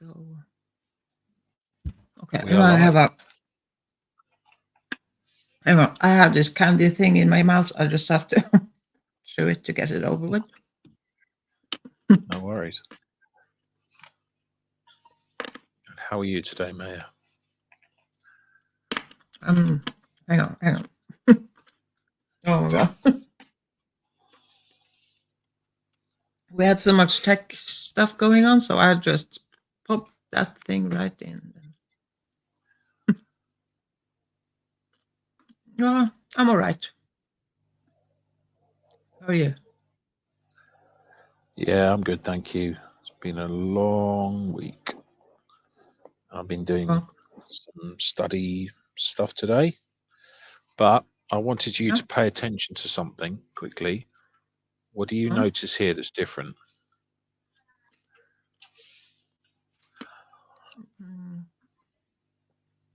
So, okay, We and are I have live. hang on, I have this candy thing in my mouth. I just have to chew it to get it over with. No worries. How are you today, Maya? Hang on. Oh my god. We had so much tech stuff going on, so I just popped that thing right in. No, I'm all right. How are you? Yeah, I'm good, thank you. It's been a long week. I've been doing Oh, some study stuff today, but I wanted you yeah. to pay attention to something quickly. What do you Oh. notice here that's different? Mm.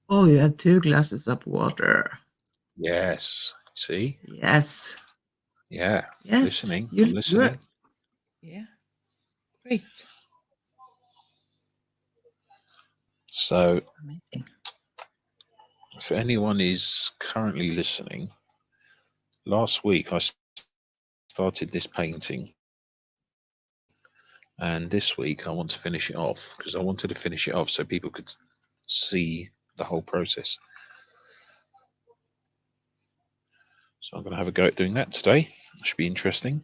Oh, you had 2 glasses of water. Yes. See? Yes. Yeah. Yes. Listening. I'm You're listening. yeah. Great. So, Amazing. if anyone is currently listening, last week I started this painting, and this week I want to finish it off because I wanted to finish it off so people could see the whole process. So I'm going to have a go at doing that today. It should be interesting.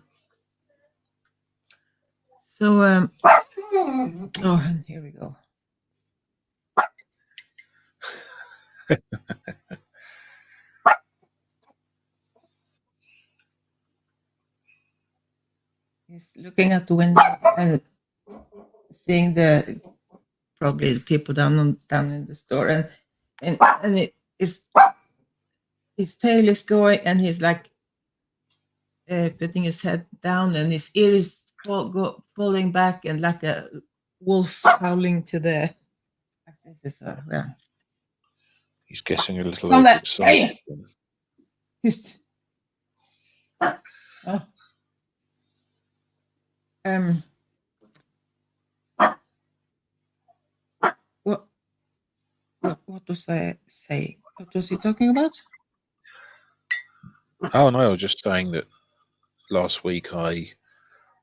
So oh, here we go. He's looking at the window and seeing the probably the people down in the store, and it is his tail is going, and he's like putting his head down, and his ear is falling back, and like a wolf howling to the. This is yeah. He's getting a little Sån där, overexcited. hej! Tyst. Ja. What, what was I saying? What was he talking about? Oh no, I was just saying that last week I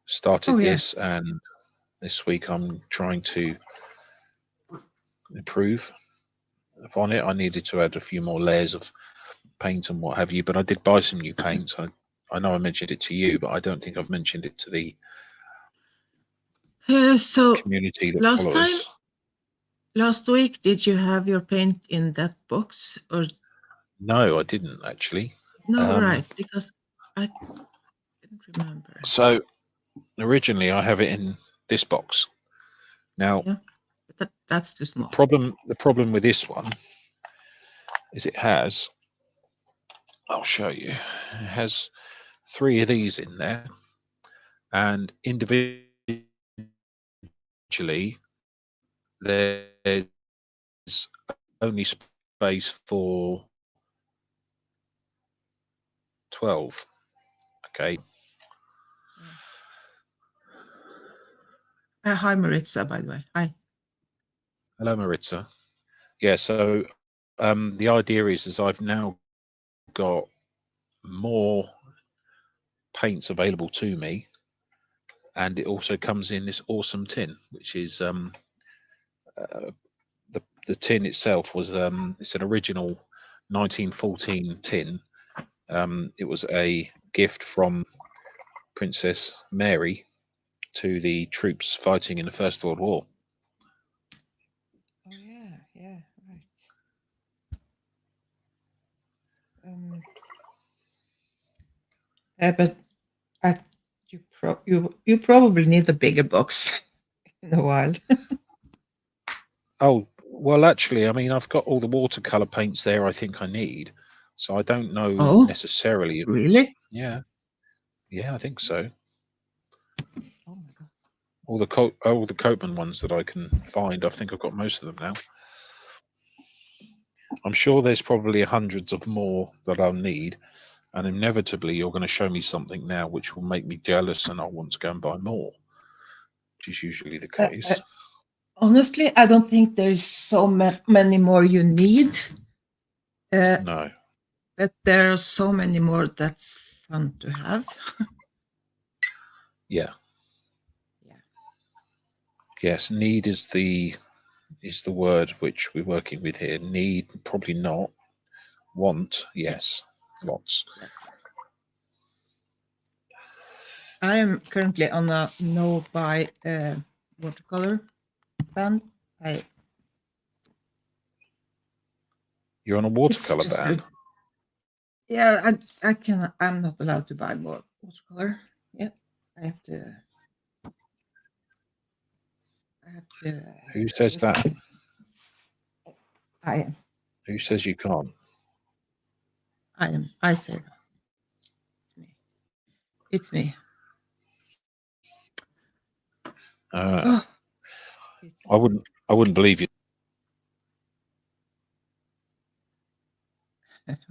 started Oh yeah. this, and this week I'm trying to improve upon it. I needed to add a few more layers of paint and what have you, but I did buy some new paints. I know I mentioned it to you, but I don't think I've mentioned it to the So community that last time, follows. last week, did you have your paint in that box or No, I didn't actually. no? Right, because I didn't remember. So originally I have it in this box. Now, Yeah, but that's too small. the problem with this one is it has, I'll show you, it has 3 of these in there, and individually there's only space for 12. Okay. Hi, Maritza, by the way. Hi. Hello, Maritza. Yeah, so the idea is I've now got more paints available to me, and it also comes in this awesome tin, which is the tin itself was it's an original 1914 tin. It was a gift from Princess Mary to the troops fighting in the First World War. Oh yeah, right. But you probably need a bigger box in a while. Oh, well, actually, I mean, I've got all the watercolor paints there I think I need. So I don't know Oh, necessarily if, really? yeah, I think so. Oh my god. All the Copeman ones that I can find, I think I've got most of them now. I'm sure there's probably hundreds of more that I'll need, and inevitably you're going to show me something now which will make me jealous and I'll want to go and buy more, which is usually the Uh, case. Honestly, I don't think there's so many more you need. No. But there are so many more that's fun to have. Yeah. Yeah. Yes. Need is the word which we're working with here. Need, probably not. Want, yes. Lots. Yes. I am currently on a no buy watercolor ban. You're on a It's watercolor just ban. yeah, I cannot. I'm not allowed to buy more watercolor yet. I have to. Who says that? I am. Who says you can't? I am. I say that. It's me. It's me. Oh, I wouldn't believe you.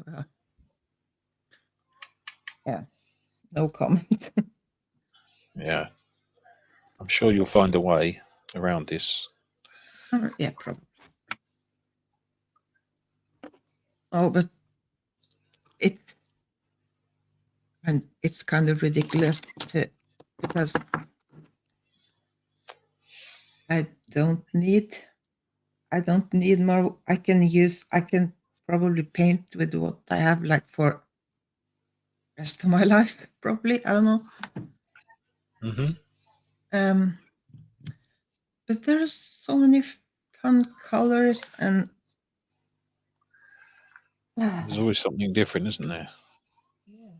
well, yeah. No comment. Yeah. I'm sure you'll find a way around this. Yeah, probably. Oh, but it's kind of ridiculous because I don't need more. I can probably paint with what I have like for rest of my life, probably. I don't know. Mm-hmm. But there's so many fun colors and There's always something different, isn't there? yeah.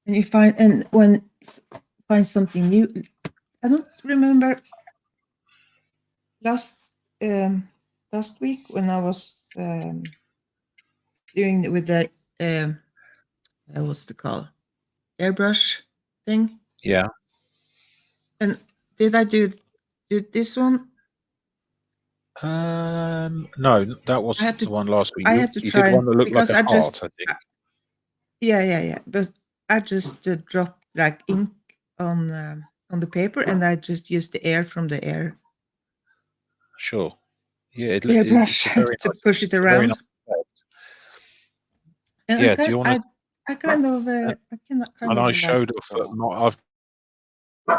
And you find something new. I don't remember last week when I was doing it with the what's the call airbrush thing. Yeah. And did I do this one? No, that wasn't the one last week. I You, had to you did try one that looked like because a heart, I think. yeah. But I just dropped like ink on the paper, and I just used the air from the Sure. Yeah, it's airbrush a very to nice. push it It's a very around. nice effect. And Yeah. Do you want to? I kind of And I like. showed off. I've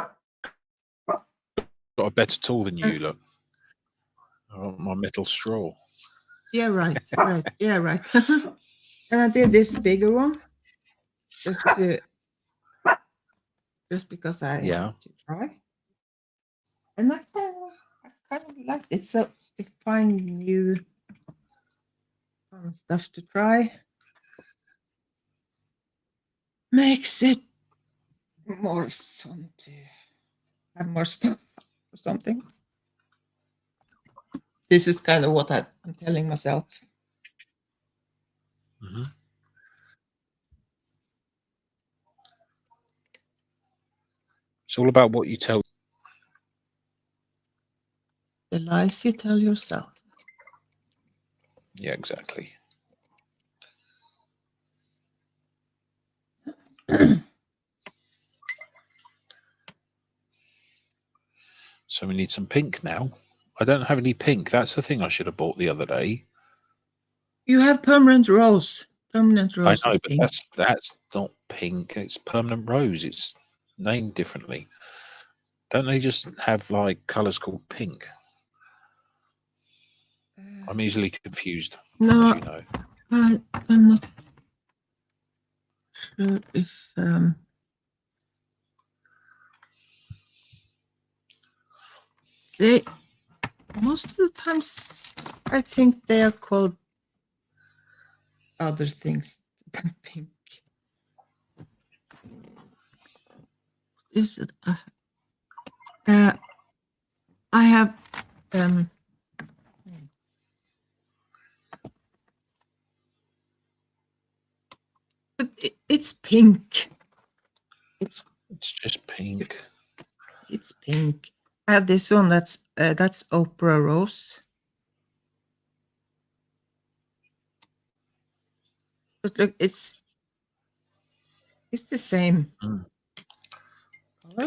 got a better tool than you. Look, my metal straw. Yeah, right. Yeah, right. And I did this bigger one just because I Yeah. had to try, and I kind of liked it. So to find new fun stuff to try makes it more fun to have more stuff or something. This is kind of what I'm telling myself. Mm-hmm. It's all about what you tell. The lies you tell yourself. Yeah, exactly. So we need some pink now. I don't have any pink. That's the thing I should have bought the other day. You have permanent rose. Permanent I rose know, is but pink. that's not pink. It's permanent rose. It's named differently. Don't they just have like colours called pink? I'm easily confused, No, as you know. I'm not sure if they most of the times I think they are called other things than pink. Is it? I have but it's pink. It's just pink. It's pink. I have this one that's Opera Rose. But look, it's the same color.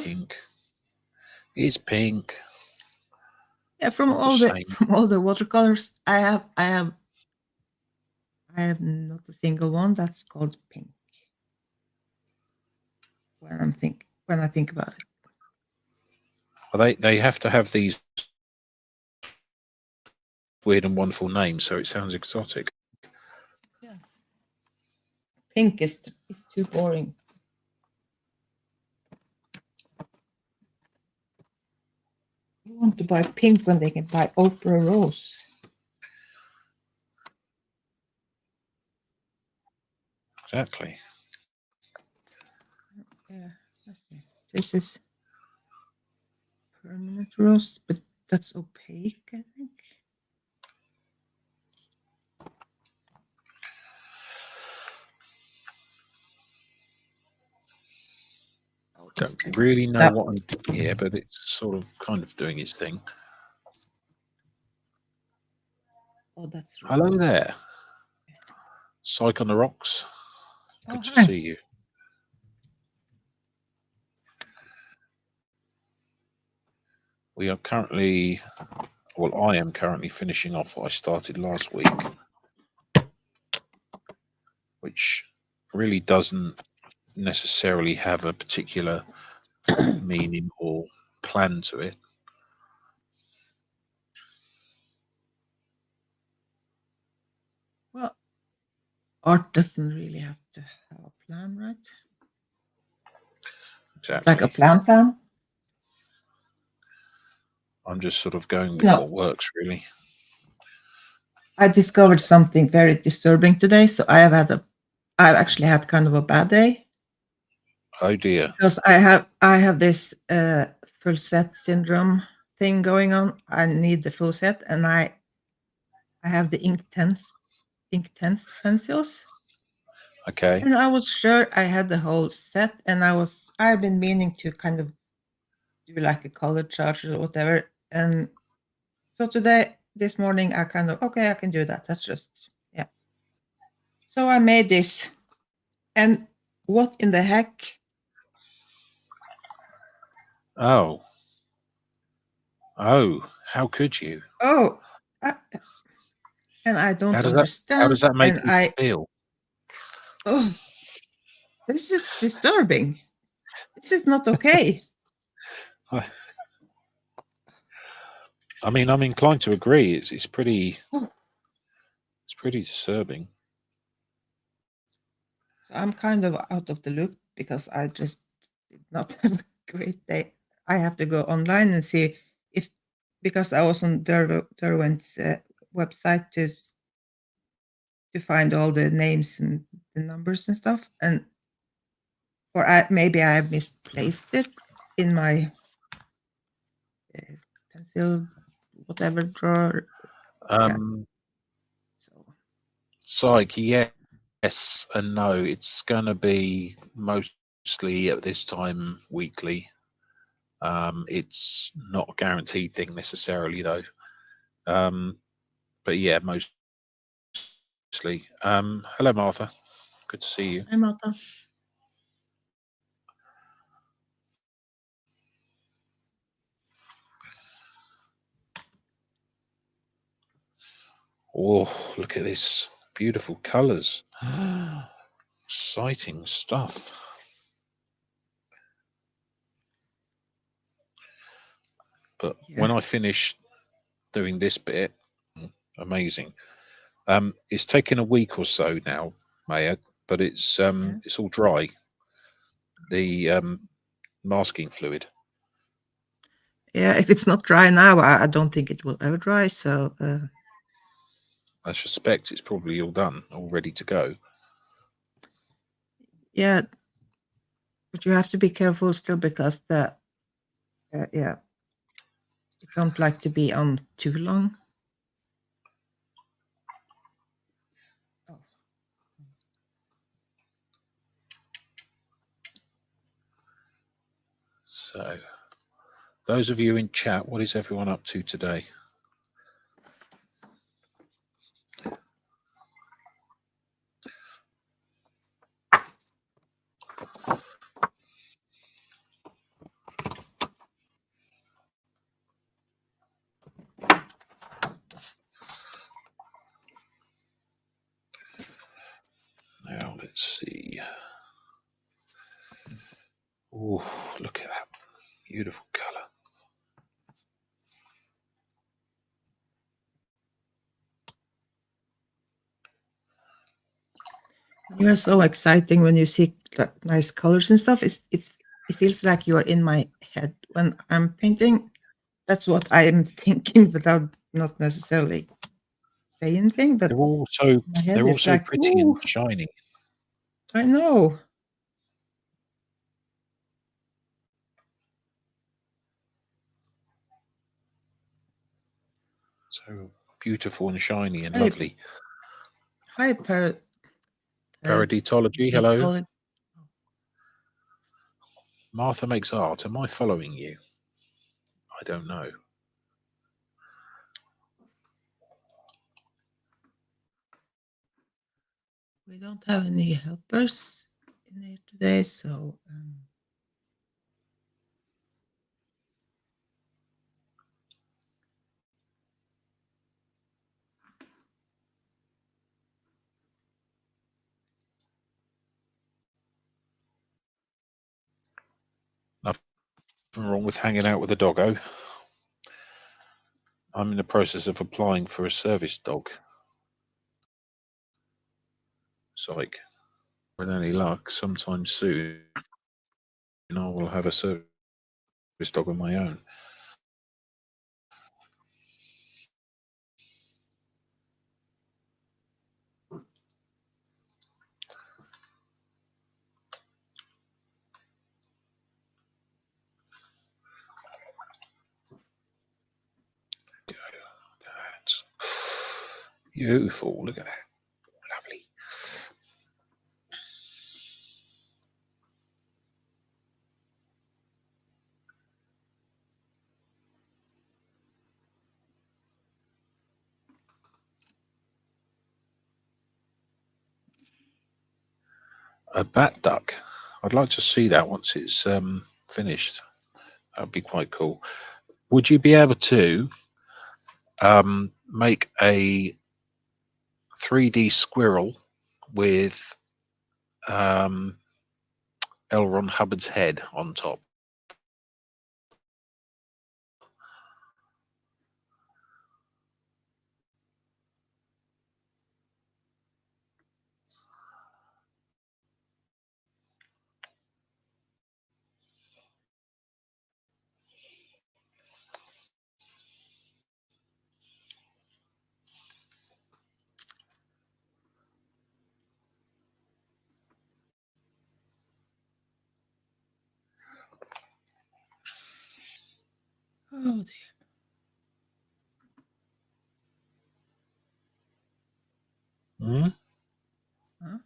Pink. It's pink. Yeah, from all Same. the watercolors I have not a single one that's called pink. When I think about it. Well, they have to have these weird and wonderful names, so it sounds exotic. Yeah. Pink is too boring. You want to buy pink when they can buy Opera Rose. Exactly. Yeah, let's see. This is permanent rose, but that's opaque, I think. Oh, Don't really know what I'm doing here, but it's sort of kind of doing its thing. Oh, that's rose. Hello there. Psych on the Rocks. Good to hi. see you. We are currently, well, I am currently finishing off what I started last week, which really doesn't necessarily have a particular meaning or plan to it. Well, art doesn't really have to have a plan, right? Exactly. Like a plan. I'm just sort of going with what works, really. I discovered something very disturbing today, so I've actually had kind of a bad day. Oh dear. Because I have this full set syndrome thing going on. I need the full set, and I have the Inktense pencils. Okay. And I was sure I had the whole set, and I've been meaning to kind of do like a color chart or whatever. And so this morning, I kind of, okay, I can do that. That's just, yeah. So I made this. And what in the heck? Oh. Oh, how could you? Oh, and I don't understand. How does that make and you feel? Oh, this is disturbing. This is not okay. I mean, I'm inclined to agree. It's pretty. Oh. It's pretty disturbing. So I'm kind of out of the loop because I just did not have a great day. I have to go online and see if, because I was on Derwent's website to find all the names and the numbers and stuff, and maybe I have misplaced it in my pencil whatever drawer. Psych, yes and no. It's going to be mostly at this time weekly. It's not a guaranteed thing necessarily, though. But yeah, mostly. Hello, Martha. Good to see you. Hi, Martha. Oh, look at this. Beautiful colours. Exciting stuff. But when I finish doing this bit, amazing. It's taken a week or so now, Maya, but it's all dry. The masking fluid. Yeah, if it's not dry now, I don't think it will ever dry. So I suspect it's probably all done, all ready to go. Yeah, but you have to be careful still because the you don't like to be on too long. So, those of you in chat, what is everyone up to today? Oh, look at that beautiful color. You are so exciting when you see nice colors and stuff. It feels like you are in my head when I'm painting. That's what I am thinking without not necessarily say anything. But They're also my head is like, pretty ooh, and shiny. I know. So beautiful and shiny and Hey. lovely. Hi, Paraditology, hello. Paraditology. Martha makes art. Am I following you? I don't know. We don't have any helpers in here today, so Nothing wrong with hanging out with a doggo. I'm in the process of applying for a service dog. Psych. With any luck, sometime soon, I will have a service dog of my own. Beautiful. Look at that. Lovely. A bat duck. I'd like to see that once it's finished. That'd be quite cool. Would you be able to make a 3D squirrel with L. Ron Hubbard's head on top? oh dear. Hmm? Huh?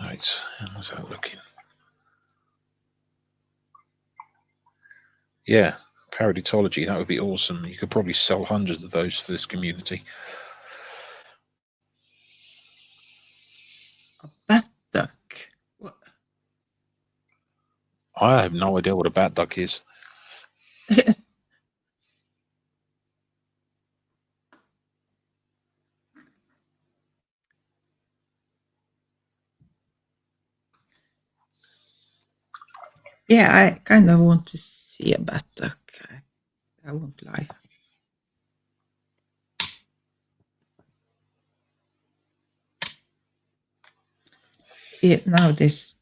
Right, how's that looking? Yeah, Paraditology, that would be awesome. You could probably sell hundreds of those to this community. A bat duck. What? I have no idea what a bat duck is. Yeah, I kind of want to see a bat duck. I won't lie. See, now this.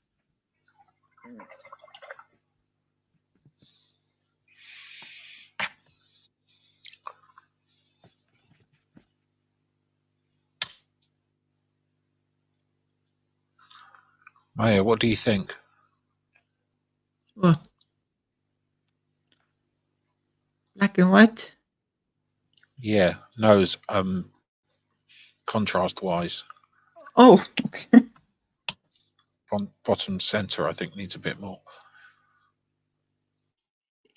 Maya, what do you think? What? Black and white? Yeah, nose, contrast wise. Oh, okay. Bottom center, I think, needs a bit more.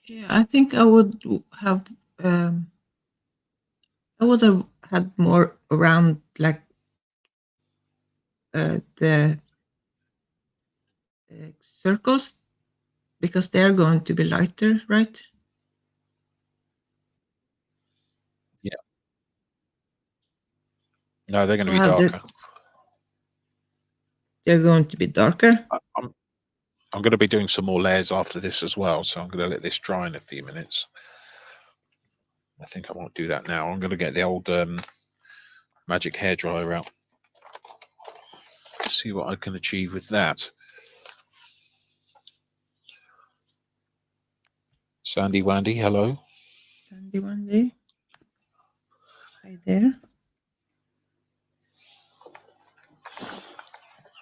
Yeah, I think I would have. I would have had more around, like the circles, because they're going to be lighter, right? Yeah. No, they're going to So be how darker. they're going to be darker. I'm going to be doing some more layers after this as well, so I'm going to let this dry in a few minutes. I think I won't do that now. I'm going to get the old magic hairdryer out. See what I can achieve with that. Sandy Wandy, hello. Sandy Wandy. Hi there.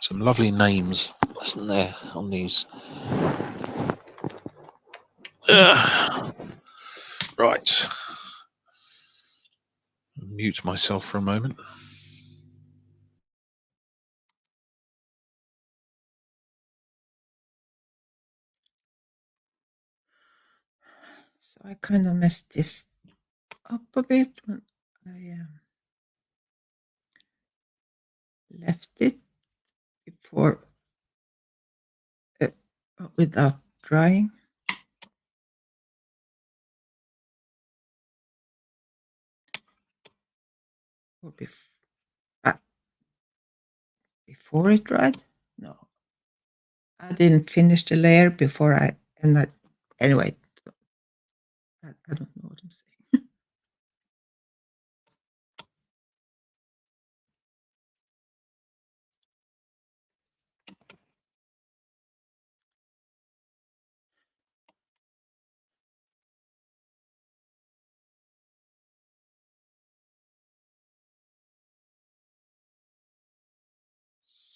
Some lovely names, isn't there, on these? Right. Mute myself for a moment. So I kind of messed this up a bit when I left it before without drying. Or before it dried? No, I didn't finish the layer before anyway, I don't know what I'm saying.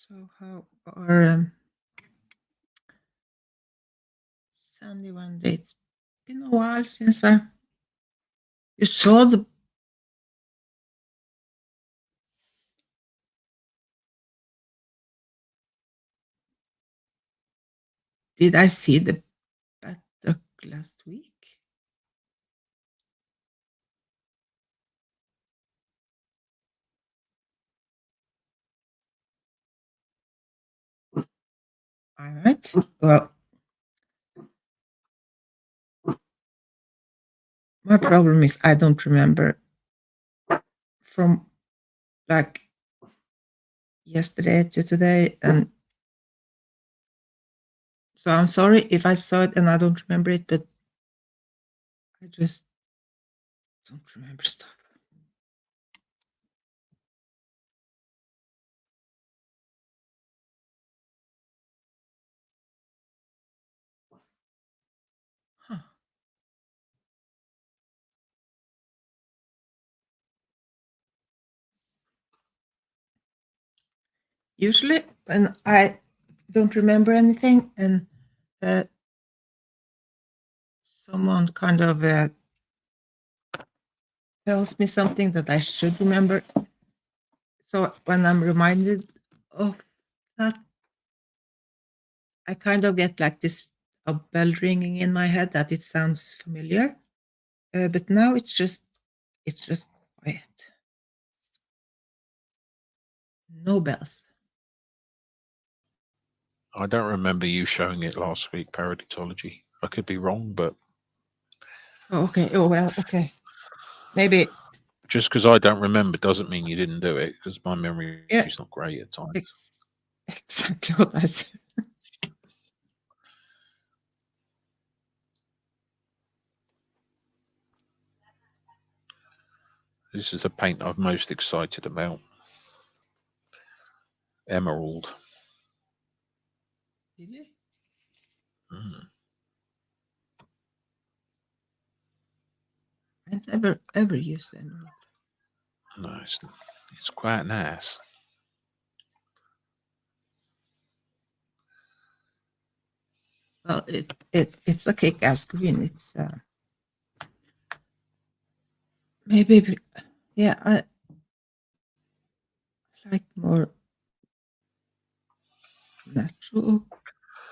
So how are Sandy Wandy? It's been a while since you saw the. Did I see the Batdock last week? All right. Well, my problem is I don't remember from like yesterday to today, and so I'm sorry if I saw it and I don't remember it, but I just don't remember stuff. Huh. Usually, when I don't remember anything and someone kind of tells me something that I should remember, so when I'm reminded of that, I kind of get like this a bell ringing in my head that it sounds familiar, but now it's just quiet, no bells. I don't remember you showing it last week, Paraditology. I could be wrong, but Oh, okay. Oh well. Okay. Maybe just because I don't remember doesn't mean you didn't do it, because my memory yeah. is not great at times. Exactly what I said. This is the paint I'm most excited about. Emerald. Really? Mm. I never used emerald. No, it's quite nice. Well, it's a kick-ass green. It's maybe yeah. I like more natural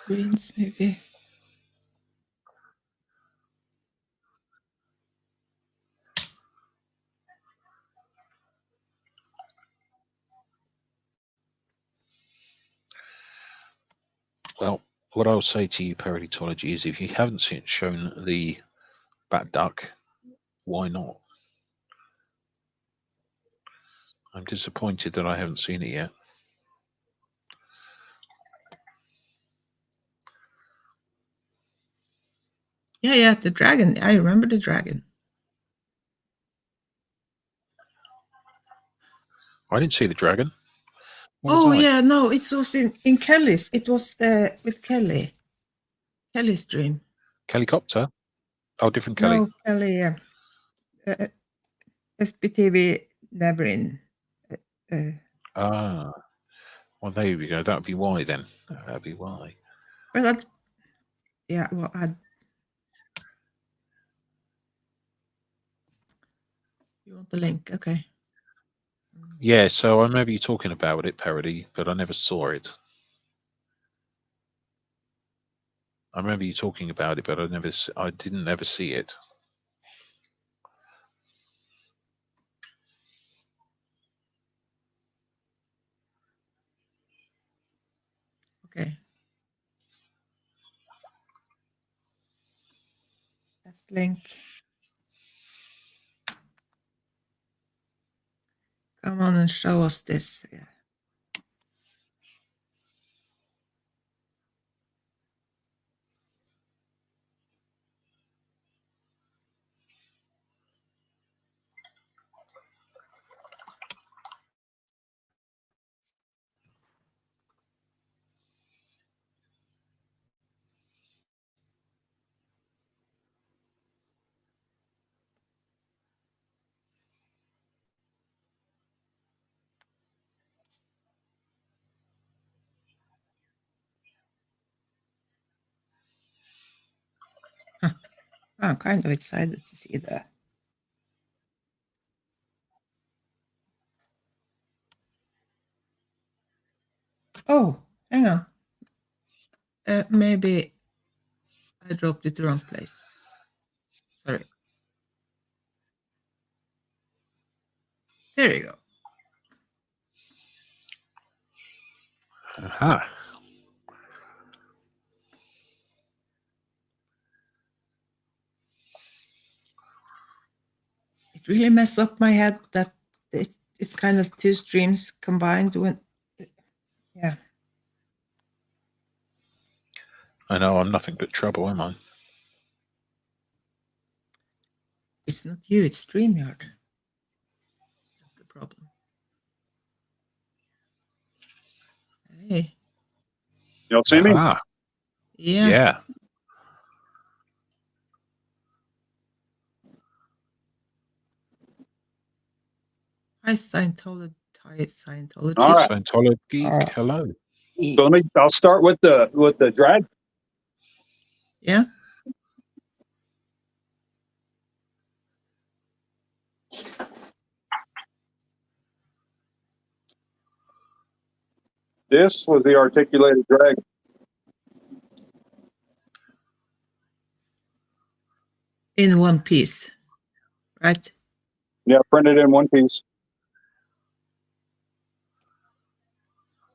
greens, maybe. what I'll say to you, Paraditology, is if you haven't shown the bat duck, why not? I'm disappointed that I haven't seen it yet. Yeah, the dragon. I remember the dragon. I didn't see the dragon. What was Oh I? yeah, no, it was in Kelly's. It was with Kelly. Kelly's dream. Kellycopter? Oh, different Kelly. No, Kelly. SBTV never in. Ah, well, there we go. That would be why then. That would be why. But that, yeah, well, you want the link? Okay. Yeah, so I remember you talking about it, Parody, but I never saw it. I remember you talking about it, but I didn't ever see it. Okay. Let's link. Come on and show us this. Yeah. Huh. I'm kind of excited to see that. Oh, hang on. Maybe I dropped it the wrong place. Sorry. There you go. Aha. It really messed up my head that it's kind of two streams combined. Yeah. I know I'm nothing but trouble, am I? It's not you, it's StreamYard. That's the problem. Hey. You don't see me? Ah, Yeah. yeah. Hi, Scientology. All right. Scientology, hello. So I'll start with the drag. Yeah. This was the articulated drag. In one piece, right? Yeah, printed in one piece.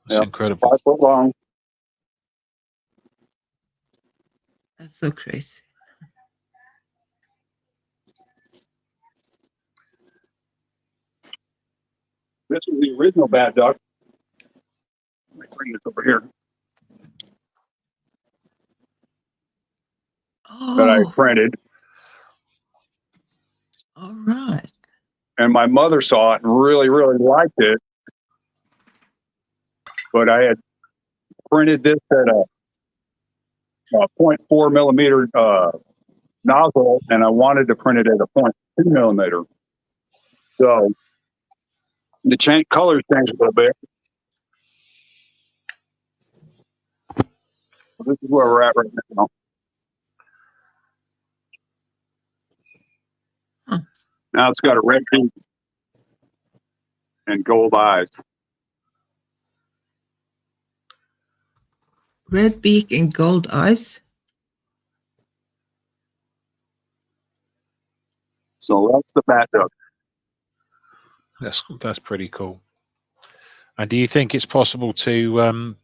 That's incredible. 5 foot long. That's so crazy. This is the original bat duck. Let me bring this over here. That I Oh, printed. all right. And my mother saw it and really, really liked it. But I had printed this at a 0.4 millimeter nozzle, and I wanted to print it at a 0.2 millimeter. So the colors changed a little bit. This is where we're at right now. Huh. Now it's got a red beak and gold eyes. Red beak and gold eyes. So that's the bat duck. That's pretty cool. And do you think it's possible to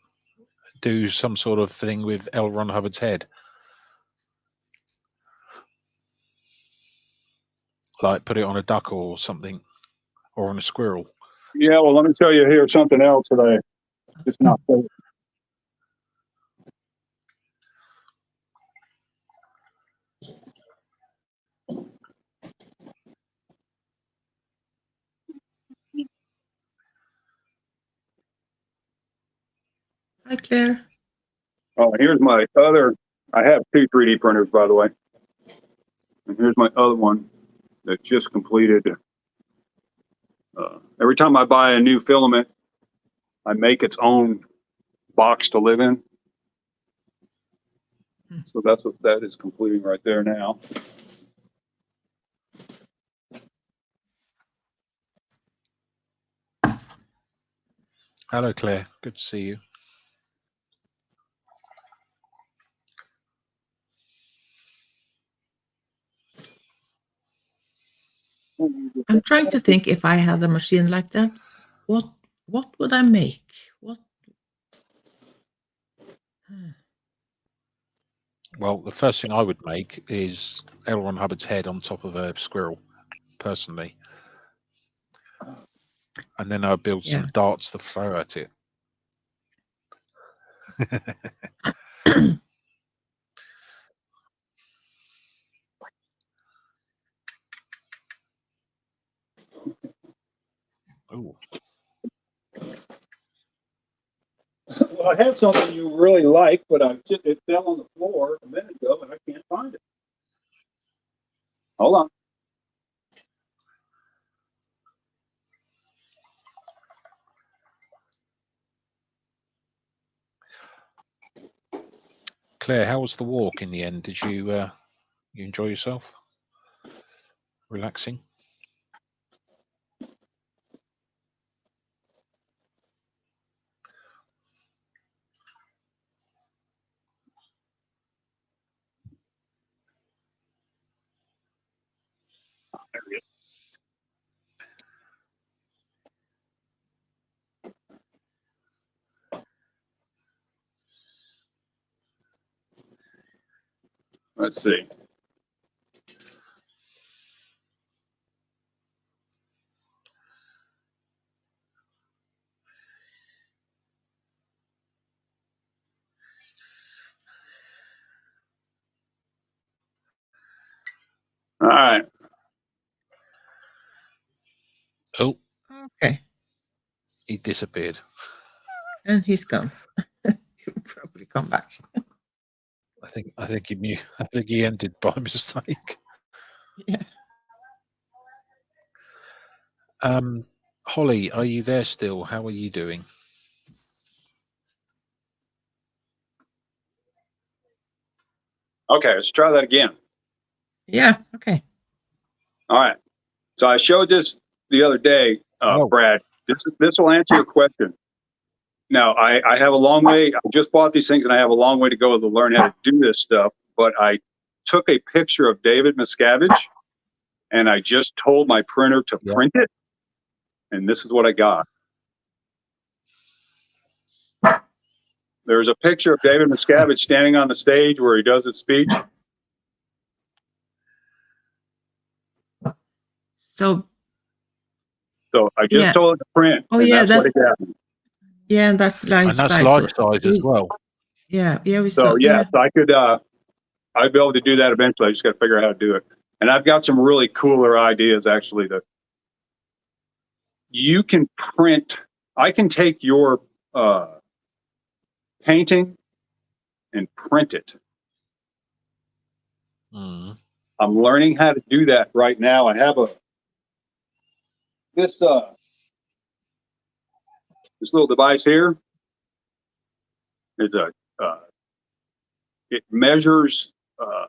do some sort of thing with L. Ron Hubbard's head? Like put it on a duck or something, or on a squirrel. Yeah, well, let me tell you here something else that I just not. Hi, Claire. Oh, here's my other. I have 2 3D printers, by the way. And here's my other one that just completed. Every time I buy a new filament, I make its own box to live in. So that's what that is completing right there now. Hello, Claire. Good to see you. I'm trying to think if I had a machine like that, what would I make? What? Well, the first thing I would make is L. Ron Hubbard's head on top of a squirrel, personally. And then I'd build some darts to throw at it. Oh. Well, I had something you really like, but it fell on the floor a minute ago, and I can't find it. Hold on. Claire, how was the walk in the end? Did you you enjoy yourself? Relaxing? There it is. Let's see. All right. Oh, Okay. he disappeared. And he's gone. He'll probably come back. I think he knew. I think he ended by mistake. Yeah. Holly, are you there still? How are you doing? Okay, let's try that again. Yeah. Okay. All right. So I showed this the other day, Brad. This will answer your question. Now, I have a long way. I just bought these things, and I have a long way to go to learn how to do this stuff. But I took a picture of David Miscavige, and I just told my printer to print it, and this is what I got. There's a picture of David Miscavige standing on the stage where he does his speech. So I just told it to print. Oh, and yeah, that's what it got. Yeah, that's life And that's size. life size as well. Yeah, we So saw. yes, I could. I'd be able to do that eventually. I just got to figure out how to do it. And I've got some really cooler ideas actually that you can print. I can take your painting and print it. Mm. I'm learning how to do that right now. I have this little device here. It's it measures the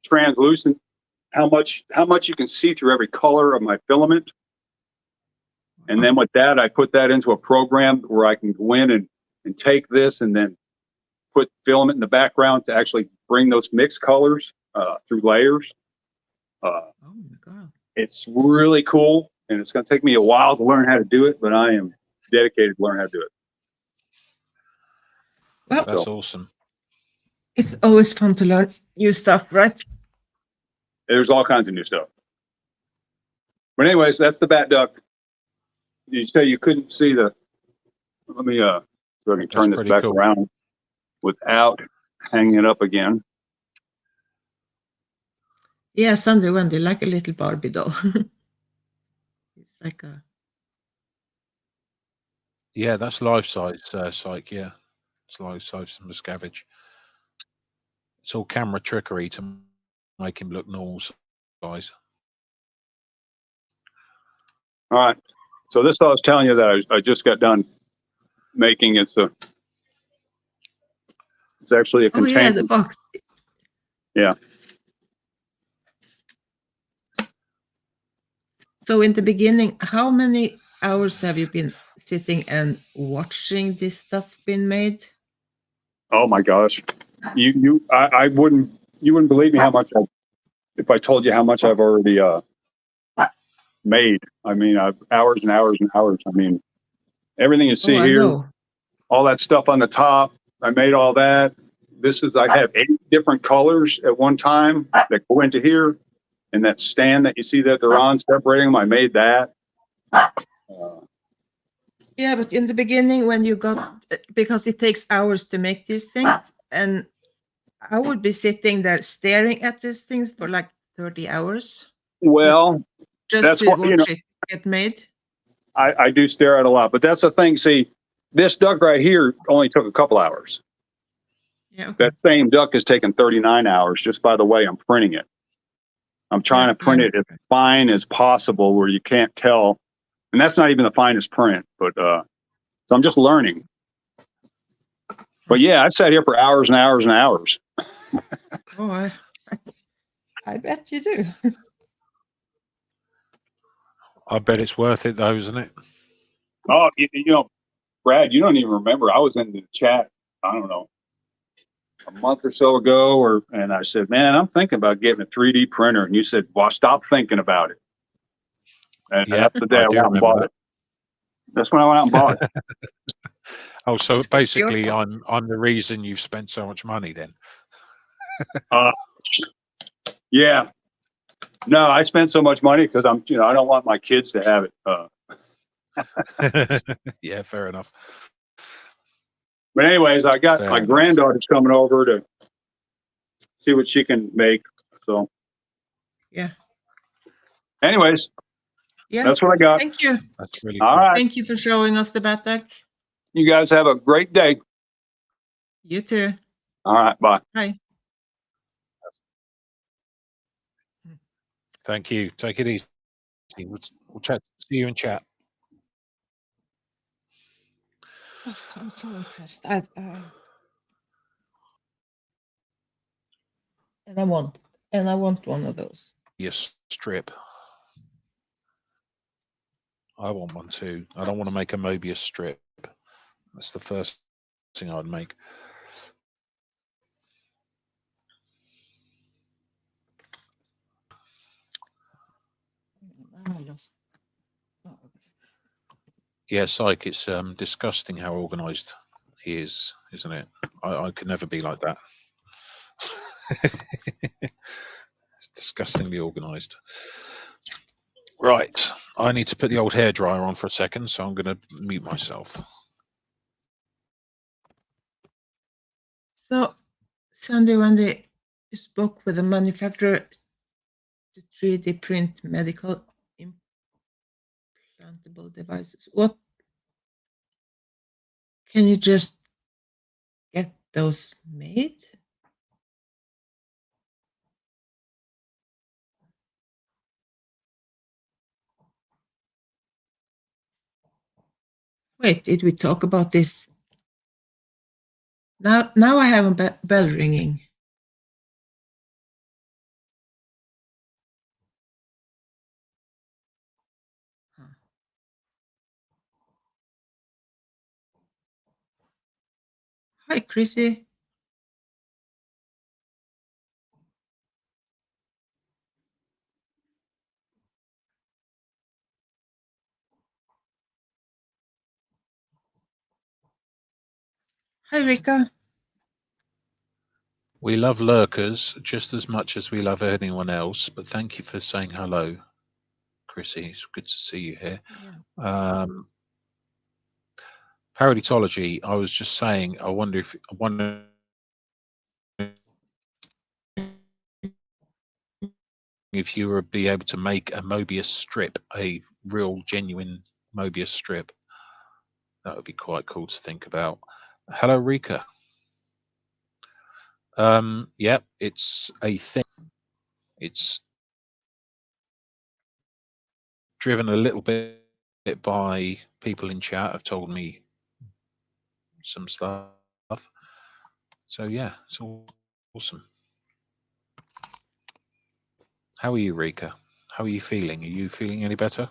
translucent, how much you can see through every color of my filament. And then with that, I put that into a program where I can go in and take this and then put filament in the background to actually bring those mixed colors through layers. Oh my God. It's really cool, and it's going to take me a while to learn how to do it, but I am dedicated to learn how to do it. Well, That's So- awesome. it's always fun to learn new stuff, right? There's all kinds of new stuff. But anyways, that's the bat duck. You say you couldn't see the, let me, so I can turn this pretty back cool. around without hanging it up again. Yeah, Sunday Wendy, like a little Barbie doll. It's like a. Yeah, that's life size, Psych. Yeah, it's life size from Miscavige. It's all camera trickery to make him look normal size. All right. So this I was telling you that I just got done making. It's actually a Oh yeah, container. the box. Yeah. So in the beginning, how many hours have you been sitting and watching this stuff being made? Oh my gosh. I wouldn't, you wouldn't believe me how much if I told you how much I've already made. I mean, I've hours and hours and hours. I mean, everything you see Oh, I here, know. all that stuff on the top, I made all that. I have 8 different colors at one time that go into here. And that stand that you see that they're on, separating them, I made that. Yeah, but in the beginning, when you got, because it takes hours to make these things, and I would be sitting there staring at these things for like 30 hours Well, just that's to what, you know, watch it get made. I do stare at a lot, but that's the thing. See, this duck right here only took a couple hours. Yeah, okay. That same duck has taken 39 hours just by the way I'm printing it. I'm trying to print it as fine as possible where you can't tell. And that's not even the finest print, but so I'm just learning. But yeah, I sat here for hours and hours and hours. Oh, I bet you do. I bet it's worth it though, isn't it? Oh, you know, Brad, you don't even remember. I was in the chat, I don't know, a month or so ago, and I said, man, I'm thinking about getting a 3D printer. And you said, well, stop thinking about it. And Yeah, that's the day I I do went out and remember bought it. That's when I went out and bought it. Oh, so It's your basically, fault. I'm the reason you've spent so much money then. Yeah. No, I spent so much money because I don't want my kids to have it. Yeah, fair enough. But anyways, I got Fair my enough. granddaughter's coming over to see what she can make. So Yeah. anyways, Yeah. that's what I got. Thank you. That's really All cool. right. Thank you for showing us the bat duck. You guys have a great day. You too. All right. Bye. Bye. Thank you. Take it easy. We'll chat. See you in chat. Oh, I'm so impressed. And I want one of those. Your strip. I want one too. I don't want to make a Mobius strip. That's the first thing I'd make. I lost. Oh, okay. Yeah, Psych, it's disgusting how organized he is, isn't it? I could never be like that. It's disgustingly organized. Right, I need to put the old hairdryer on for a second, so I'm going to mute myself. So, Sunday, when you spoke with the manufacturer to 3D print medical implantable devices, what can you just get those made? Wait, did we talk about this? Now I have a bell ringing. Hi, Chrissy. Hi, Rika. We love lurkers just as much as we love anyone else, but thank you for saying hello, Chrissy. It's good to see you here. Yeah. Paraditology, I was just saying, I wonder if you would be able to make a Mobius strip, a real genuine Mobius strip. That would be quite cool to think about. Hello, Rika. Yeah, it's a thing. It's driven a little bit by people in chat have told me some stuff. So yeah, it's awesome. How are you, Rika? How are you feeling? Are you feeling any better?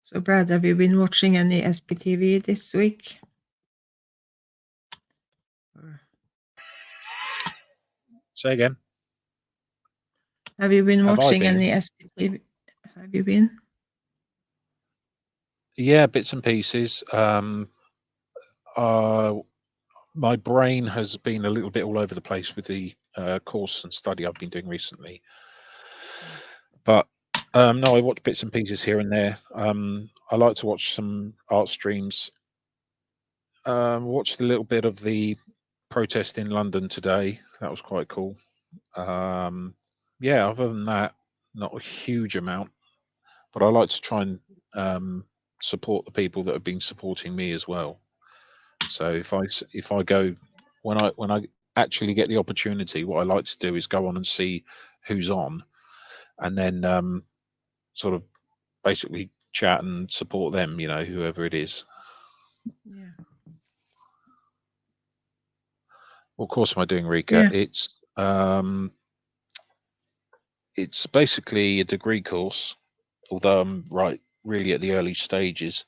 So, Brad, have you been watching any SPTV this week? Say again. Have you been Have I watching been? any SPTV? Have you been? Yeah, bits and pieces. My brain has been a little bit all over the place with the course and study I've been doing recently. But no, I watch bits and pieces here and there. I like to watch some art streams. Watched a little bit of the protest in London today. That was quite cool. Yeah, other than that, not a huge amount. But I like to try and support the people that have been supporting me as well. So if I go when I actually get the opportunity, what I like to do is go on and see who's on, and then sort of basically chat and support them. You know, whoever it is. Yeah. What course am I doing, Rika? Yeah. It's basically a degree course, although I'm really at the early stages.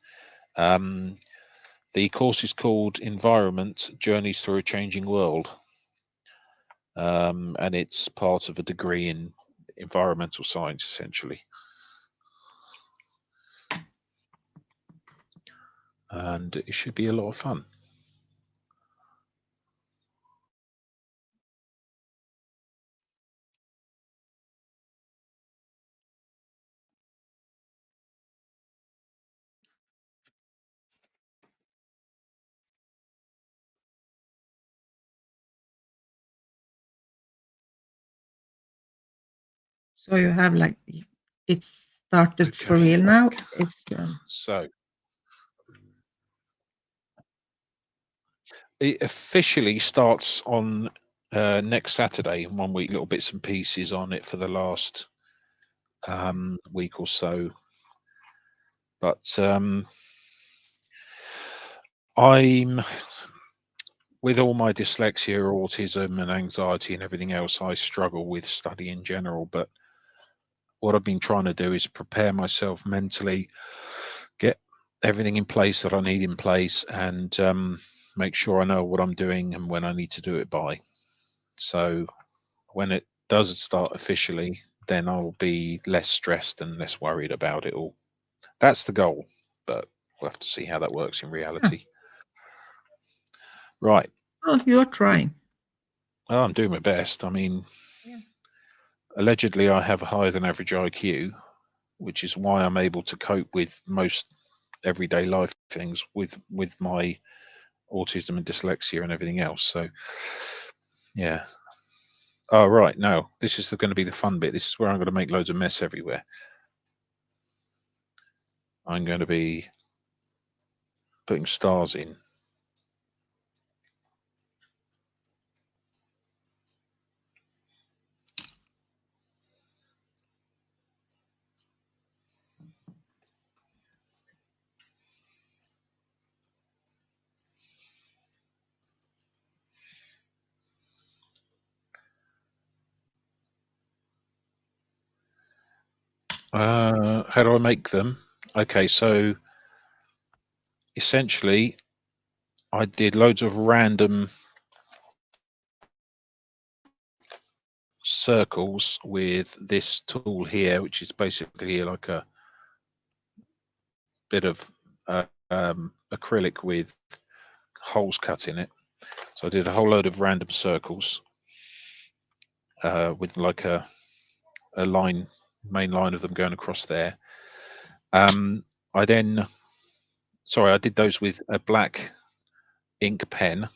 The course is called Environment: Journeys Through a Changing World, and it's part of a degree in environmental science, essentially. And it should be a lot of fun. So you have it's started for real now. It's so it officially starts on next Saturday. 1 week, little bits and pieces on it for the last week or so. But I'm with all my dyslexia, autism, and anxiety and everything else, I struggle with study in general. But what I've been trying to do is prepare myself mentally, get everything in place that I need in place, and make sure I know what I'm doing and when I need to do it by. So when it does start officially, then I'll be less stressed and less worried about it all. That's the goal, but we'll have to see how that works in reality. Right. Oh, you're trying. Well, I'm doing my best. I mean, Yeah. Allegedly, I have a higher than average IQ, which is why I'm able to cope with most everyday life things with my autism and dyslexia and everything else. So, yeah. Oh, right. No, this is going to be the fun bit. This is where I'm going to make loads of mess everywhere. I'm going to be putting stars in. How do I make them? Okay, so essentially, I did loads of random circles with this tool here, which is basically like a bit of acrylic with holes cut in it. So I did a whole load of random circles with like a line, main line of them going across there. I did those with a black ink pen.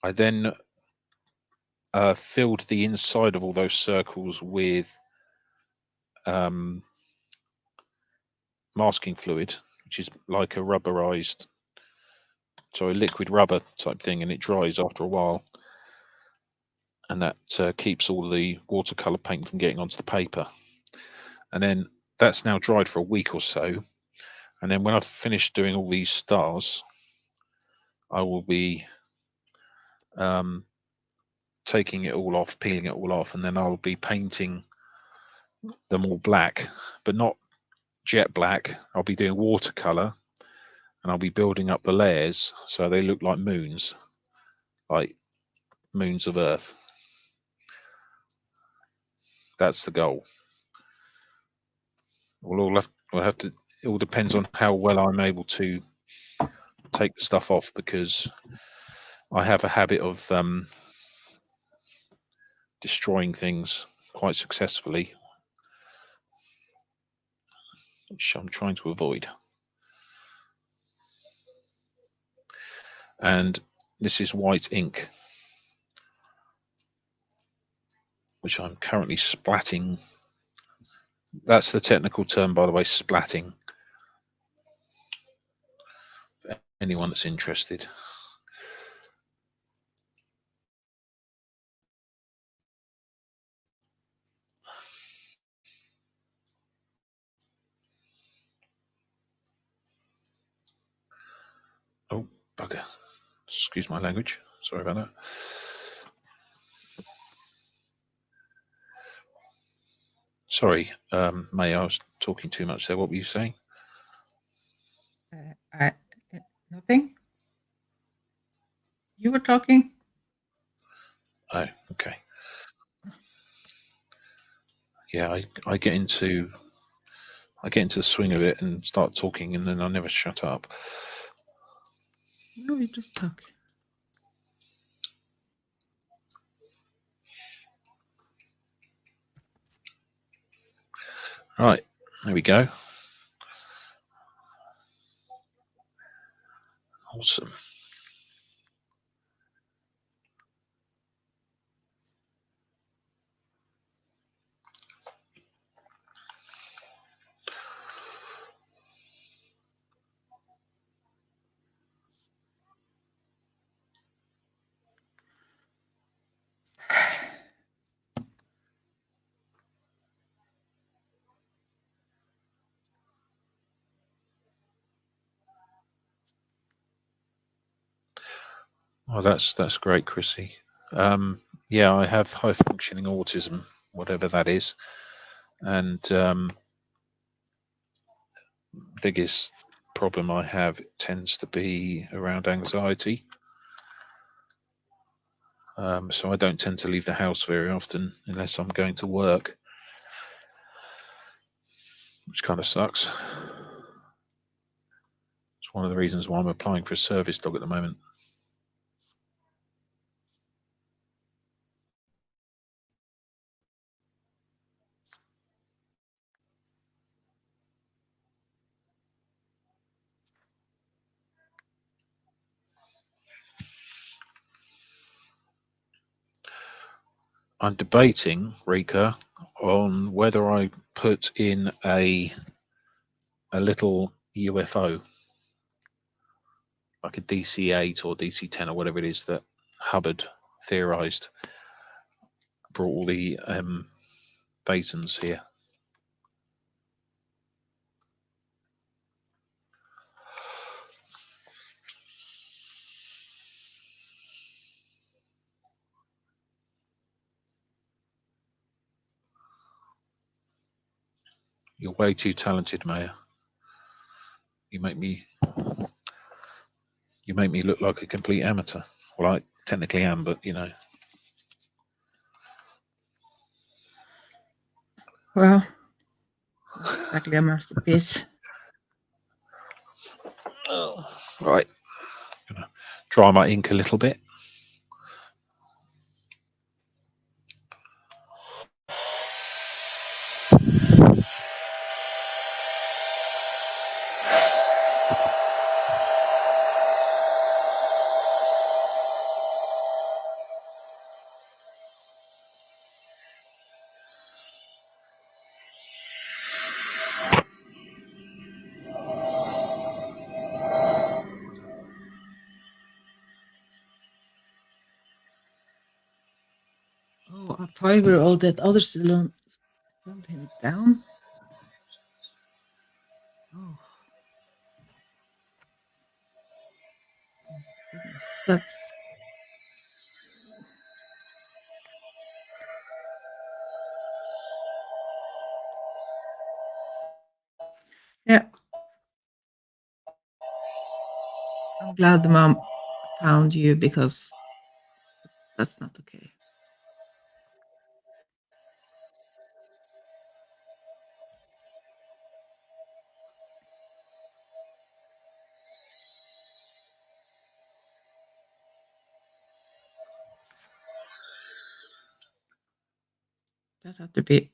I then filled the inside of all those circles with masking fluid, which is like a rubberized, so a liquid rubber type thing, and it dries after a while, and that keeps all the watercolor paint from getting onto the paper. And then that's now dried for a week or so, and then when I've finished doing all these stars, I will be taking it all off, peeling it all off, and then I'll be painting them all black, but not jet black. I'll be doing watercolor, and I'll be building up the layers so they look like moons of Earth. That's the goal. We'll have to. It all depends on how well I'm able to take the stuff off, because I have a habit of destroying things quite successfully, which I'm trying to avoid. And this is white ink, which I'm currently splatting. That's the technical term, by the way, splatting. For anyone that's interested. Oh, bugger. Excuse my language. Sorry about that. Sorry, May, I was talking too much there. What were you saying? Nothing. You were talking. Oh, okay. Yeah, I get into the swing of it and start talking, and then I never shut up. No, you just talk. Right, there we go. Awesome. Oh, that's great, Chrissy. Yeah, I have high functioning autism, whatever that is, and biggest problem I have tends to be around anxiety. So I don't tend to leave the house very often unless I'm going to work, which kind of sucks. It's one of the reasons why I'm applying for a service dog at the moment. I'm debating, Rika, on whether I put in a little UFO, like a DC-8 or DC-10 or whatever it is that Hubbard theorized, brought all the Batons here. You're way too talented, Maya. You make me look like a complete amateur. Well, I technically am, but you know. Well, it's not exactly a masterpiece. Right. Gonna dry my ink a little bit. Oh, a 5-year-old that others held him down. Oh, my goodness, that's yeah. I'm glad the mom found you because that's not okay. That had to be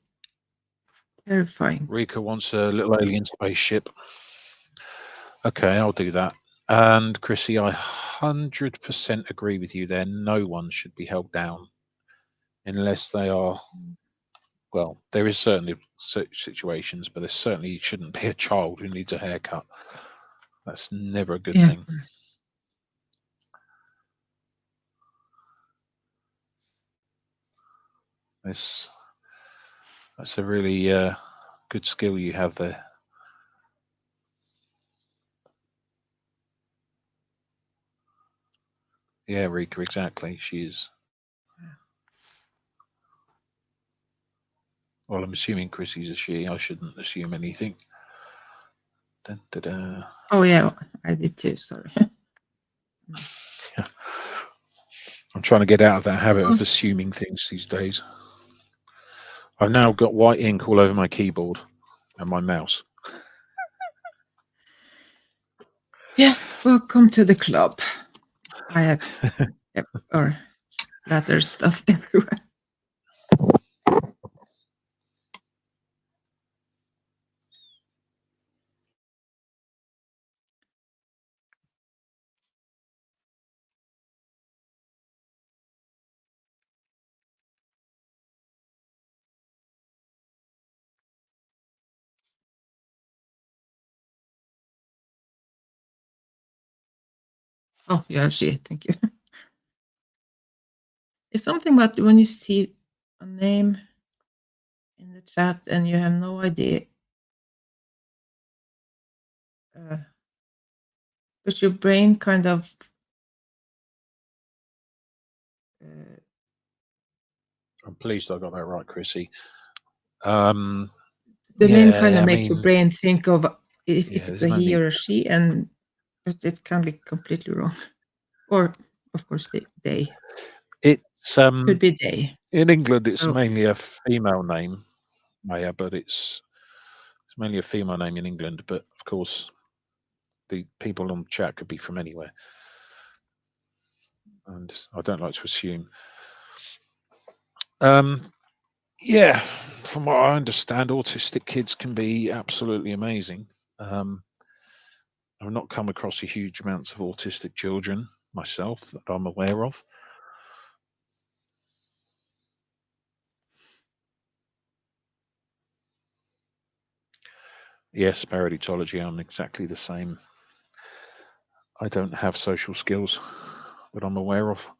terrifying. Rika wants a little alien spaceship. Okay, I'll do that. And Chrissy, I 100% agree with you there. No one should be held down unless they are, well, there is certainly situations, but there certainly shouldn't be a child who needs a haircut. That's never a good Yeah. thing. That's a really good skill you have there. Yeah, Rika, exactly. She is. Well, I'm assuming Chrissy's a she. I shouldn't assume anything. Dun, dun, dun. Oh yeah, I did too. Sorry. I'm trying to get out of that habit of assuming things these days. I've now got white ink all over my keyboard and my mouse. Yeah, welcome to the club. I have or splatter stuff everywhere. Oh, yeah, she. Thank you. It's something about when you see a name in the chat and you have no idea, but your brain kind of I'm pleased I got that right, Chrissy. the name kind of makes your brain think of if it's a he or a she, but it can be completely wrong. Or, of course, they. It's Could be they. in England. It's So, mainly a female name, Maya, but it's mainly a female name in England. But of course, the people on the chat could be from anywhere, and I don't like to assume. Yeah, from what I understand, autistic kids can be absolutely amazing. I've not come across a huge amounts of autistic children myself that I'm aware of. Yes, paraditology, I'm exactly the same. I don't have social skills that I'm aware of.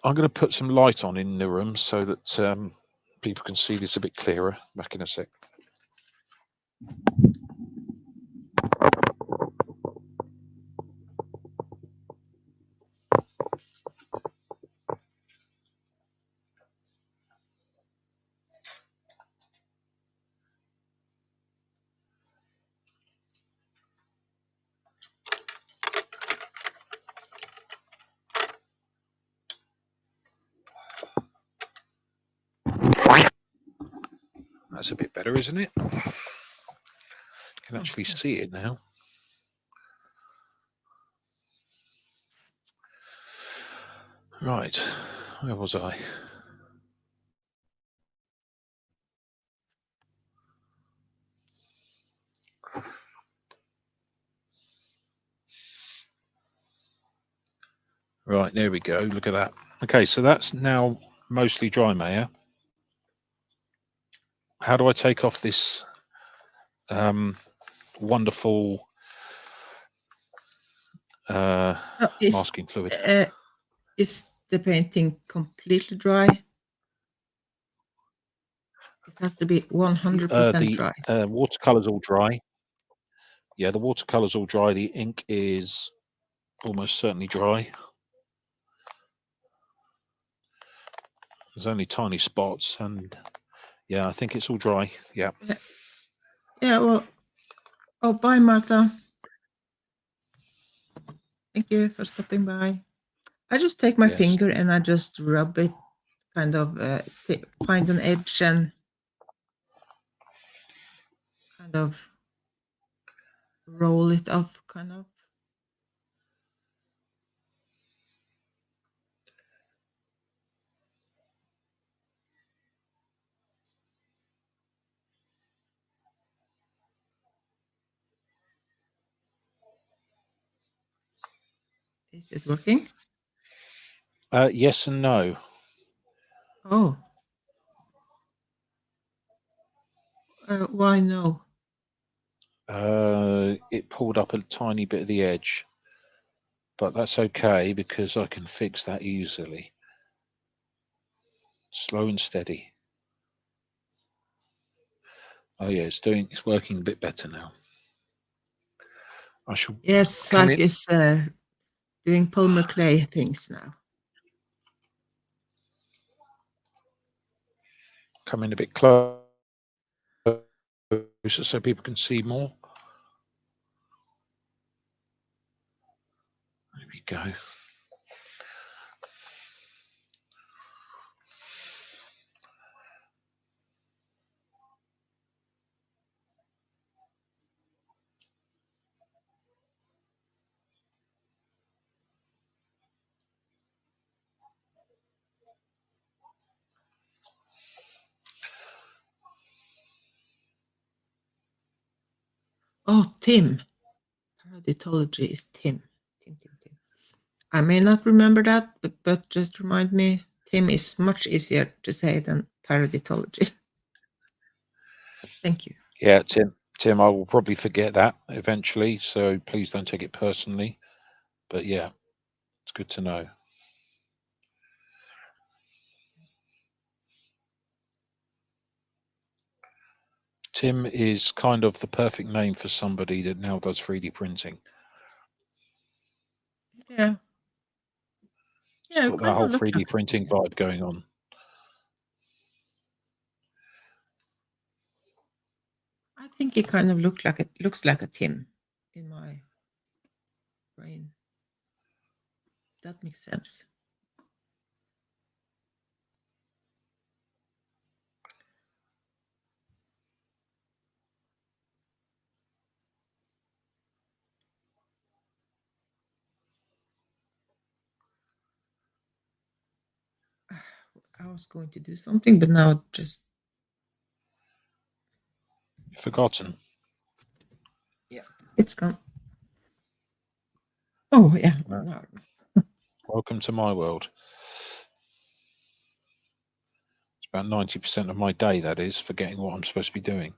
I'm going to put some light on in the room so that people can see this a bit clearer. Back in a sec. That's a bit better, isn't it? Can actually see it now. Right, where was I? Right, there we go. Look at that. Okay, so that's now mostly dry, Maya. How do I take off this wonderful masking fluid? Is the painting completely dry? It has to be 100% dry. The watercolor's all dry. Yeah, the watercolor's all dry. The ink is almost certainly dry. There's only tiny spots, and yeah, I think it's all dry. Yeah. Yeah, well, oh, bye, Martha. Thank you for stopping by. I just take my finger and I just rub it, kind of find an edge and kind of roll it off, kind of. Is it working? Yes and no. Oh. Why no? It pulled up a tiny bit of the edge, but that's okay because I can fix that easily. Slow and steady. Oh yeah, it's working a bit better now. I shall. Yes, like it's doing polymer clay things now. Come in a bit closer so people can see more. There we go. Oh, Tim. Paraditology is Tim. Tim. I may not remember that, but just remind me, Tim is much easier to say than paraditology. Thank you. Yeah, Tim, I will probably forget that eventually, so please don't take it personally. But yeah, it's good to know. Tim is kind of the perfect name for somebody that now does 3D printing. Yeah. It's got that whole 3D printing vibe going on. I think it kind of looks like a Tim in my brain. That makes sense. I was going to do something, but now just forgotten. Yeah, it's gone. Oh yeah. No. Welcome to my world. It's about 90% of my day, that is, forgetting what I'm supposed to be doing.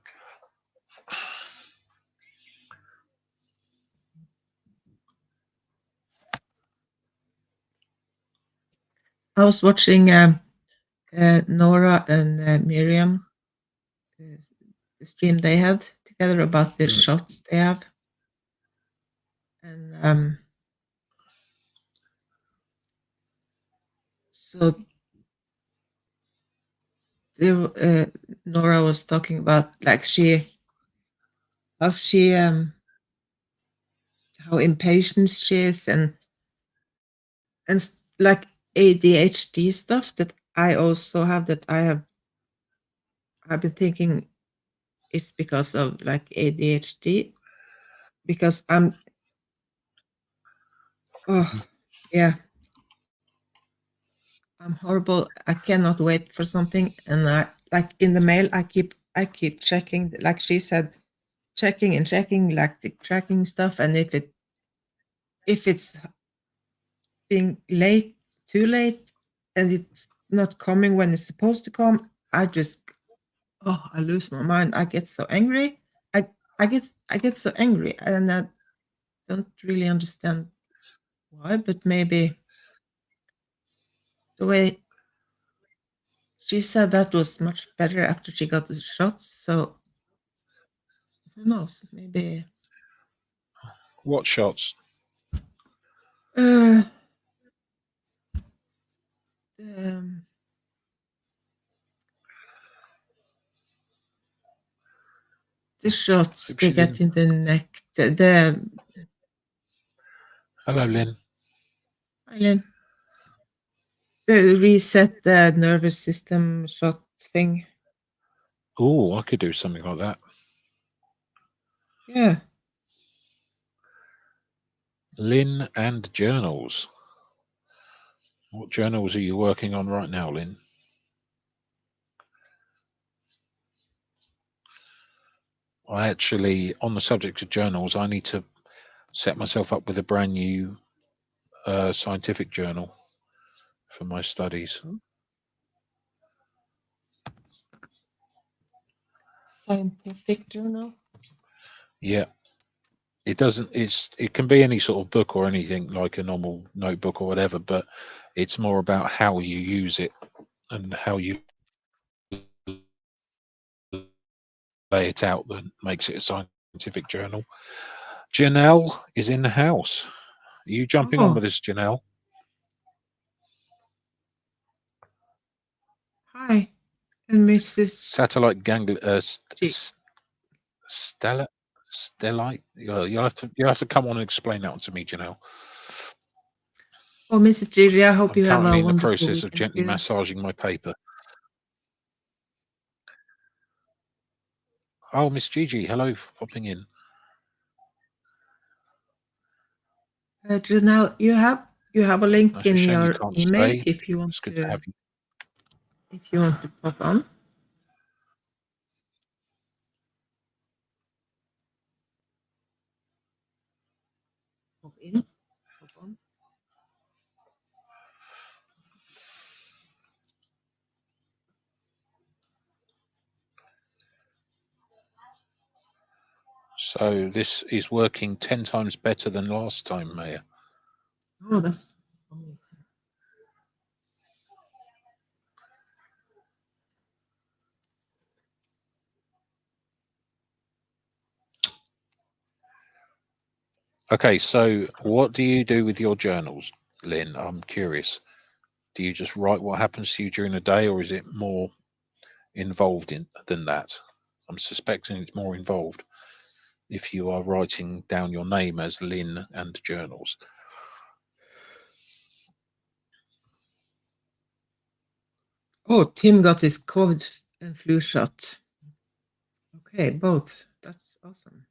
I was watching Nora and Miriam, the stream they had together about the shots they have, and so Nora was talking about like how impatient she is and like ADHD stuff that I also have, that I've been thinking it's because of like ADHD, because yeah, I'm horrible. I cannot wait for something, and I like in the mail. I keep checking, like she said, checking and checking, like the tracking stuff, and if it's being late, too late, and it's not coming when it's supposed to come, I lose my mind. I get so angry. I get so angry, and I don't really understand why, but maybe the way she said that was much better after she got the shots. So who knows? Maybe What shots? the shots Hope they she get didn't. in the neck. The Hello, Lynn. Eileen, the reset the nervous system shot thing. Oh, I could do something like that. Yeah. Lynn and journals. What journals are you working on right now, Lynn? I actually, on the subject of journals, I need to set myself up with a brand new scientific journal for my studies. Scientific journal. Yeah. It doesn't, it can be any sort of book or anything like a normal notebook or whatever, but it's more about how you use it and how you lay it out that makes it a scientific journal. Janelle is in the house. Are you jumping on with us, Janelle? Hi, and Mrs. Satellite Stellite. You'll have to come on and explain that one to me, Janelle. Oh, Mrs. Gigi, I hope I'm you have a currently in the wonderful process of weekend gently too. massaging my paper. Oh, Miss Gigi, hello for popping in. Janelle, you have a link That's a in shame you your can't email stay. if you want It's good to have you. if you want to pop on. Pop in. Pop on. So this is working 10 times better than last time, Maya. Oh, that's amazing. Okay, so what do you do with your journals, Lynn? I'm curious. Do you just write what happens to you during the day, or is it more involved than that? I'm suspecting it's more involved if you are writing down your name as Lynn and journals. Oh, Tim got his COVID and flu shot. Okay, both. That's awesome.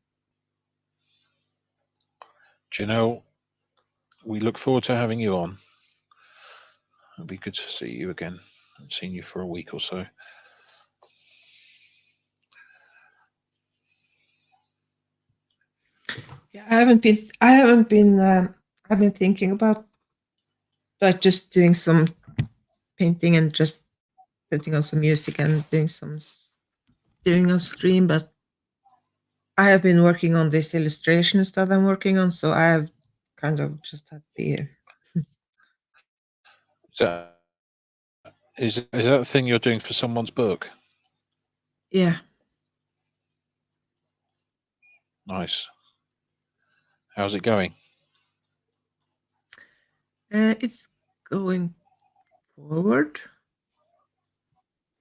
Janelle, we look forward to having you on. It'll be good to see you again. I haven't seen you for a week or so. Yeah, I've been thinking about like just doing some painting and just putting on some music and doing a stream, but I have been working on these illustrations that I'm working on, so I have kind of just had the Is that the thing you're doing for someone's book? yeah. Nice. How's it going? It's going forward,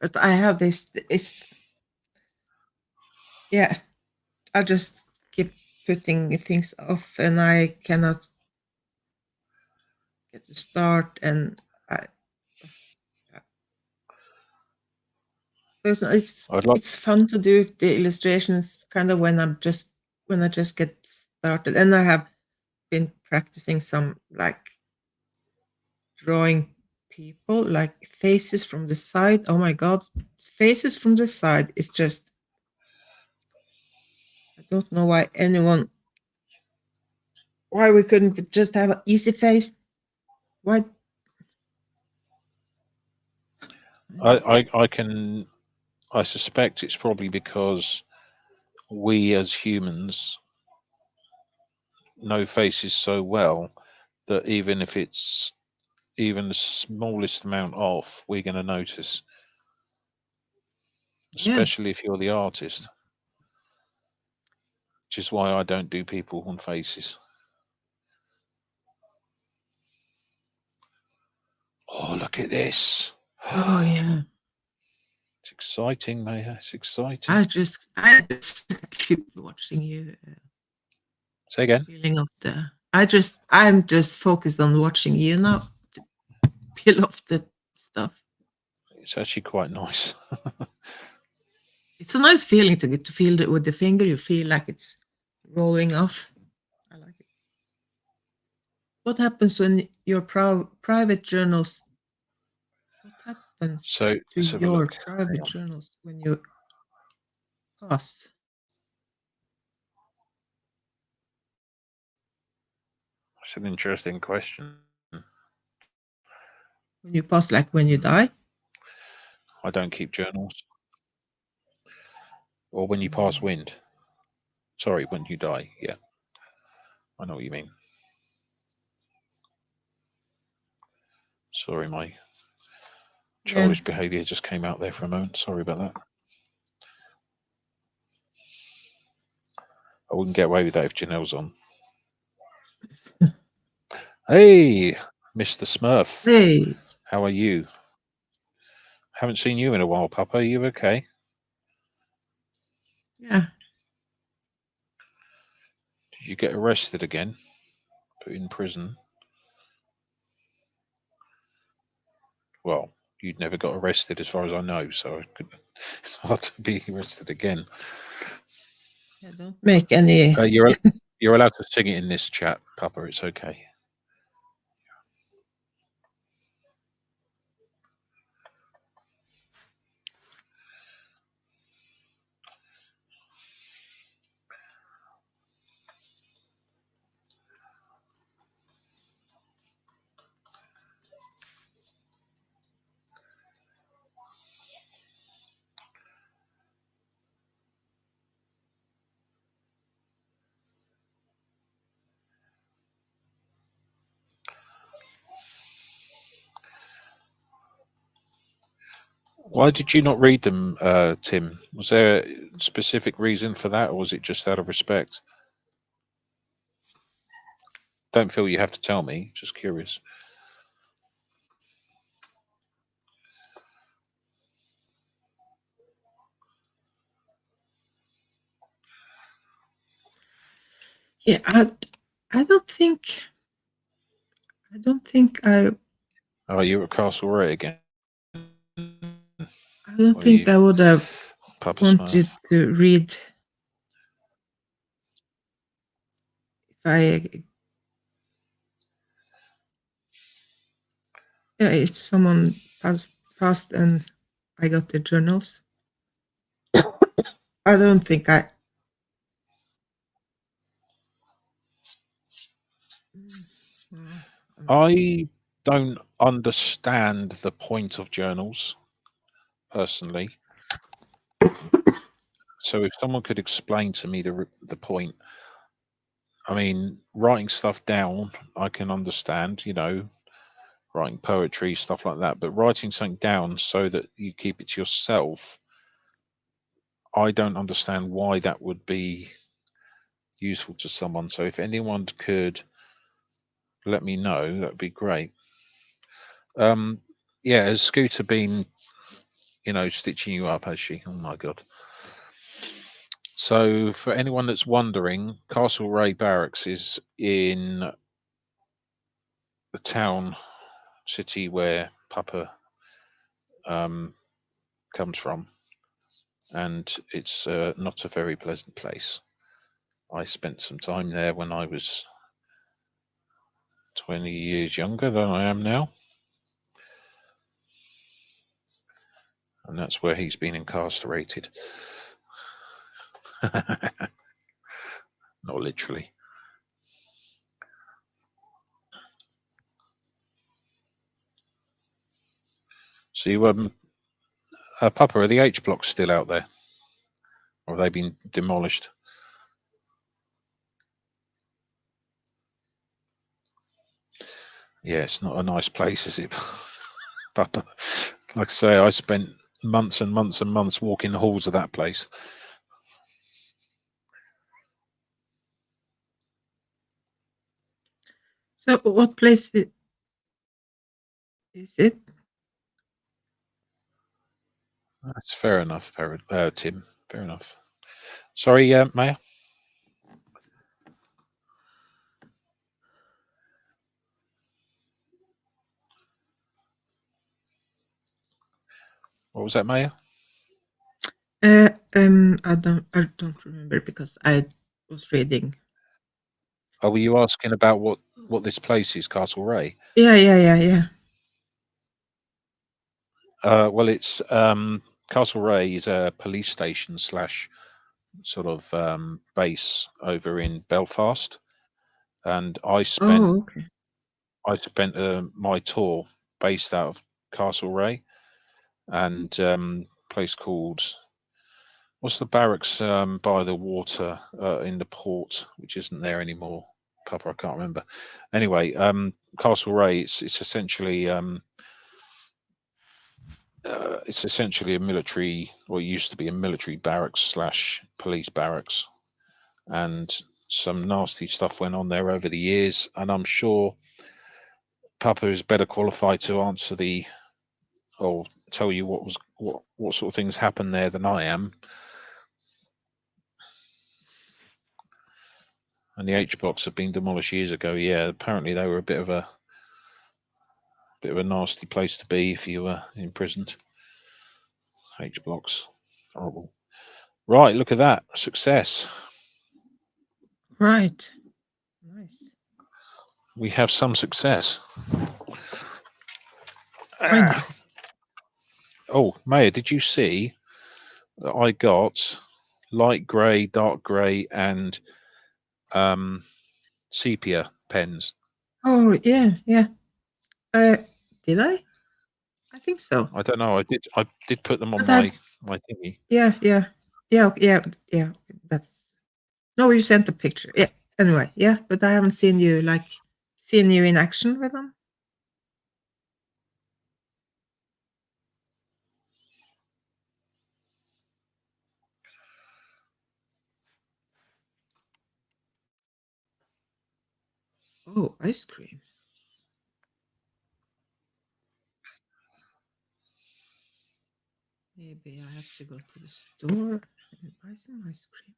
but I have this. Yeah. I just keep putting things off, and I cannot get to start. And So I'd like. it's fun to do the illustrations kind of when I just get started, and I have been practicing some like drawing people like faces from the side. Oh my god, faces from the side is just, I don't know why we couldn't just have an easy face. Why? I suspect it's probably because we as humans know faces so well that even if it's even the smallest amount off, we're going to notice, Yeah. especially if you're the artist, which is why I don't do people on faces. Oh, look at this. Oh yeah. It's exciting, Maya. It's exciting. I just keep watching you. Say again. Peeling off I'm just focused on watching you now. To peel off the stuff. It's actually quite nice. It's a nice feeling to get to feel it with the finger. You feel like it's rolling off. I like it. What happens when your private journals? What happens So to let's have a your look. private journals when you pass? That's an interesting question. When you pass, like when you die? I don't keep journals. Or when you pass wind. Sorry, when you die. Yeah. I know what you mean. Sorry, my childish behaviour just came out there for a moment. Sorry about that. I wouldn't get away with that if Janelle's on. Hey, Mr. Smurf. Hey. How are you? Haven't seen you in a while, Papa. Are you okay? Yeah. Did you get arrested again? Put in prison? Well, you'd never got arrested as far as I know, so it's hard to be arrested again. Yeah, don't make any... You're allowed to sing it in this chat, Papa. It's okay. Why did you not read them, Tim? Was there a specific reason for that, or was it just out of respect? Don't feel you have to tell me. Just curious. Yeah, I don't think I... Oh, you're at Castlereagh again. I don't think I would have Papa wanted Smurf. to read if someone passed and I got the journals. I don't think I don't understand the point of journals, personally. So if someone could explain to me the point, I mean, writing stuff down, I can understand, writing poetry, stuff like that. But writing something down so that you keep it to yourself, I don't understand why that would be useful to someone. So if anyone could let me know, that'd be great. Yeah, has Scooter been, stitching you up, has she? Oh my god. So for anyone that's wondering, Castlereagh Barracks is in the town city where Papa comes from. and it's not a very pleasant place. I spent some time there when I was 20 years younger than I am now. And that's where he's been incarcerated. Not literally. So, Papa, are the H blocks still out there? Or have they been demolished? Yeah, it's not a nice place, is it, Papa? Like I say, I spent months and months and months walking the halls of that place. So what place is it? That's fair enough, Tim. Fair enough. Sorry, Maya? What was that, Maya? I don't remember because I was reading. Oh, were you asking about what this place is, Castlereagh? Yeah. Well, it's Castlereagh is a police station / sort of base over in Belfast, and I spent Oh, okay. my tour based out of Castlereagh, and place called, what's the barracks by the water in the port, which isn't there anymore, Papa? I can't remember. Anyway, Castlereagh, it's essentially a military, or it used to be a military barracks / police barracks, and some nasty stuff went on there over the years, and I'm sure Papa is better qualified to answer or tell you what sort of things happened there than I am. And the H blocks have been demolished years ago. Yeah, apparently they were a bit of a nasty place to be if you were imprisoned. H blocks, horrible. Right, look at that success. Right. Nice. We have some success. Oh, Maya, did you see that I got light grey, dark grey, and sepia pens? Oh, yeah. Did I? I think so. I don't know. I did put them on But my thingy. Yeah. That's no. You sent the picture. Yeah. Anyway, yeah. But I haven't seen you in action with them. Oh, ice cream. Maybe I have to go to the store and buy some ice cream.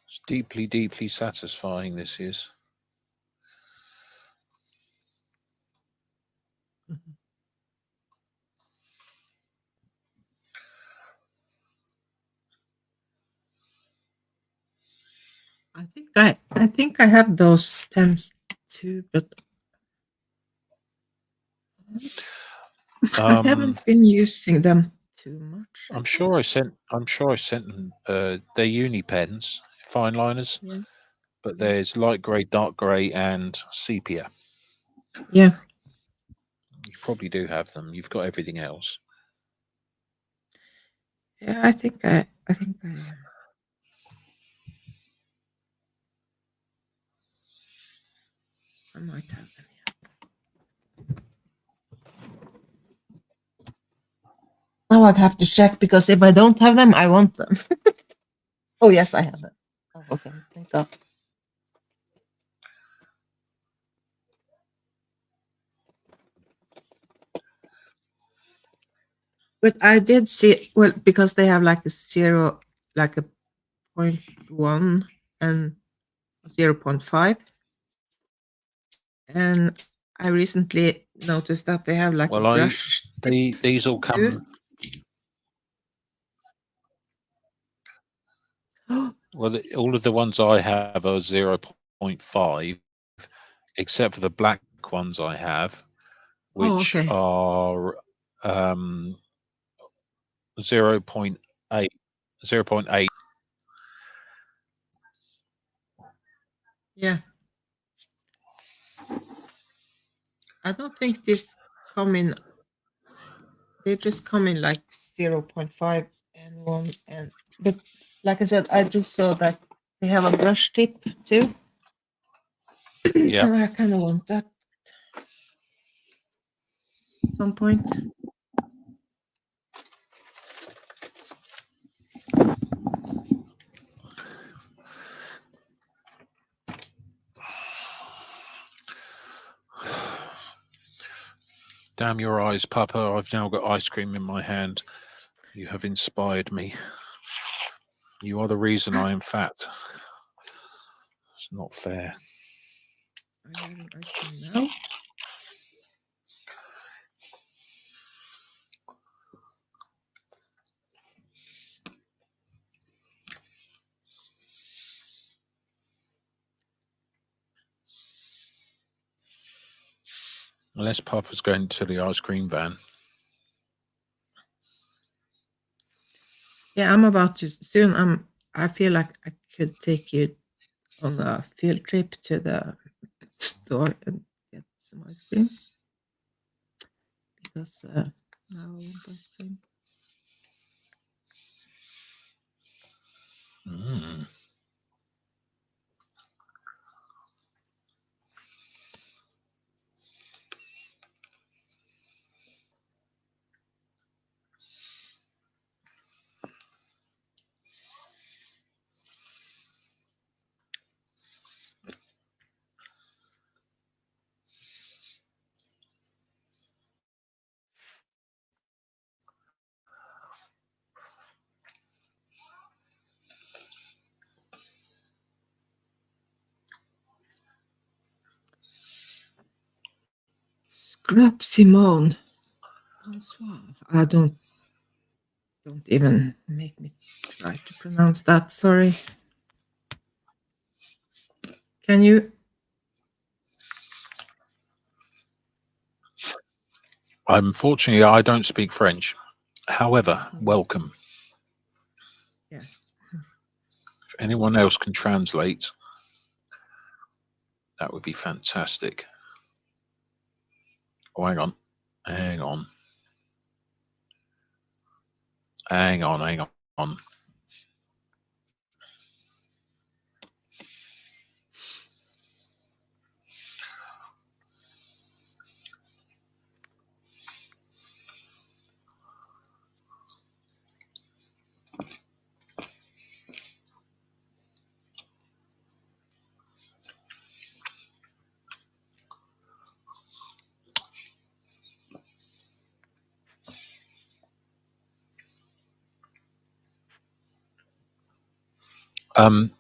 It's deeply, deeply satisfying. This is. I think I have those pens too, but I haven't been using them too much. I'm sure I sent them their uni pens, fine liners. Yeah. But there's light grey, dark grey, and sepia. Yeah. You probably do have them. You've got everything else. Yeah, I think I might have them. Yeah. Now I'd have to check because if I don't have them, I want them. Oh yes, I have them. Oh, okay, I think up. But I did see, well, because they have like a 0, like a 0.1 and 0.5. And I recently noticed that they have like Well, a brush. these all come. Well, all of the ones I have are 0.5, except for the black ones I have, which okay. are 0.8. 0.8. Yeah. I don't think this come in. They just come in like 0.5 and 1. But like I said, I just saw that they have a brush tip too. Yeah. And I kind of want that at some point. Damn your eyes, Papa. I've now got ice cream in my hand. You have inspired me. You are the reason I am fat. It's not fair. Are you having ice cream now? Unless Papa's going to the ice cream van. Yeah, I'm about to soon. I feel like I could take you on a field trip to the store and get some ice cream. Because now I want ice cream. Mm. Scrap Simone. Bonsoir. I don't even make me try to pronounce that. Sorry. Can you? Unfortunately, I don't speak French. However, welcome. Yeah. If anyone else can translate, that would be fantastic. Oh, hang on. Hang on. Hang on, hang on.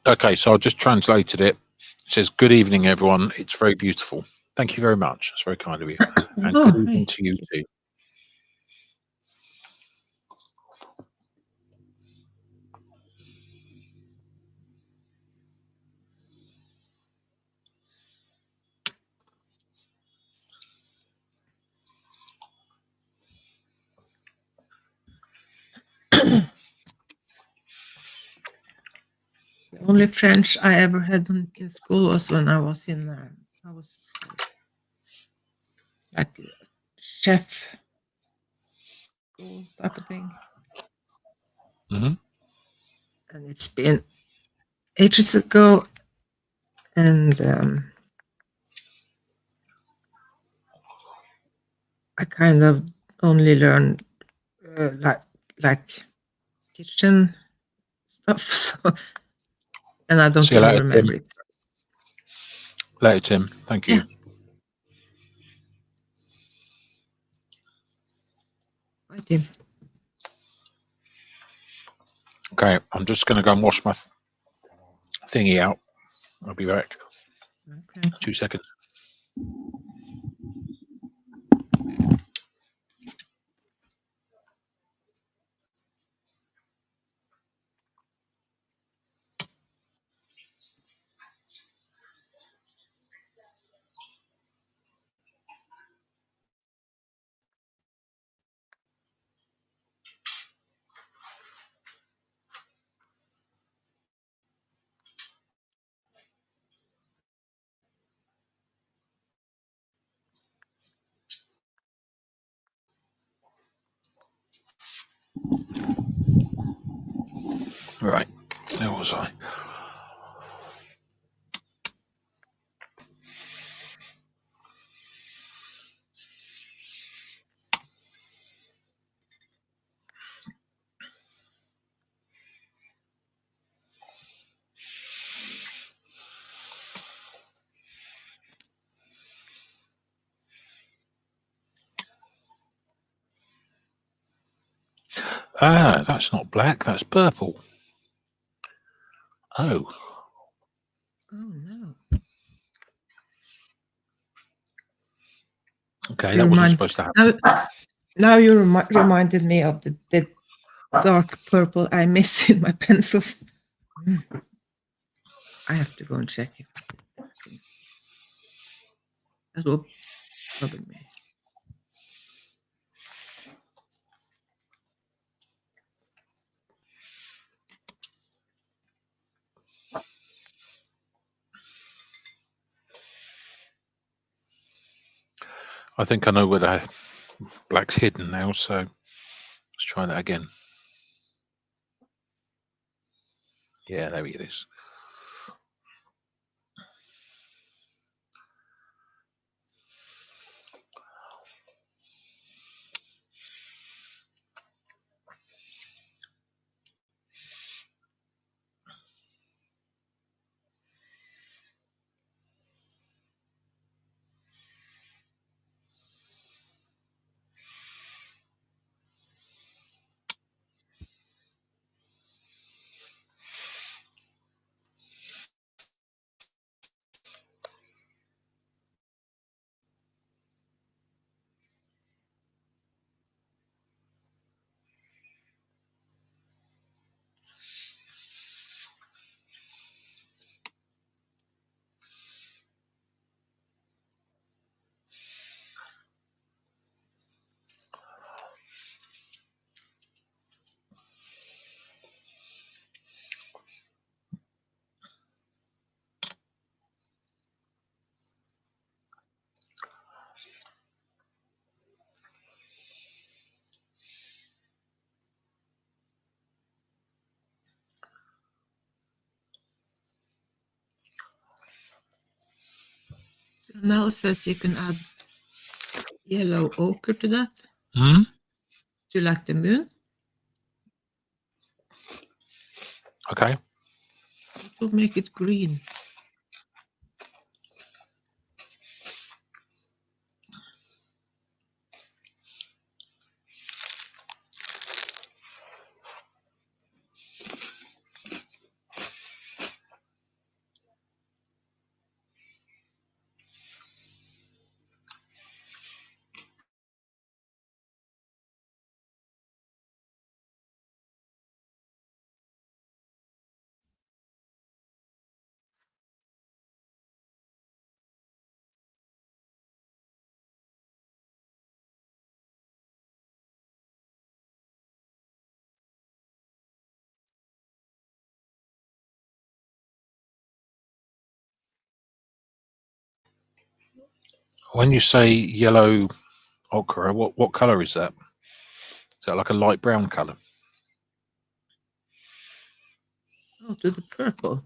Okay, so I just translated it. It says, "Good evening, everyone. It's very beautiful. Thank you very much. It's very kind of you. And good evening to you too." The only French I ever had in school was when I was in, I was like chef school type of thing. Mm-hmm. And it's been ages ago. And I kind of only learned like kitchen stuff. So and I don't See you even later, remember Tim. it. Later, Tim. Thank you. Yeah. Bye, Tim. Okay, I'm just going to go and wash my thingy out. I'll be back. Okay. 2 seconds. Right, where was I? Ah, that's not black, that's purple. Oh. Oh no. Okay, that wasn't supposed to happen. Now you reminded me of the dark purple I miss in my pencils. I have to go and check if that will bother me. I think I know where the black's hidden now, so let's try that again. Yeah, there it is. Now says you can add yellow ochre to that. Hmm? Do you like the moon? Okay. It will make it green. When you say yellow ochre, what color is that? Is that like a light brown color? Oh, to the purple.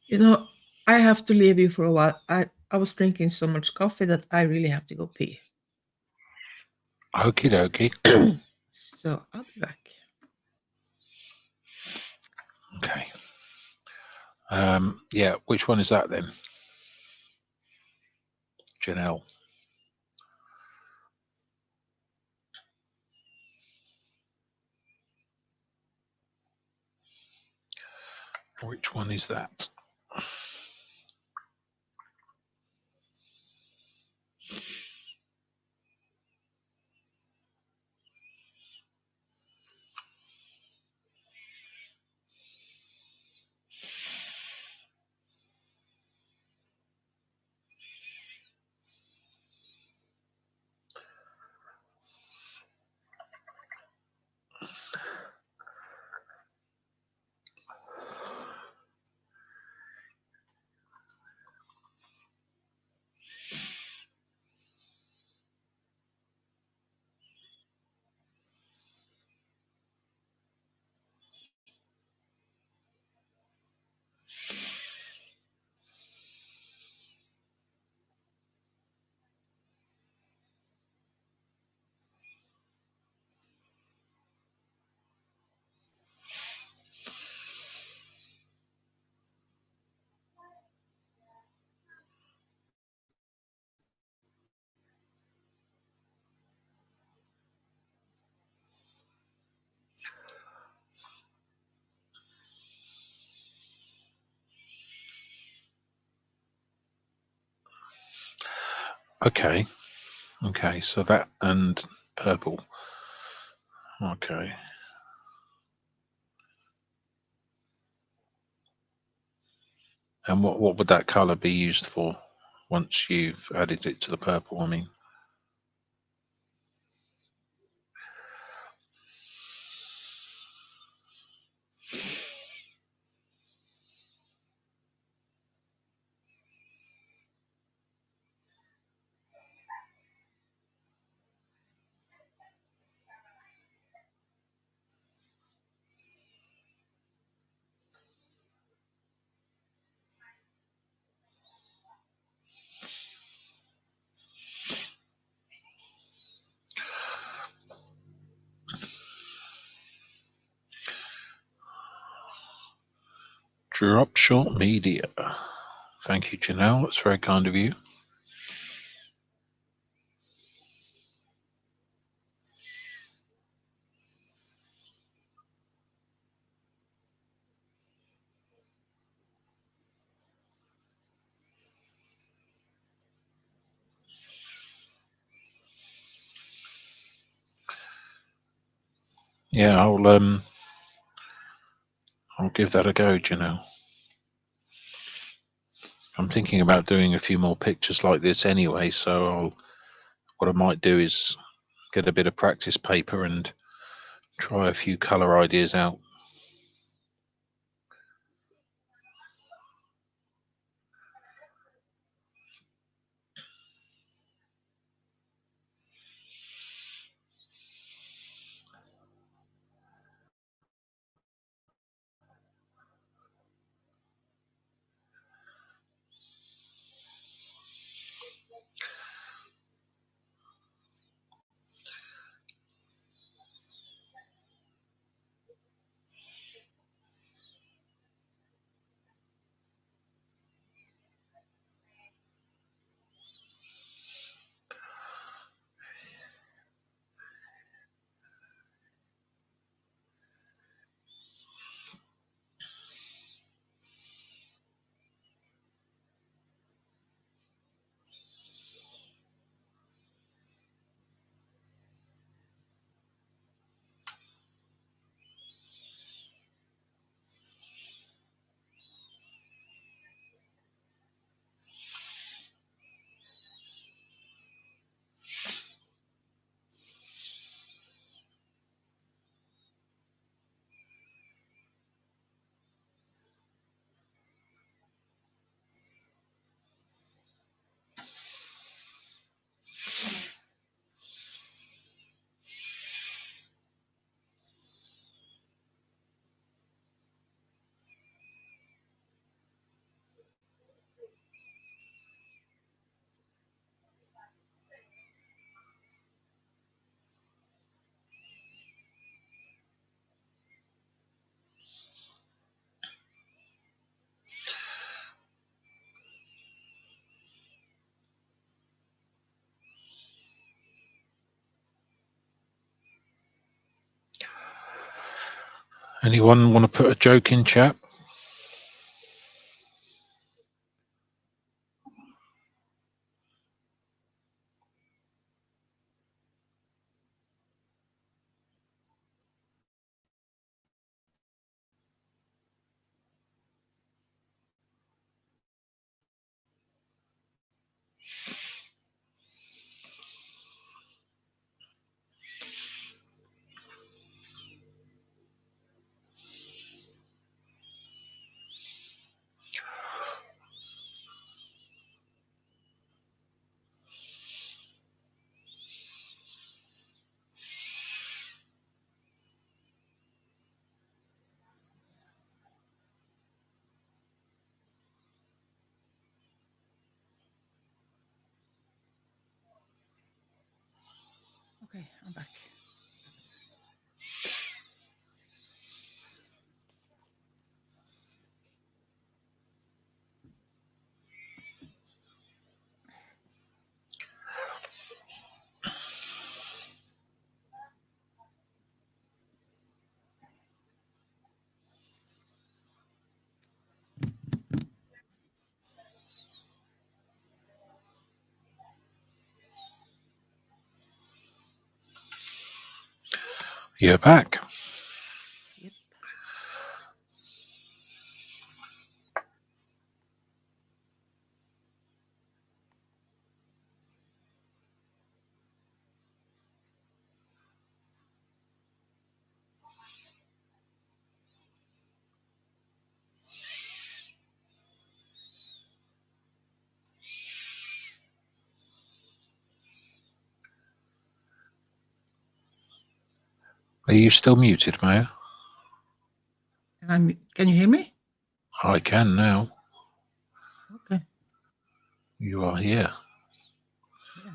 You know, I have to leave you for a while. I was drinking so much coffee that I really have to go pee. Okie dokie. So I'll be back. Okay. Yeah, which one is that then? Janelle. Which one is that? Okay. Okay, so that and purple. Okay. And what would that color be used for once you've added it to the purple? I mean, Drop Shot Media. Thank you, Janelle. That's very kind of you. Yeah, I'll give that a go, Janelle. I'm thinking about doing a few more pictures like this anyway, so what I might do is get a bit of practice paper and try a few color ideas out. Anyone want to put a joke in chat? Okay, I'm back. You're back. Yep. Are you still muted, Maya? Can you hear me? I can now. Okay. You are here. Yeah.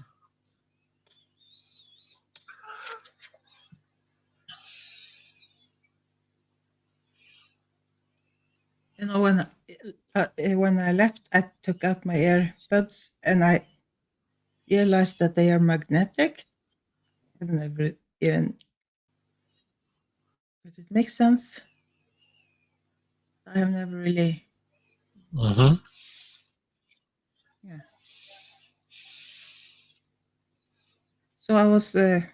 You know, when I left, I took out my earbuds and I realized that they are magnetic. I've never even, but it makes sense. I have never really, Mm-hmm. yeah. So I was, it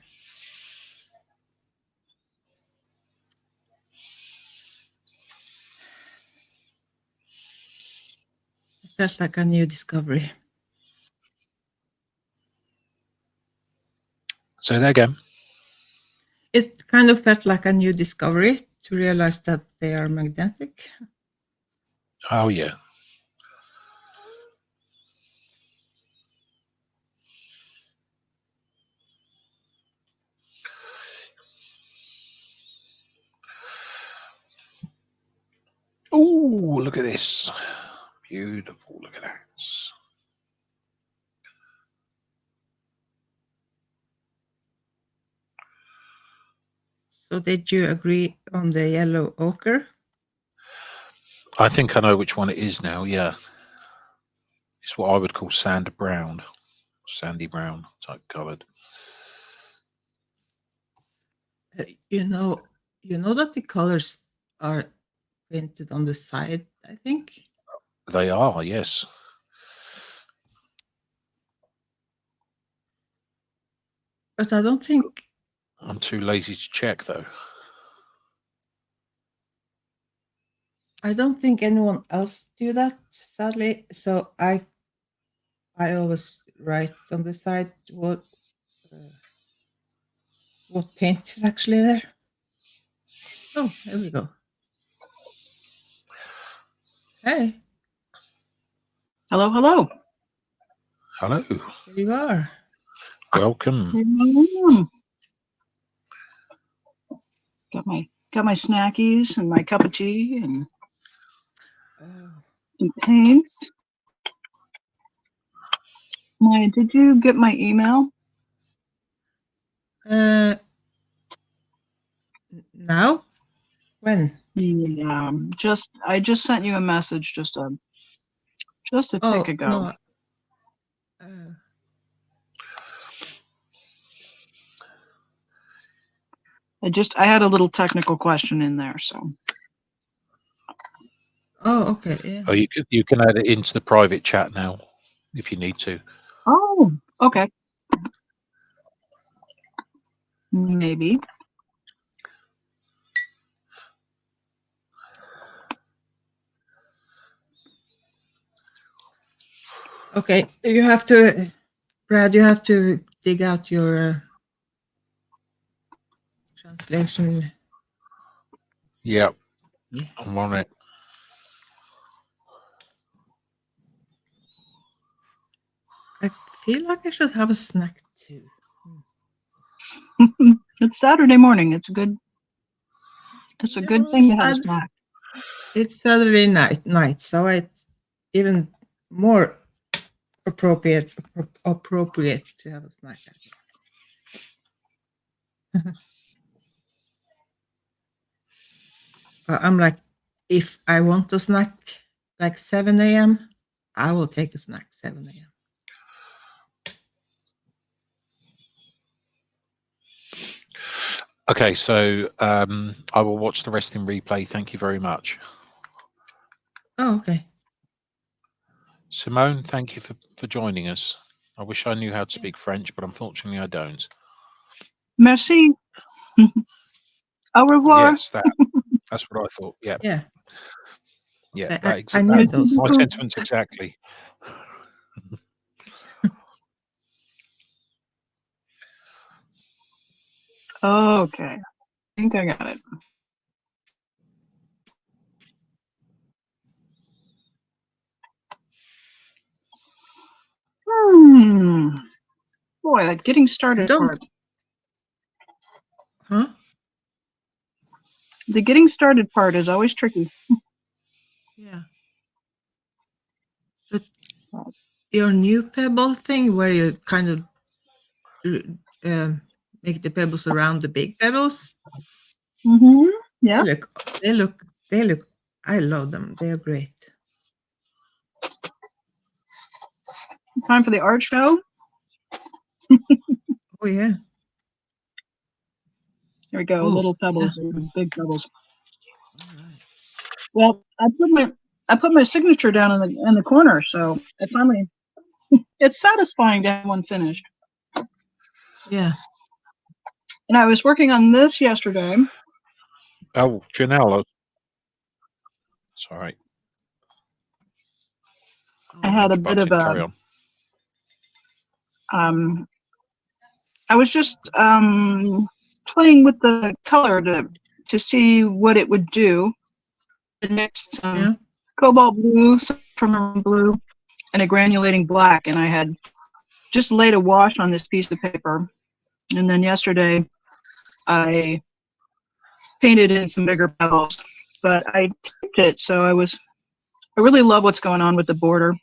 felt like a new discovery. Say that again. It kind of felt like a new discovery to realize that they are magnetic. Oh, yeah. Ooh, look at this. Beautiful. Look at that. So did you agree on the yellow ochre? I think I know which one it is now, yeah. It's what I would call sand brown. Sandy brown type coloured. You know that the colors are printed on the side, I think. They are, yes. But I don't think I'm too lazy to check, though. anyone else do that, sadly. So I always write on the side what paint is actually there. Oh, here we go. Hey, Hello, hello. Hello. here you are. Welcome. Got my snackies and my cup of tea and some paints. Maya, did you get my email? Now? When? Yeah, I just sent you a message just a tick ago. No. I had a little technical question in there, so. Oh, okay. Yeah. Oh, you can add it into the private chat now if you need to. Oh, okay. Maybe. Okay. You have to, Brad, you have to dig out your translation. Yeah, Yeah. I'm on it. I feel like I should have a snack too. It's Saturday morning. It's a good thing to have a Sad- snack. It's Saturday night, so it's even more appropriate to have a snack. I'm like, if I want a snack like 7 a.m., I will take a snack 7 a.m. Okay, so I will watch the rest in replay. Thank you very much. Oh, okay. Simone, thank you for joining us. I wish I knew how to speak French, but unfortunately I don't. Merci. Au revoir. Yes, that's what I thought. Yeah, Yeah. yeah, I knew that, those. my sentiments exactly. Okay. I think I got it. Boy, that getting started Don't. part. Huh? The getting started part is always tricky. Yeah. But your new pebble thing, where you kind of make the pebbles around the big pebbles. Mm-hmm. Yeah. They look. I love them. They are great. Time for the art show. Oh yeah. Here we go. Ooh, Little pebbles and big pebbles. All right. Well, I put my signature down in the corner, so I finally. It's satisfying to have one finished. Yeah. And I was working on this yesterday. Oh, Janelle. Sorry. I had a bit of Carry on. I was just playing with the color to see what it would do. I mixed some cobalt blue, some ultramarine blue, and a granulating black, and I had just laid a wash on this piece of paper. And then yesterday, I painted in some bigger pebbles, but I taped it, so I really love what's going on with the border,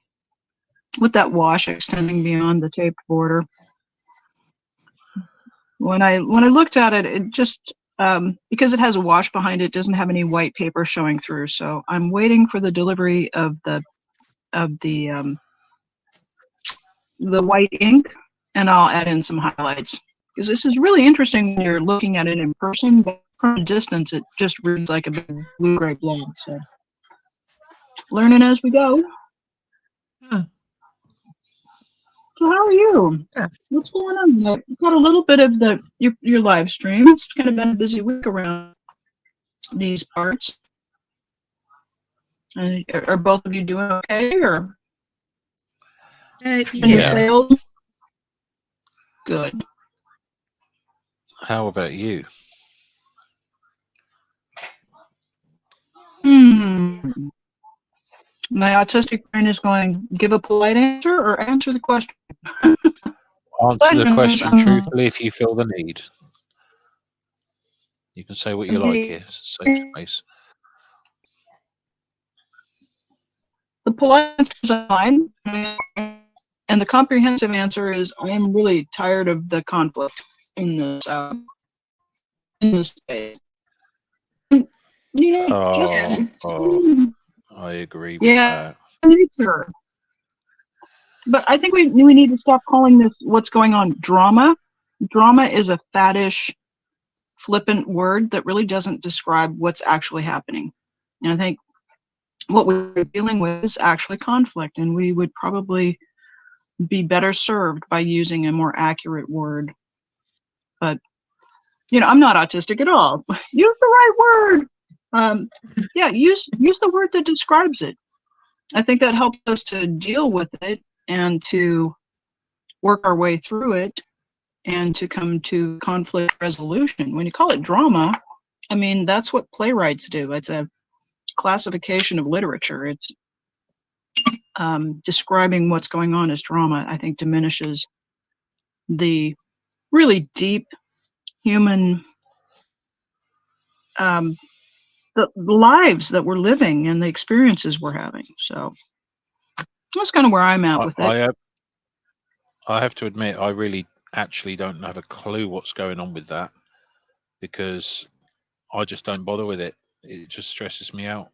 with that wash extending beyond the taped border. When I looked at it, it just because it has a wash behind it, doesn't have any white paper showing through. So I'm waiting for the delivery of the white ink, and I'll add in some highlights, because this is really interesting when you're looking at it in person, but from a distance it just reads like a big blue-gray blob. So learning as we go. Huh. So how are you? Yeah. What's going on? You've got a little bit of your live stream. It's kind of been a busy week around these parts. And are both of you doing okay, or in your Yeah. sales? Good. How about you? My autistic brain is going, give a polite answer or answer the question. Answer the question truthfully if you feel the need. You can say what you like here. It's a safe space. The polite answer is fine, and the comprehensive answer is I am really tired of the conflict in this space. You know, I agree with that. Nature. But I think we need to stop calling this what's going on drama. Drama is a faddish flippant word that really doesn't describe what's actually happening. And I think what we're dealing with is actually conflict, and we would probably be better served by using a more accurate word. But, you know, I'm not autistic at all. Use the right word. Yeah, use the word that describes it. I think that helps us to deal with it and to work our way through it and to come to conflict resolution. When you call it drama, I mean, that's what playwrights do. It's a classification of literature. It's describing what's going on as drama, I think, diminishes the really deep human the lives that we're living and the experiences we're having. So that's kind of where I'm at with it. I have to admit, I really actually don't have a clue what's going on with that, because I just don't bother with it. It just stresses me out.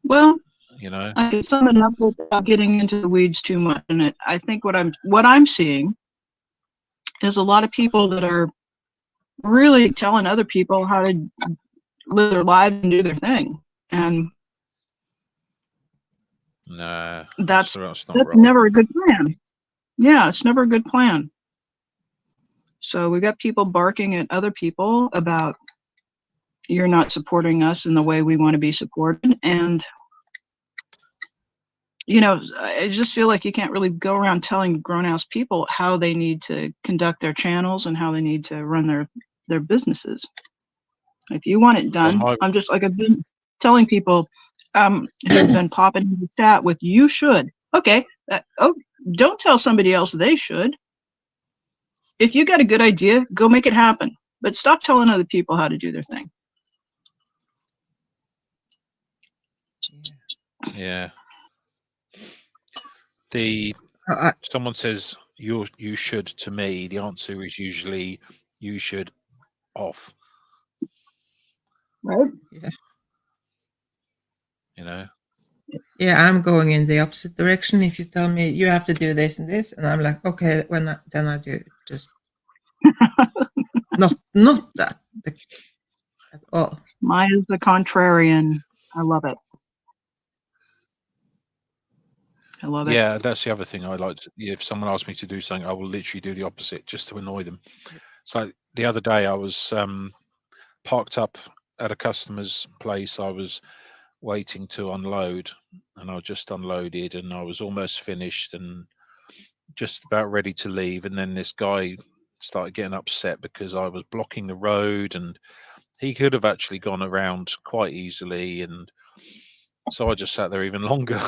Well, you know, I can sum it up without getting into the weeds too much in it. I think what I'm seeing is a lot of people that are really telling other people how to live their lives and do their thing, and nah, that's right. never a good plan. Yeah, it's never a good plan. So we got people barking at other people about you're not supporting us in the way we want to be supported, and you know, I just feel like you can't really go around telling grown-ass people how they need to conduct their channels and how they need to run their businesses. If you want it done, I'm just like, I've been telling people who've been popping in the chat with "you should." Okay, don't tell somebody else they should. If you got a good idea, go make it happen. But stop telling other people how to do their thing. Yeah. Someone says you should to me, the answer is usually you should off. Right? Yeah. You know? Yeah, I'm going in the opposite direction. If you tell me you have to do this and this, and I'm like, okay, then I do just not that at all. Mine is the contrarian. I love it. I love it. Yeah, that's the other thing I like. If someone asks me to do something, I will literally do the opposite just to annoy them. So the other day I was parked up at a customer's place. I was waiting to unload, and I just unloaded, and I was almost finished and just about ready to leave. And then this guy started getting upset because I was blocking the road, and he could have actually gone around quite easily. And so I just sat there even longer.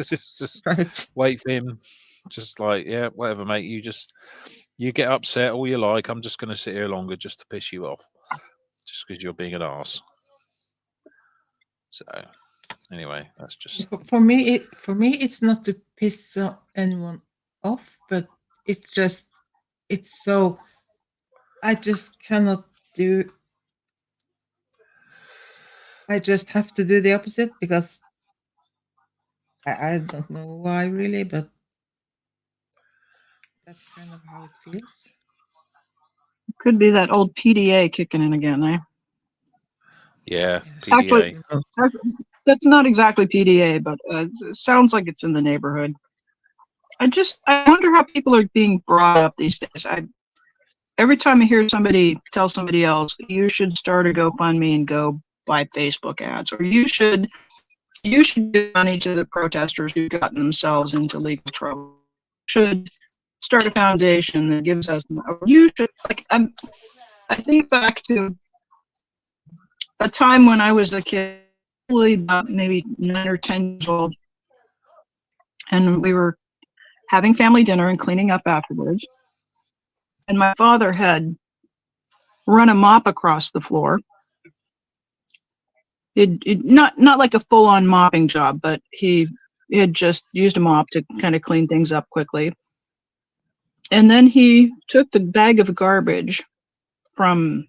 just Right. wait for him. Just like, yeah, whatever, mate. You get upset all you like. I'm just going to sit here longer just to piss you off, just because you're being an arse. So anyway, that's just for me. It's not to piss anyone off, but it's so I just cannot do. I just have to do the opposite because I don't know why really, but that's kind of how it feels. Could be that old PDA kicking in again, eh? Yeah, PDA. Actually, that's not exactly PDA, but it sounds like it's in the neighborhood. I wonder how people are being brought up these days. Every time I hear somebody tell somebody else, you should start a GoFundMe and go buy Facebook ads, or you should give money to the protesters who've gotten themselves into legal trouble. Should start a foundation that gives us. You should I think back to a time when I was a kid, about maybe 9 or 10 years old, and we were having family dinner and cleaning up afterwards. And my father had run a mop across the floor. Not like a full-on mopping job, but he had just used a mop to kind of clean things up quickly. And then he took the bag of garbage from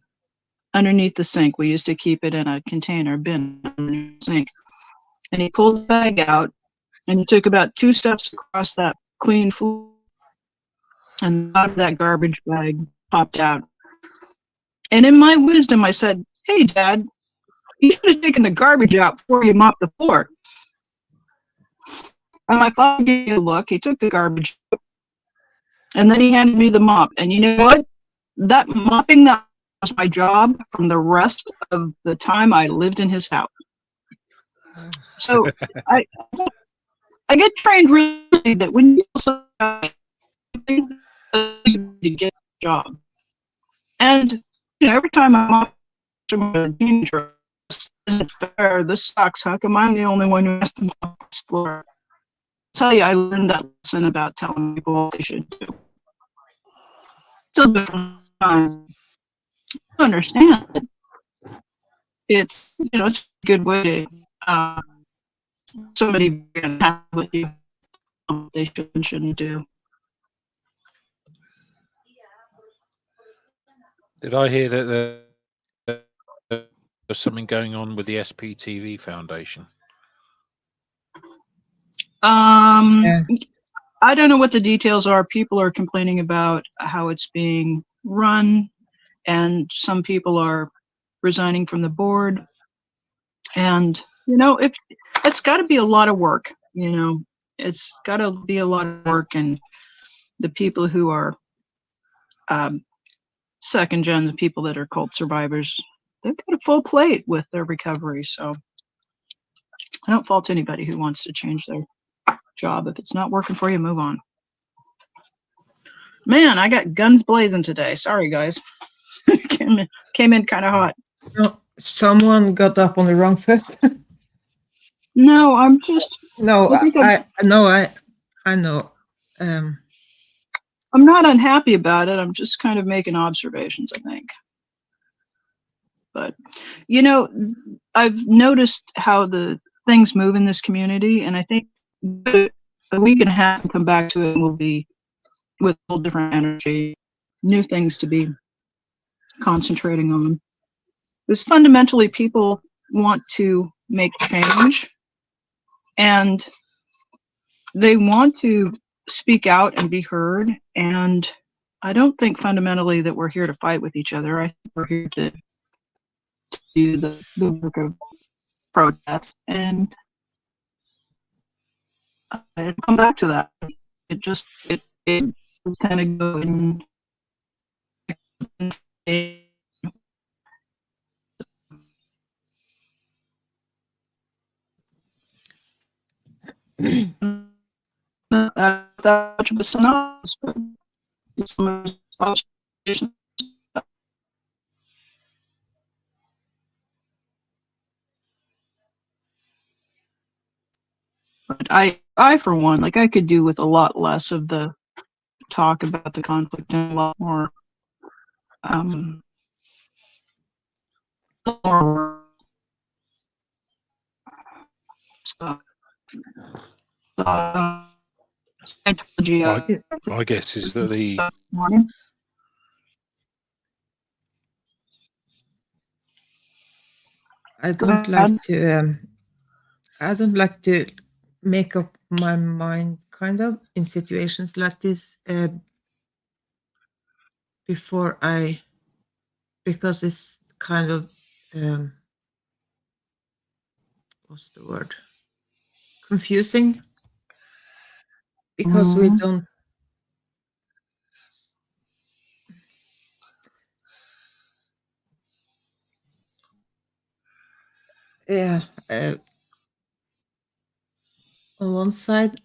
underneath the sink. We used to keep it in a container bin underneath the sink. And he pulled the bag out, and he took about 2 steps across that clean floor, and out of that garbage bag popped out. And in my wisdom, I said, "Hey, Dad, you should have taken the garbage out before you mopped the floor." And my father gave me a look. He took the garbage out, and then he handed me the mop. And you know what? That mopping that was my job from the rest of the time I lived in his house. So I get trained really that when you also to get a job, and every time I'm a teenager, this isn't fair. This sucks. How come I'm the only one who has to mop this floor? I'll tell you, I learned that lesson about telling people what they should do. Still different time. I understand it. It's it's a good way to somebody being happy with you what they should and shouldn't do. Did I hear that there's something going on with the SPTV Foundation? Yeah. I don't know what the details are. People are complaining about how it's being run, and some people are resigning from the board. And it's got to be a lot of work. It's got to be a lot of work, and the people who are second gen, the people that are cult survivors, they've got a full plate with their recovery. So I don't fault anybody who wants to change their job. If it's not working for you, move on. Man, I got guns blazing today. Sorry, guys. came in kind of hot. No, someone got up on the wrong foot. No, I'm just. No, I know. I'm not unhappy about it. I'm just kind of making observations, I think. But, I've noticed how the things move in this community, and I think a week and a half to come back to it will be with a little different energy, new things to be concentrating on. Because fundamentally, people want to make change, and they want to speak out and be heard. And I don't think fundamentally that we're here to fight with each other. I think we're here to do the work of protest, and I come back to that. It kind of go in. That much of a synopsis, but some observations. But I for one, I could do with a lot less of the talk about the conflict and a lot more stuff. Psychology. My guess is that I don't like to make up my mind kind of in situations like this because it's kind of what's the word, confusing, because we don't on one side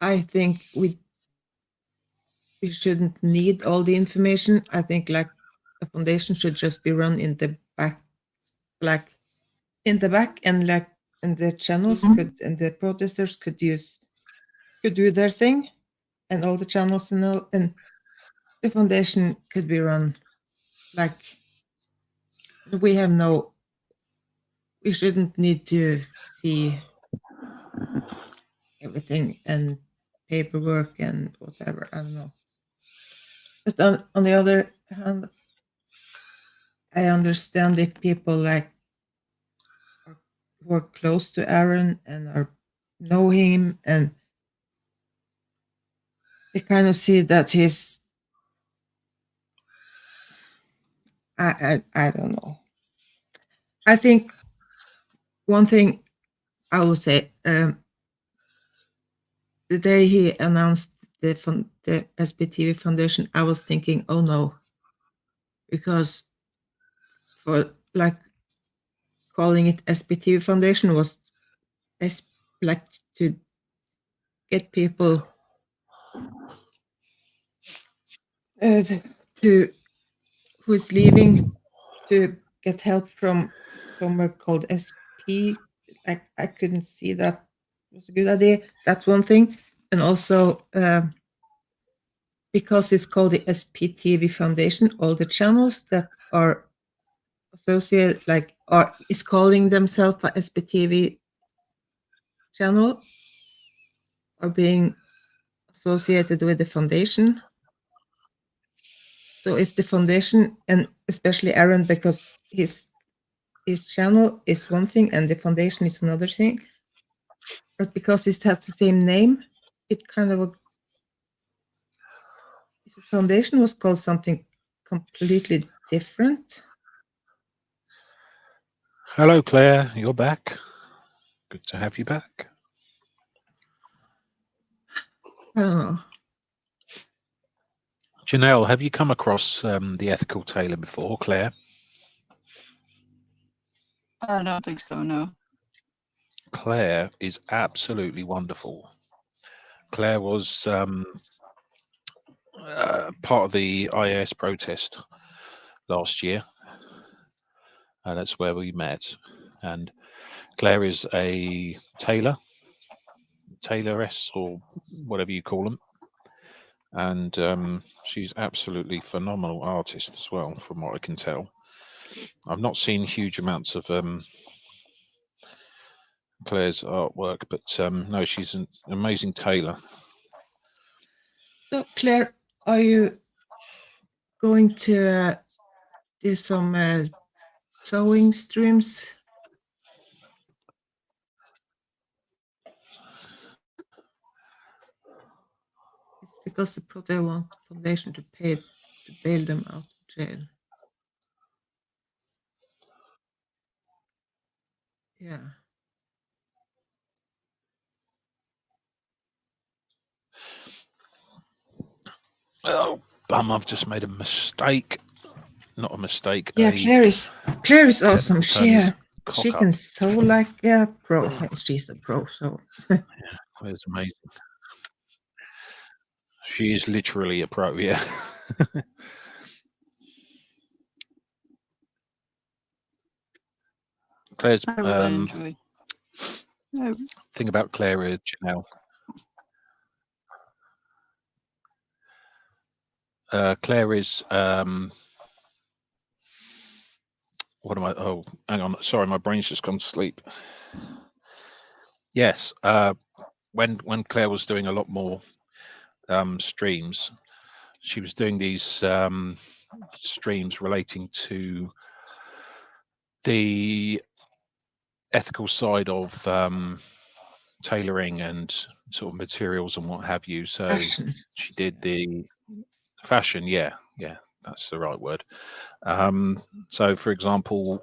I think we shouldn't need all the information. I think the foundation should just be run in the back, and and the channels and the protesters could do their thing, and all the channels and the foundation could be run we shouldn't need to see everything and paperwork and whatever. I don't know. But on the other hand, I understand if people who are close to Aaron and know him, and they kind of see that he's I don't know. I think one thing I will say, the day he announced the SPTV Foundation, I was thinking, oh no, because for like calling it SPTV Foundation was like to get people to who is leaving to get help from somewhere called SP. I couldn't see that was a good idea. That's one thing, and also because it's called the SPTV Foundation, all the channels that are associated, like, is calling themselves a SPTV channel, are being associated with the foundation. So if the foundation, and especially Aaron, because his channel is one thing and the foundation is another thing, but because it has the same name, it kind of, if the foundation was called something completely different. Hello, Claire. You're back. Good to have you back. I don't know. Janelle, have you come across the ethical tailor before, Claire? I don't think so, no. Claire is absolutely wonderful. Claire was part of the IAS protest last year. That's where we met. And Claire is a tailoress, or whatever you call them. And she's absolutely phenomenal artist as well, from what I can tell. I've not seen huge amounts of Claire's artwork, but no, she's an amazing tailor. So Claire, are you going to do some sewing streams? It's because they want the foundation to pay to bail them out of jail. Yeah. Oh, bum! I've just made a mistake. Not a mistake. Yeah, Claire is awesome. She can sew like a pro. She's a pro, so. Yeah, Claire's amazing. She is literally a pro. Yeah. Claire's I really enjoy. thing about Claire is, Janelle. Claire is what am I? Oh, hang on. Sorry, my brain's just gone to sleep. Yes. When Claire was doing a lot more streams, she was doing these streams relating to the ethical side of tailoring and sort of materials and what have you. So Fashion. she did the fashion. Yeah, that's the right word. So, for example,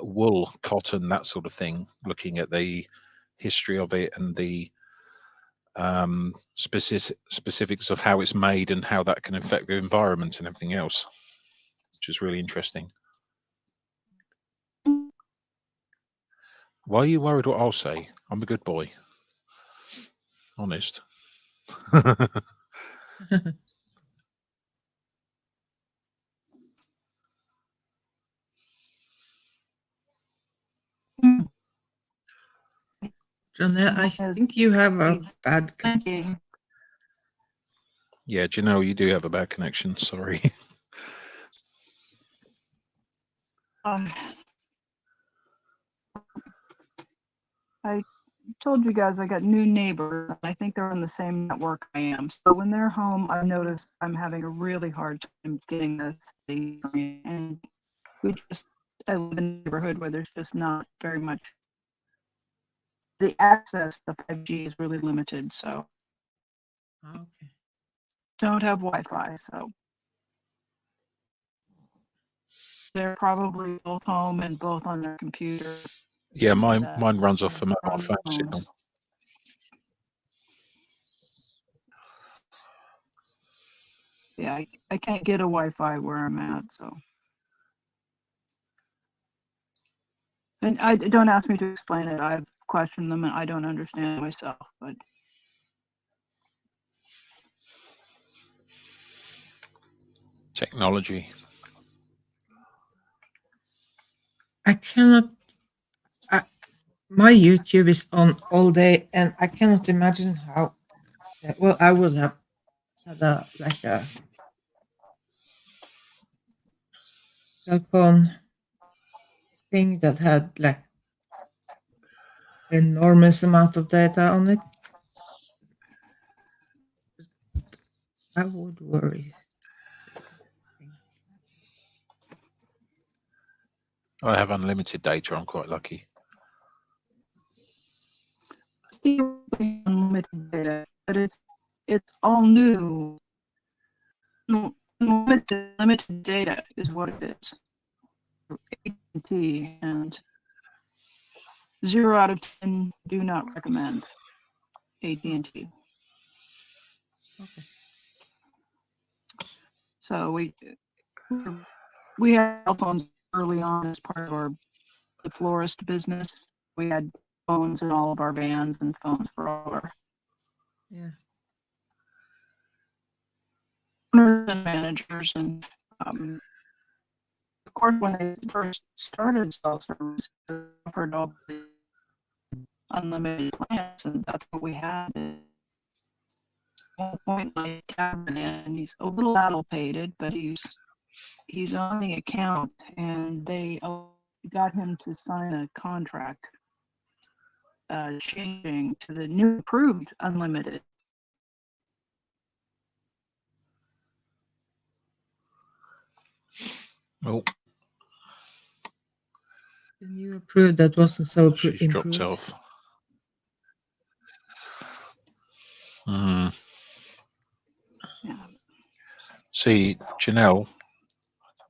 wool, cotton, that sort of thing, looking at the history of it and the specifics of how it's made and how that can affect the environment and everything else, which is really interesting. Why are you worried what I'll say? I'm a good boy. Honest. Janelle, I think you have a bad connection. Yeah, Janelle, you do have a bad connection. Sorry. I told you guys I got new neighbors. I think they're on the same network I am. So when they're home, I've noticed I'm having a really hard time getting this thing. And I live in a neighborhood where there's just not very much. The access to 5G is really limited, so. Okay. Don't have Wi-Fi, so. they're probably both home and both on their computer. Yeah, mine Uh, mine runs off a on mobile phone phones. signal. Yeah, I can't get a Wi-Fi where I'm at, so. And I don't ask me to explain it. I've questioned them and I don't understand myself, but Technology. I cannot. My YouTube is on all day, and I cannot imagine how. Well, I would have had a cell phone thing that had like enormous amount of data on it. I would worry. I have unlimited data. I'm quite lucky. still unlimited data, but it's all new. Limited data is what it is. AT&T, and 0 out of 10 do not recommend AT&T. Okay. So we had cell phones early on as part of the florist business. We had phones in all of our vans and phones for all our Yeah. owners and managers. And of course, when they first started cell service, they offered all the unlimited plans, and that's what we had. At one point, my cabinet, and he's a little addle-pated, but he's on the account, and they got him to sign a contract changing to the new approved unlimited. Oh, The new approved that wasn't so she's improved. dropped off. Hmm. Yeah. See, Janelle,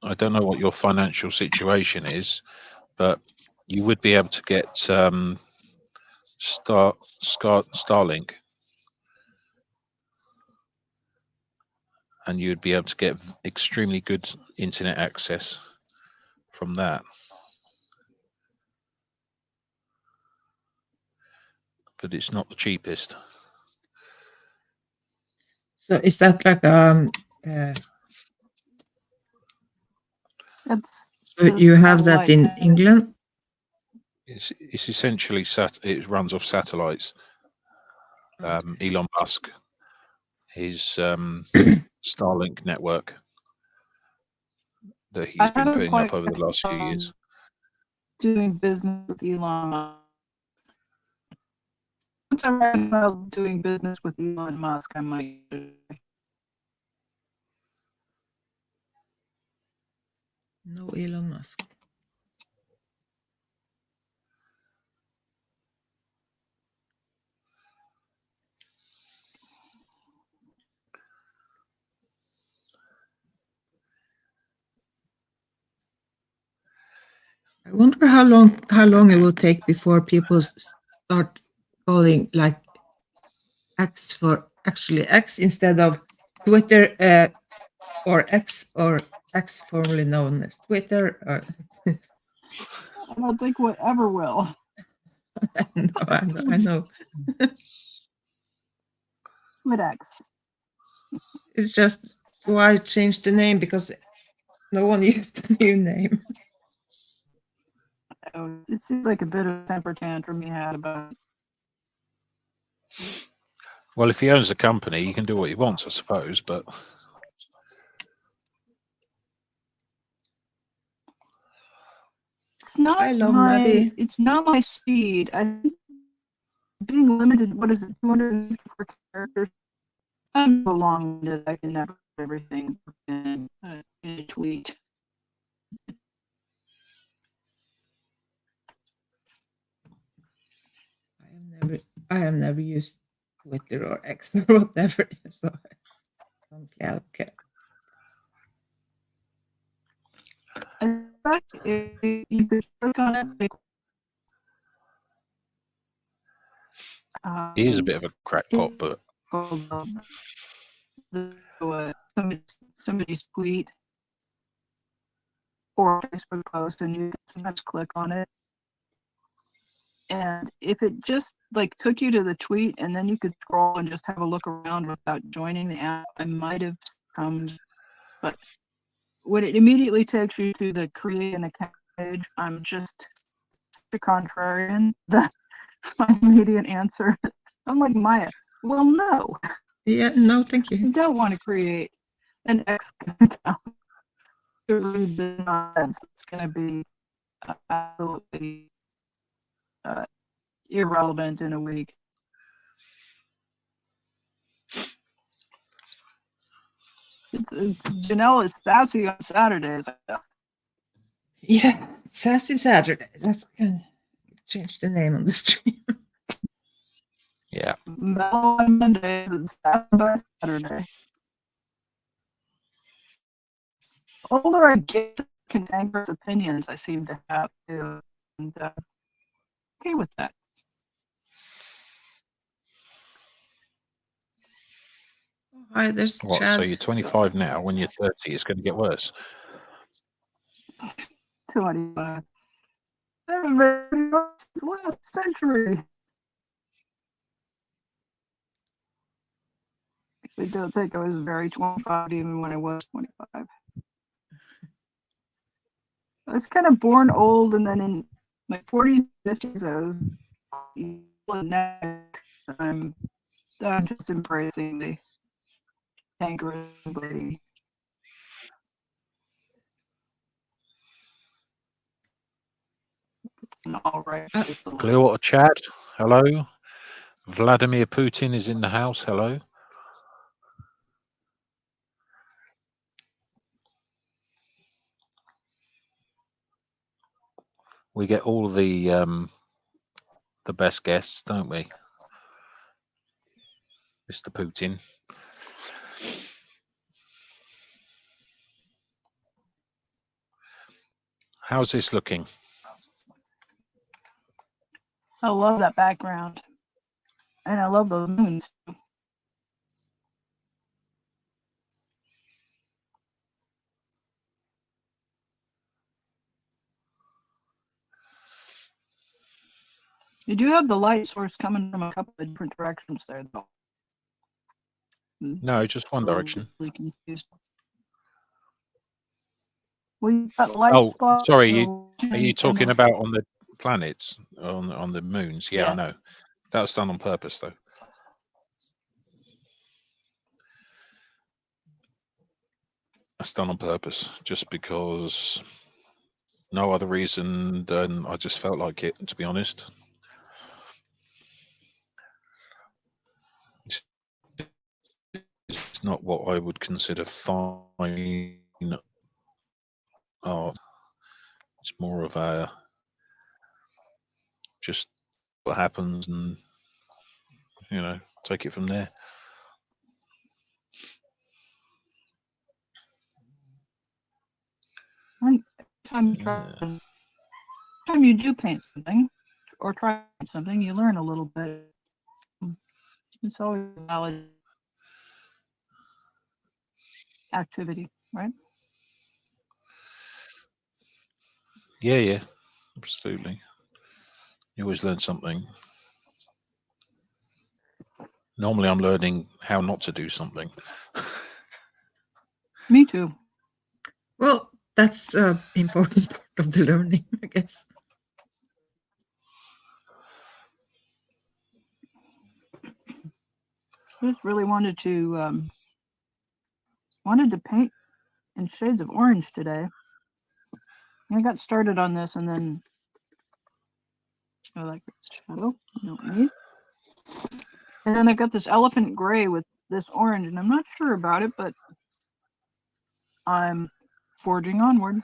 I don't know what your financial situation is, but you would be able to get Starlink, and you'd be able to get extremely good internet access from that. But it's not the cheapest. So is that like so you have that in England? It's essentially it runs off satellites. Elon Musk, his Starlink network that he's been putting up over the last few years. Doing business with Elon Musk. Once I read about doing business with Elon Musk, I might. No Elon Musk. I wonder how long it will take before people start calling like X for actually X instead of Twitter or X formerly known as Twitter. Or I don't think whatever will. I know. TwitX. It's just why change the name, because no one used the new name. It seems like a bit of a temper tantrum he had about it. Well, if he owns the company, he can do what he wants, I suppose. But it's not my speed. I think being limited, what is it, 254 characters? I'm so long-winded I can never put everything in a tweet. I have never used Twitter or X or whatever. So honestly, I don't care. back, if you could click on it. He is a bit of a crackpot, but Somebody's tweet or Facebook post, and you can sometimes click on it. And if it just like took you to the tweet and then you could scroll and just have a look around without joining the app, I might have come. But when it immediately takes you to the create an account page, I'm just the contrarian. That's my immediate answer. I'm like, Maya, well, no. Yeah, no, thank you. You don't want to create an X account to read the nonsense. It's going to be absolutely irrelevant in a week. Janelle is sassy on Saturdays. Yeah, Sassy Saturday. That's gonna change the name on the stream. yeah. Mellow on Mondays and sassy by Saturday. Older I get, the cantankerous opinions I seem to have too, and okay with that. Hi, there's What? Chad. So you're 25 now. When you're 30, it's going to get worse. 25. Last century. I don't think I was very 25 even when I was 25. I was kind of born old, and then in my 40s, 50s, I was I'm just embracing the cankerous lady. All right. Clearwater chat. Hello. Vladimir Putin is in the house. Hello. We get all the best guests, don't we? Mr. Putin. How's this looking? I love that background. And I love those moons. You do have the light source coming from a couple of different directions there, though. No, just one direction. Really confused. Well, got light Oh, spots. sorry. Are you talking about on the planets, on the moons? Yeah, Yeah. I know. That was done on purpose, though. That's done on purpose, just because. No other reason than I just felt like it, to be honest. It's not what I would consider fine art. It's more of a just what happens and, take it from there. Time you do paint something or try something, you learn a little bit. It's always a valid activity, right? Yeah, absolutely. You always learn something. Normally, I'm learning how not to do something. Me too. Well, that's an important part of the learning, I guess. I just really wanted to paint in shades of orange today. I got started on this, and then I like shadow. Don't need. And then I got this elephant gray with this orange, and I'm not sure about it, but I'm forging onward.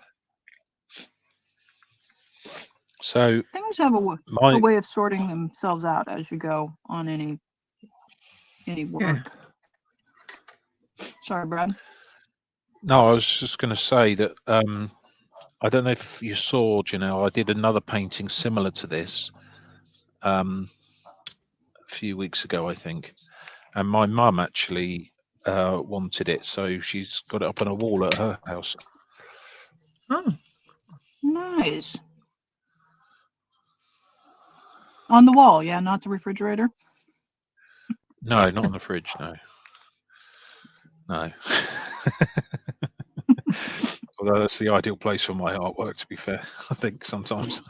So things have a way of sorting themselves out as you go on any work. Yeah. Sorry, Brad. No, I was just going to say that I don't know if you saw, Janelle, I did another painting similar to this a few weeks ago, I think. And my mum actually wanted it, so she's got it up on a wall at her house. Oh, Nice. On the wall, yeah, not the refrigerator. No, not on the fridge, no. No. Although that's the ideal place for my artwork, to be fair, I think sometimes.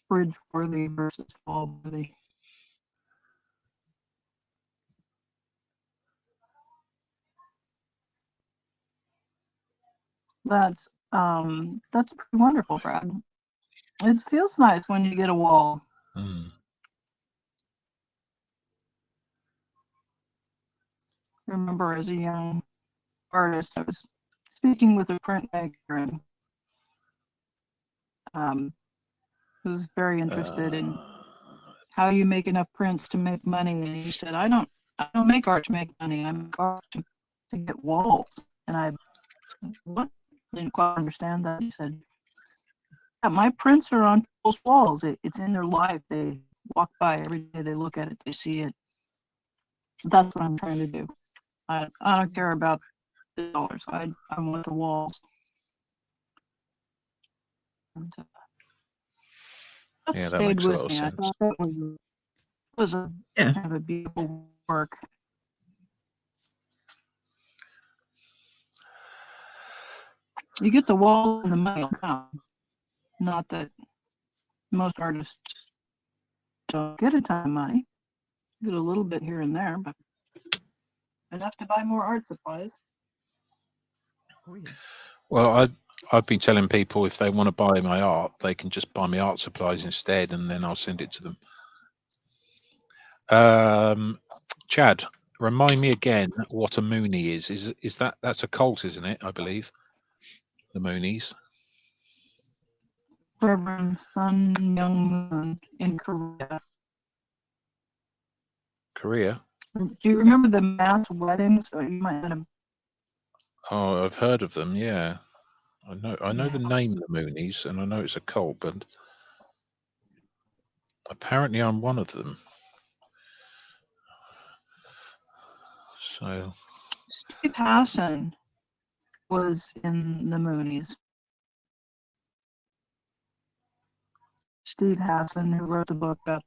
Fridge worthy versus wall worthy. That's pretty wonderful, Brad. It feels nice when you get a wall. Mm. I remember as a young artist, I was speaking with a printmaker and who was very interested in how you make enough prints to make money. And he said, I don't make art to make money. I make art to get walls. And I didn't quite understand that. He said, yeah, my prints are on people's walls. It's in their life. They walk by every day. They look at it. They see it. That's what I'm trying to do. I don't care about the dollars. I want the walls. And, that Yeah, that stayed makes a with lot of me. sense. I thought that was a yeah. kind of a beautiful work. You get the wall and the money will come. Not that most artists don't get a ton of money. You get a little bit here and there, but enough to buy more art supplies. Well, I've been telling people if they want to buy my art, they can just buy me art supplies instead, and then I'll send it to them. Chad, remind me again what a Moonie is. Is that's a cult, isn't it? I believe the Moonies. Reverend Sun Myung Moon in Korea. Korea. Do you remember the mass weddings? Or you might have. Oh, I've heard of them. Yeah, I know the Yeah. name the Moonies, and I know it's a cult, but apparently I'm one of them. So Steve Hassan was in the Moonies. Steve Hassan, who wrote the book about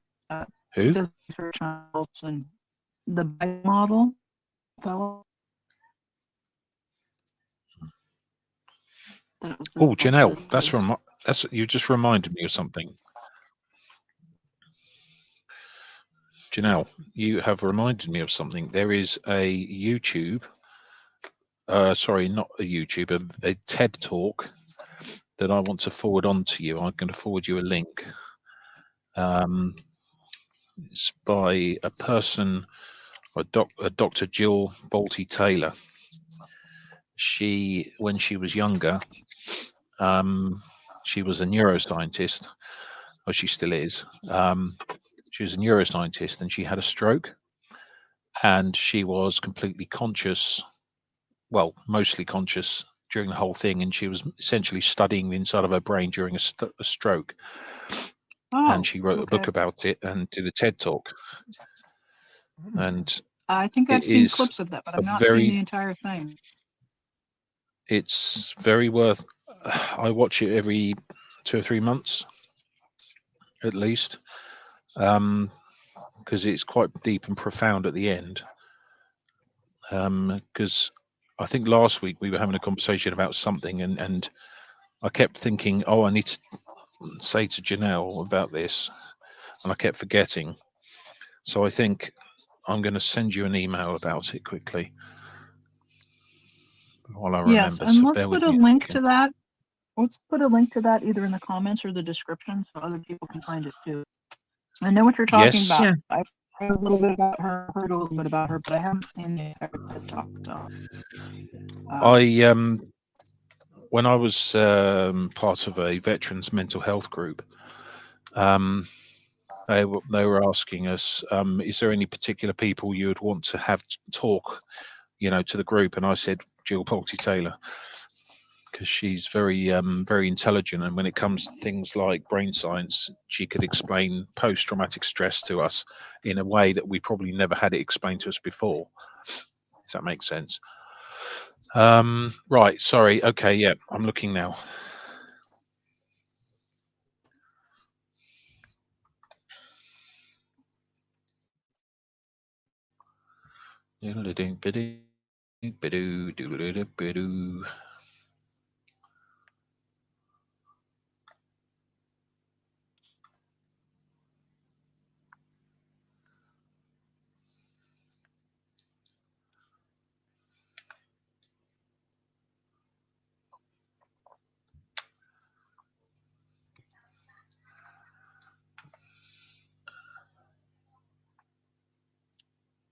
who? the research on adults and the bike model fellow. Oh, Janelle, that's you just reminded me of something. Janelle, you have reminded me of something. There is a YouTube, sorry, not a YouTube, a TED Talk that I want to forward on to you. I'm going to forward you a link. It's by a person, Dr. Jill Bolte Taylor. She, when she was younger, she was a neuroscientist, or she still is. She was a neuroscientist, and she had a stroke, and she was completely conscious, well, mostly conscious during the whole thing, and she was essentially studying the inside of her brain during a stroke. And she wrote a book about it and did a TED Talk. And I think I've seen clips of that, but I've not seen the entire thing. It's very worth. I watch it every 2 or 3 months, at least, because it's quite deep and profound at the end. Because I think last week we were having a conversation about something, and I kept thinking, oh, I need to say to Janelle about this, and I kept forgetting. So I think I'm going to send you an email about it quickly while I remember. Yes, and let's put a link to that. Let's put a link to that either in the comments or the description so other people can find it too. I know what you're talking about. Yeah. I've heard a little bit about her, heard a little bit about her, but I haven't seen the entire TED Talk. So, when I was part of a veterans mental health group, they were asking us, is there any particular people you would want to have talk to the group, and I said Jill Bolte Taylor, because she's very very intelligent, and when it comes to things like brain science, she could explain post-traumatic stress to us in a way that we probably never had it explained to us before. Does that make sense? Right, sorry. Okay, yeah, I'm looking now.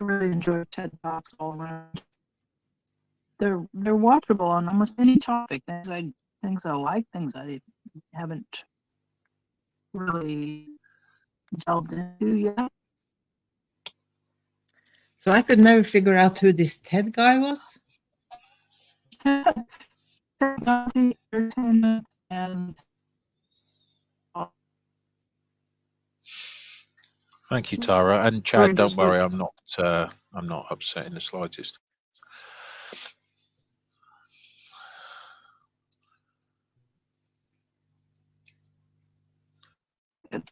I really enjoy TED Talks all around. They're watchable on almost any topic. Things I like, things I haven't really delved into yet. So I could never figure out who this Ted guy was. Technology, entertainment, and Thank you, Tara. And Chad, don't worry, I'm not upset in the slightest. it's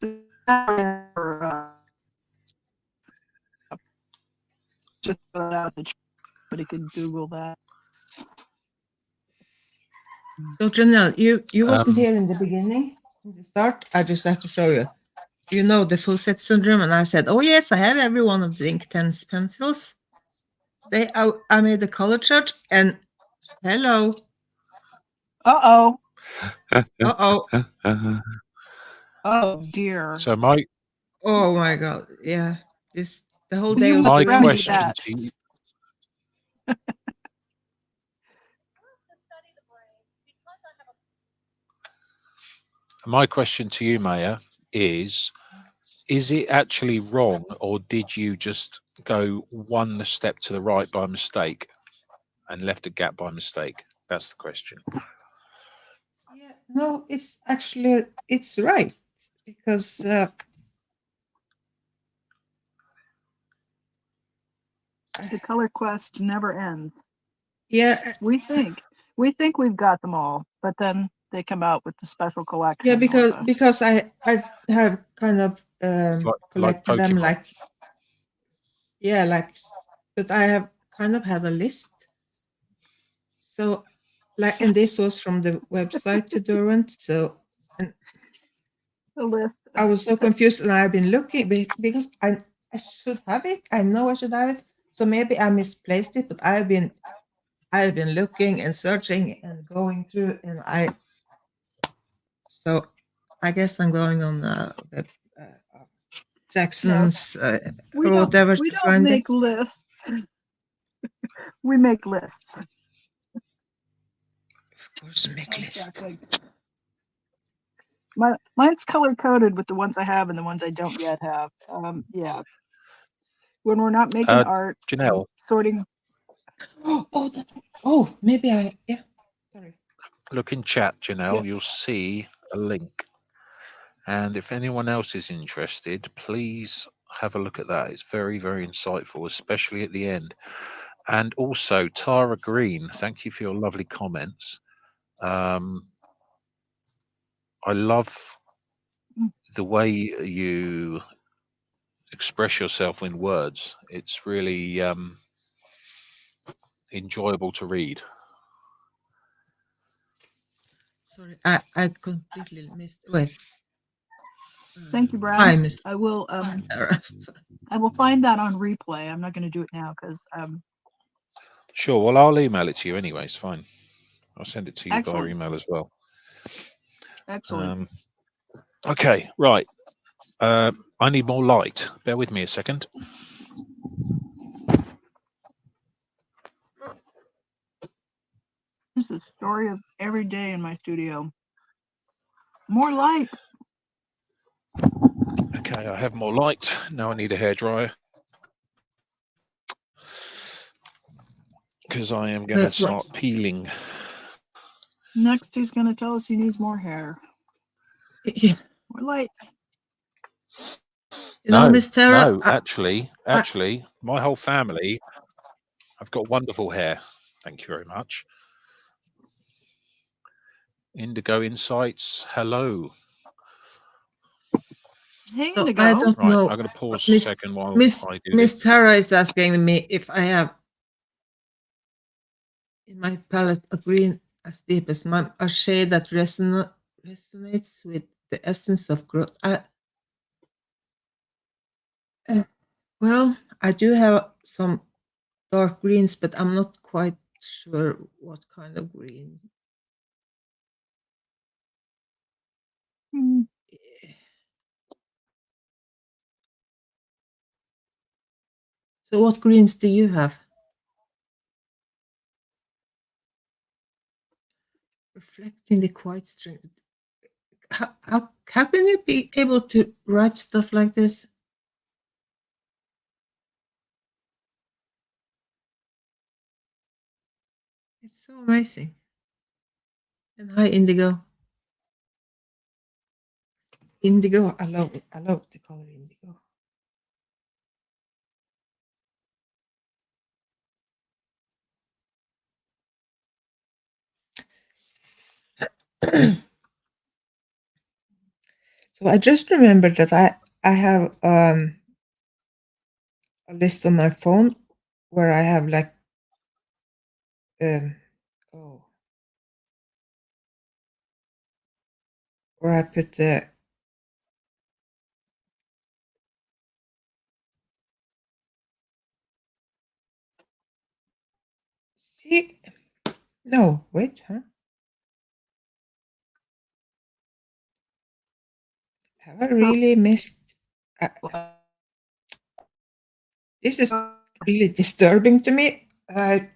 just put it out that somebody could Google that. So Janelle, you wasn't here in the beginning, in the start. I just have to show you. You know the full set syndrome, and I said, "Oh yes, I have every one of the Inktense pencils." I made the color chart, and hello. Uh-oh. Uh-oh. Oh dear. So oh my god, yeah. The whole day You was must my remedy question that. to you, my question to you, Maya, is it actually wrong, or did you just go one step to the right by mistake and left a gap by mistake? That's the question. Yeah, no, it's right, because The color quest never ends. yeah, We think we've got them all, but then they come out with the special collection. yeah, because I have kind of collected them Pokemon. but I have kind of had a list. So and this was from the website to Derwent. So the list. I was so confused, and I've been looking because I should have it. I know I should have it. So maybe I misplaced it, but I've been looking and searching and going through, and so I guess I'm going on Jackson's or whatever we to don't find make it. lists. We make lists. Of course, make lists. Exactly. Mine's color coded with the ones I have and the ones I don't yet have. Yeah. When we're not making art, Janelle, sorting. Maybe sorry. Look in chat, Janelle. Yes. You'll see a link, and if anyone else is interested, please have a look at that. It's very, very insightful, especially at the end. And also, Tara Green, thank you for your lovely comments. I love the way you express yourself in words. It's really enjoyable to read. Sorry, I completely missed. Wait. Thank you, Brad. I missed. I will. I will find that on replay. I'm not going to do it now because. Sure. Well, I'll email it to you anyway. It's fine. I'll send it to you Excellent. via email as well. Excellent. Okay. Right. I need more light. Bear with me a second. This is the story of every day in my studio. More light. Okay, I have more light. Now I need a hairdryer. because I am going to But start what- peeling. Next, he's going to tell us he needs more hair. Yeah. More light. You know, No, Miss Tara, no, actually, my whole family, I've got wonderful hair. Thank you very much. Indigo Insights, hello. Hey, so Indigo. I don't Right, know. I'm going to pause Miss- a second while Miss I do Miss this. Tara is asking me if I have in my palette a green as deep as mine, a shade that resonates with the essence of growth. Well, I do have some dark greens, but I'm not quite sure what kind of green. Hmm. So what greens do you have? Reflecting the quiet strength. How can you be able to write stuff like this? It's so amazing. And hi, Indigo. Indigo, I love it. I love the color indigo. So I just remembered that I have a list on my phone where I have like oh, where I put the see no wait huh have I really missed this is really disturbing to me. I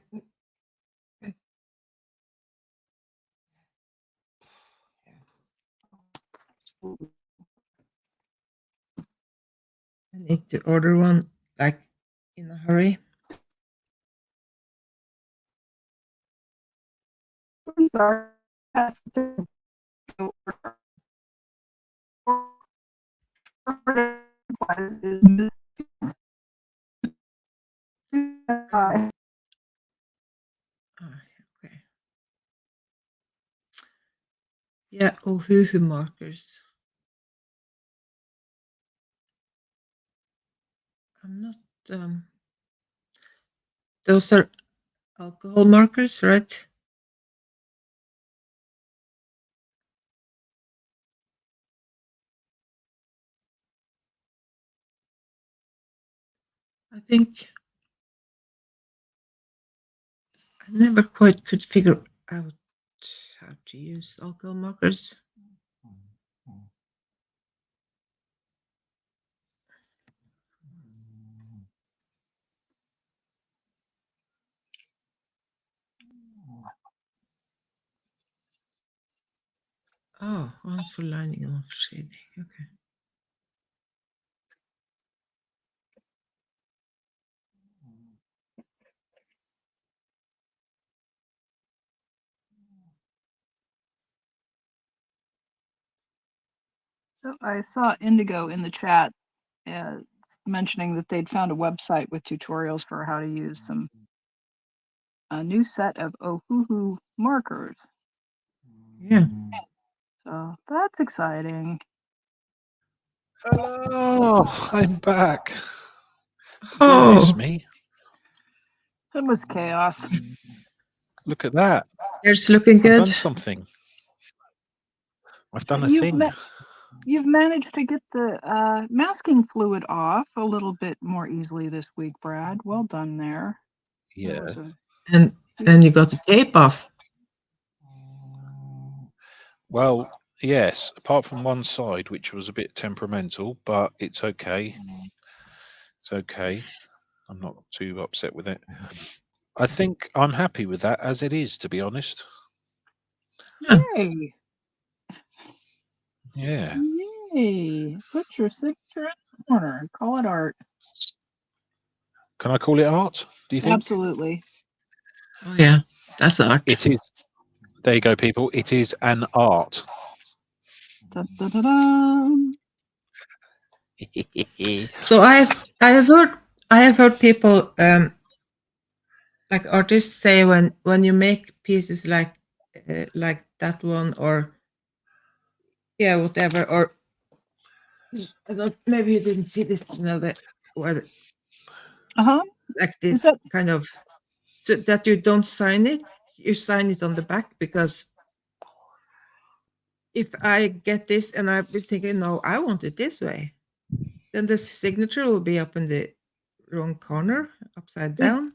need to order one like in a hurry. I'm sorry. Okay. Yeah, Ohuhu markers. I'm not those are alcohol markers, right? I think I never quite could figure out how to use alcohol markers. Oh, one for lining and one for shading. Okay. So I saw Indigo in the chat mentioning that they'd found a website with tutorials for how to use a new set of Ohuhu markers. Yeah. So that's exciting. Hello, I'm back. Did you Oh, miss me? It was chaos. Look at that. it's looking I've good. done something. I've So done a thing. You've managed to get the masking fluid off a little bit more easily this week, Brad. Well done there. Yeah. And you got the tape off. Well, yes, apart from one side, which was a bit temperamental, but it's okay. It's okay. I'm not too upset with it. I think I'm happy with that as it is, to be honest. Yeah. Yay! Yeah. Yay! Put your signature in the corner and call it art. Can I call it art? Do you think? Absolutely. Oh yeah, that's art. It is. There you go, people. It is an art. Dun, dun, dun, dun. So I have heard people like artists say when you make pieces like that one or yeah whatever or I don't, maybe you didn't see this that or Uh-huh. like Is this that kind of so that you don't sign it, you sign it on the back because if I get this and I was thinking no I want it this way, then the signature will be up in the wrong corner upside down.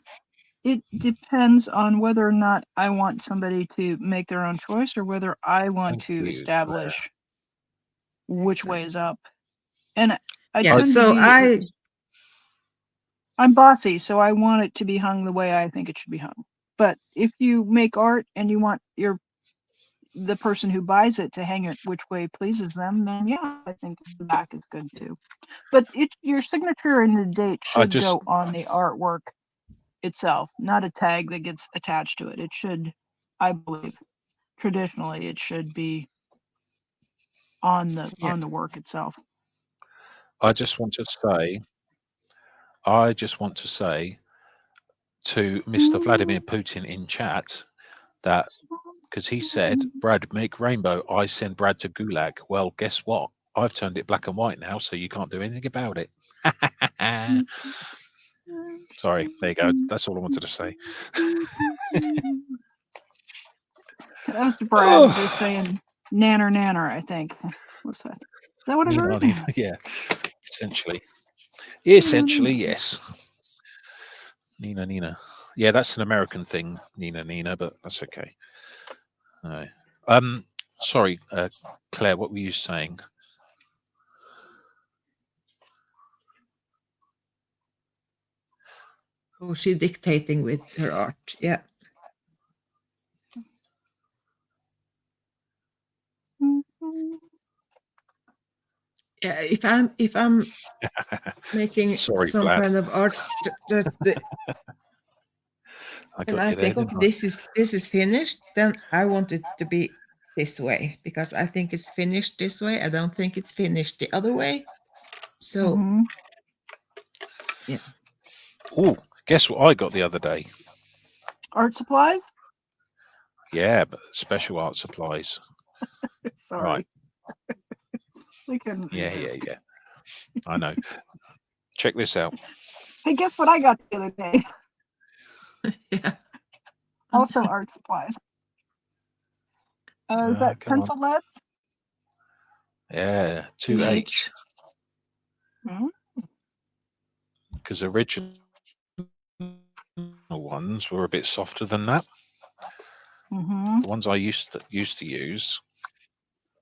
it depends on whether or not I want somebody to make their own choice or whether I want Thank to you, establish which way is Excellent. up. And I Yeah, tend to so be I'm bossy, so I want it to be hung the way I think it should be hung. But if you make art and you want the person who buys it to hang it which way pleases them, then yeah, I think the back is good too. But your signature and the date I should just go on the artwork itself, not a tag that gets attached to it. It should, I believe, traditionally it should be on Yeah. the work itself. I just want to say to Mr. Vladimir Putin in chat that because he said, Brad, make rainbow, I send Brad to Gulag. Well, guess what? I've turned it black and white now, so you can't do anything about it. Sorry, there you go. That's all I wanted to say. That was Brad just saying nanner nanner, I think. What's that? Is that what I heard? Yeah, essentially. Essentially, yes. Nina, Nina. Yeah, that's an American thing, Nina, Nina, but that's okay. Sorry, Claire, what were you saying? Oh, she's dictating with her art. Yeah. Yeah, if I'm making Sorry, some Vlad. kind of art and I think okay, this is finished, then I want it to be this way because I think it's finished this way. I don't think it's finished the other way. So yeah. Oh, guess what I got the other day? Art supplies? Yeah, but special art supplies. Sorry. Right. We couldn't Yeah, resist. yeah. I know. Check this out. Hey, guess what I got the other day? Yeah. Also art supplies. Is that pencil leads? Yeah, 2H. Because original ones were a bit softer than that. The ones I used to use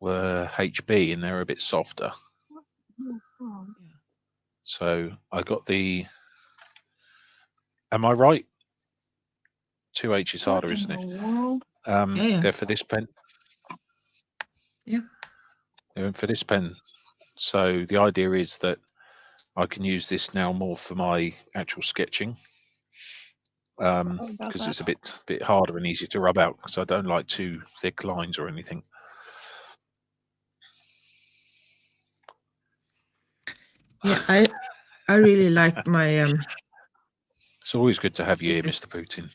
were HB, and they're a bit softer. So I got the. Am I right? 2H is harder, isn't it? Yeah. They're for this pen. Yeah. They're for this pen. So the idea is that I can use this now more for my actual sketching. Because it's a bit harder and easier to rub out because I don't like too thick lines or anything. Yeah, I really like my It's always good to have you here, this Mr. Putin.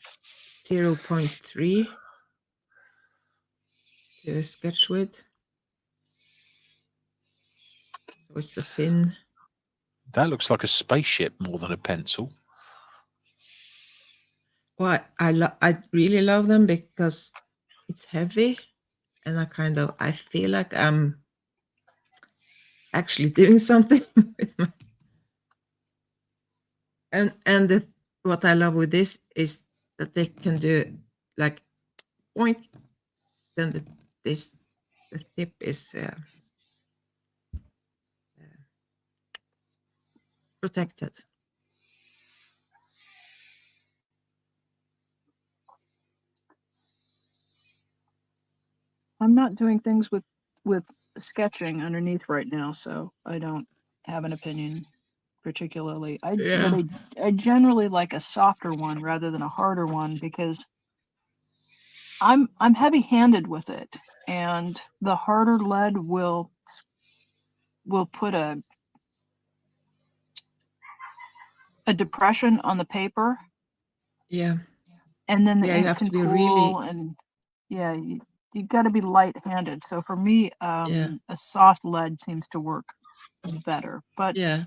0.3 to sketch with. So it's a thin. That looks like a spaceship more than a pencil. Well, I really love them because it's heavy, and I feel like I'm actually doing something with my. And what I love with this is that they can do like point, then the tip is protected. I'm not doing things with sketching underneath right now, so I don't have an opinion particularly. I generally like a softer one rather than a harder one because I'm heavy-handed with it, and the harder lead will put a depression on the paper, Yeah. and then the Yeah, you ink have can to be cool, really. and yeah, you got to be light-handed. So for me, Yeah. a soft lead seems to work better. But Yeah.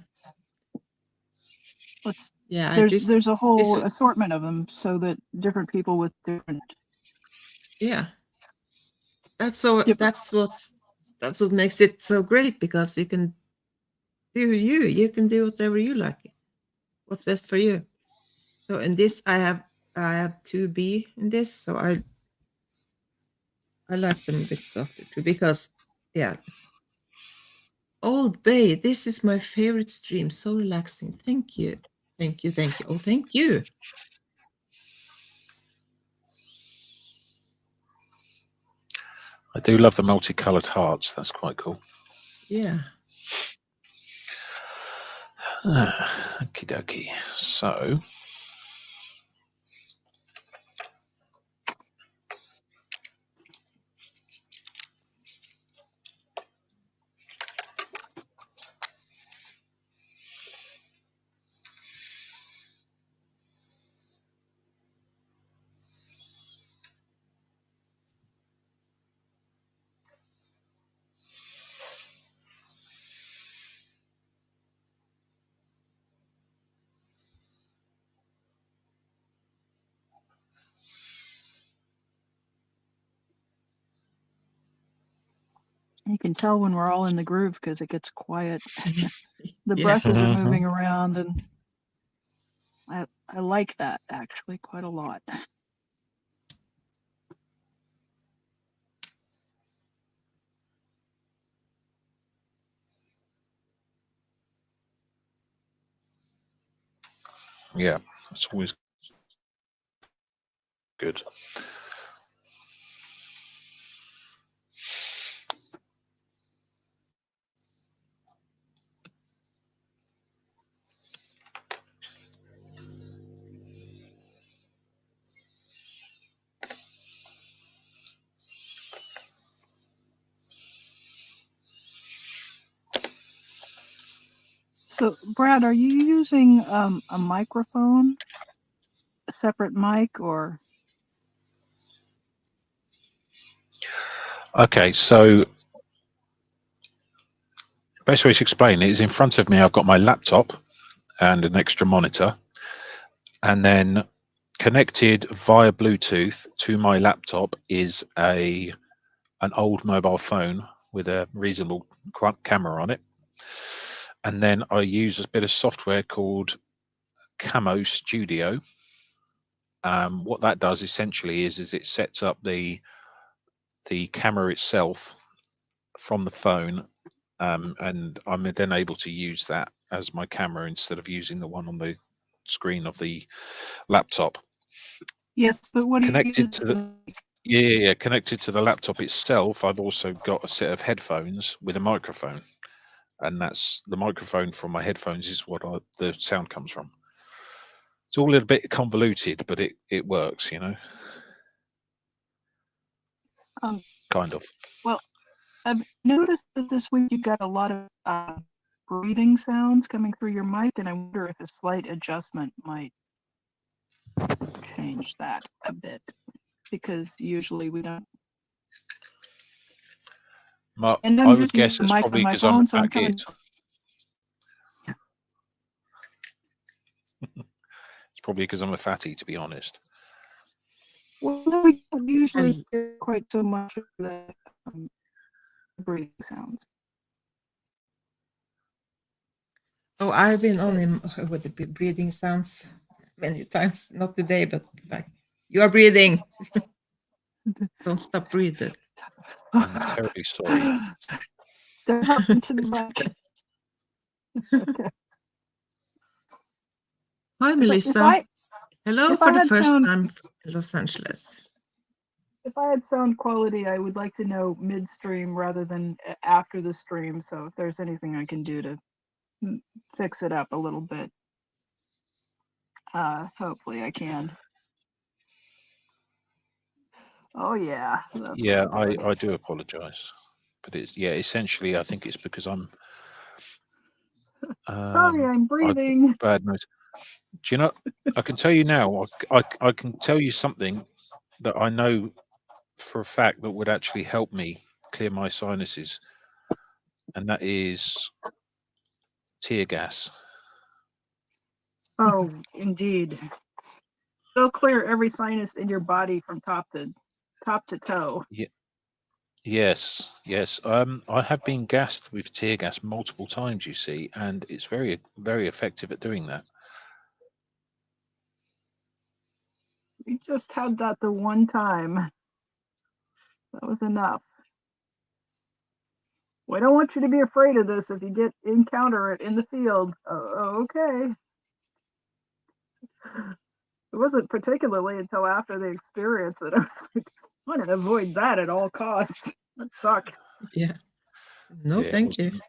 let's Yeah. there's a This. whole assortment of them, so that different people with different Yeah. That's so. different. That's what makes it so great, because you can do you. You can do whatever you like. What's best for you. So in this, I have 2B in this, so I like them a bit softer too, because yeah. Old Bay, this is my favorite stream. So relaxing. Thank you. Thank you. Thank you. Oh, thank you. I do love the multicolored hearts. That's quite cool. Yeah. Okie dokie. So, You can tell when we're all in the groove because it gets quiet. The Yeah. brushes are moving around, and I like that actually quite a lot. yeah, that's always good. So, Brad, are you using a microphone, a separate mic, or? Okay, so best way to explain it is, in front of me I've got my laptop and an extra monitor, and then connected via Bluetooth to my laptop is an old mobile phone with a reasonable camera on it, and then I use a bit of software called Camo Studio. What that does essentially is it sets up the camera itself from the phone, and I'm then able to use that as my camera instead of using the one on the screen of the laptop. Yes, but what do you Connected use? to the yeah, connected to the laptop itself, I've also got a set of headphones with a microphone, and that's the microphone from my headphones is what the sound comes from. It's all a little bit convoluted, but it works, you know. Kind of. Well, I've noticed that this week you've got a lot of breathing sounds coming through your mic, and I wonder if a slight adjustment might change that a bit, because usually we don't. And I'm I just would guess using the it's mic probably on my because I'm a phone, so I'm fat coming. git. It's probably because I'm a fatty, to be honest. Well, we don't usually hear quite so much of the breathing sounds. Oh, I've been on him with the breathing sounds many times. Not today, but like, you are breathing. Don't stop breathing. I'm terribly sorry. They're happening to the mic. Okay. Hi, Melissa. Hello if for I the had first sound- time in Los Angeles. If I had sound quality, I would like to know midstream rather than after the stream. So if there's anything I can do to fix it up a little bit, hopefully I can. Oh yeah. That's Yeah, what I'm doing. I do apologize, but it's essentially I think it's because Sorry, I'm I've breathing. got bad nose. Do you know? I can tell you now. I can tell you something that I know for a fact that would actually help me clear my sinuses, and that is tear gas. Oh, indeed. They'll clear every sinus in your body from top to toe. Yes, yes. I have been gassed with tear gas multiple times, you see, and it's very, very effective at doing that. We just had that the one time. That was enough. We don't want you to be afraid of this if you encounter it in the field. Okay. It wasn't particularly until after the experience that I was like, I want to avoid that at all costs. That sucked. Yeah. No, Yeah, it thank you. wasn't.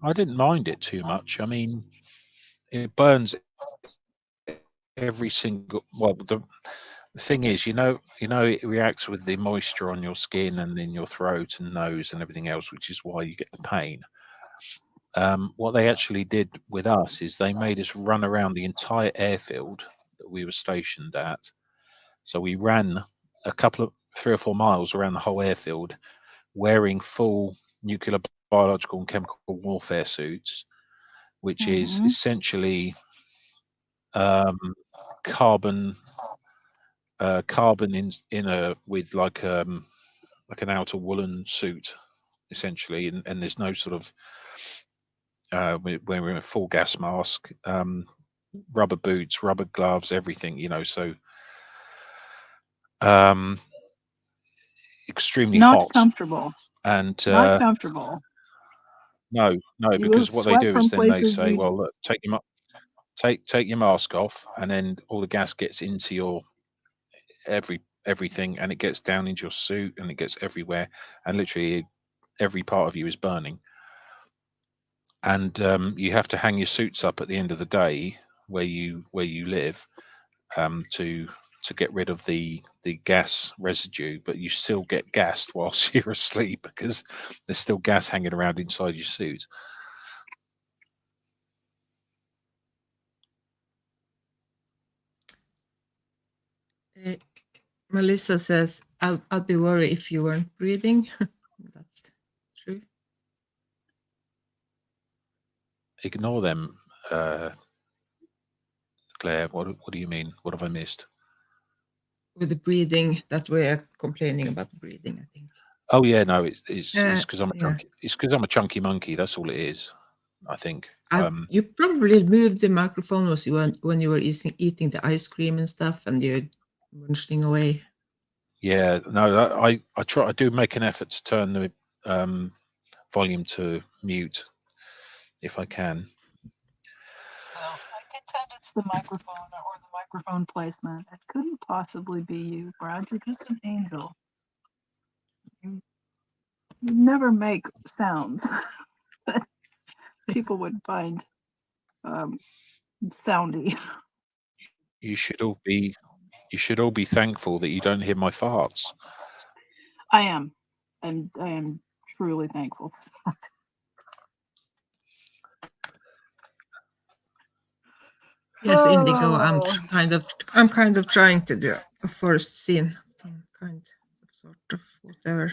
I didn't mind it too much. I mean, it burns every single. Well, the thing is, it reacts with the moisture on your skin and in your throat and nose and everything else, which is why you get the pain. What they actually did with us is they made us run around the entire airfield that we were stationed at. So we ran a couple of 3 or 4 miles around the whole airfield, wearing full nuclear, biological, and chemical warfare suits, which is essentially carbon in a with like an outer woolen suit, essentially, and there's no sort of when we're in a full gas mask, rubber boots, rubber gloves, everything, so extremely Not hot. comfortable. And Not comfortable. no, You will because what they sweat do is from then they places say, well, look, take your mask off, and then all the gas gets into your everything, and it gets down into your suit, and it gets everywhere, and literally every part of you is burning. And you have to hang your suits up at the end of the day where you live, to get rid of the gas residue, but you still get gassed whilst you're asleep because there's still gas hanging around inside your suit. Melissa says, I'll be worried if you weren't breathing. That's true. Ignore them, Claire. What do you mean? What have I missed? With the breathing, that we are complaining about the breathing, I think. Oh yeah, no, it's because I'm a yeah. chunky. It's because I'm a chunky monkey. That's all it is, I think. You probably moved the microphone when you were eating the ice cream and stuff, and you're munching away. Yeah, no, I try. I do make an effort to turn the volume to mute if I can. Well, I contend it's the microphone or the microphone placement. It couldn't possibly be you, Brad. You're just an angel. You never make sounds that people would find soundy. You should all be thankful that you don't hear my farts. I am. I am truly thankful for that. Yes, Indigo. I'm kind of trying to do a first scene, some kind of sort of whatever.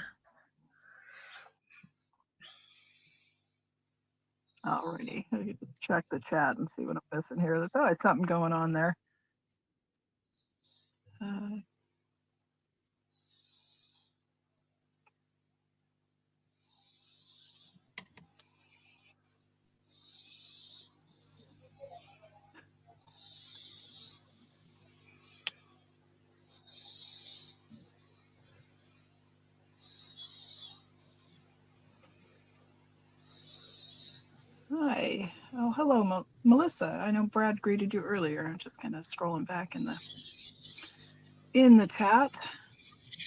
Alrighty, check the chat and see what I'm missing here. There's always something going on there. Hi. Oh, hello, Melissa. I know Brad greeted you earlier. I'm just kind of scrolling back in the chat.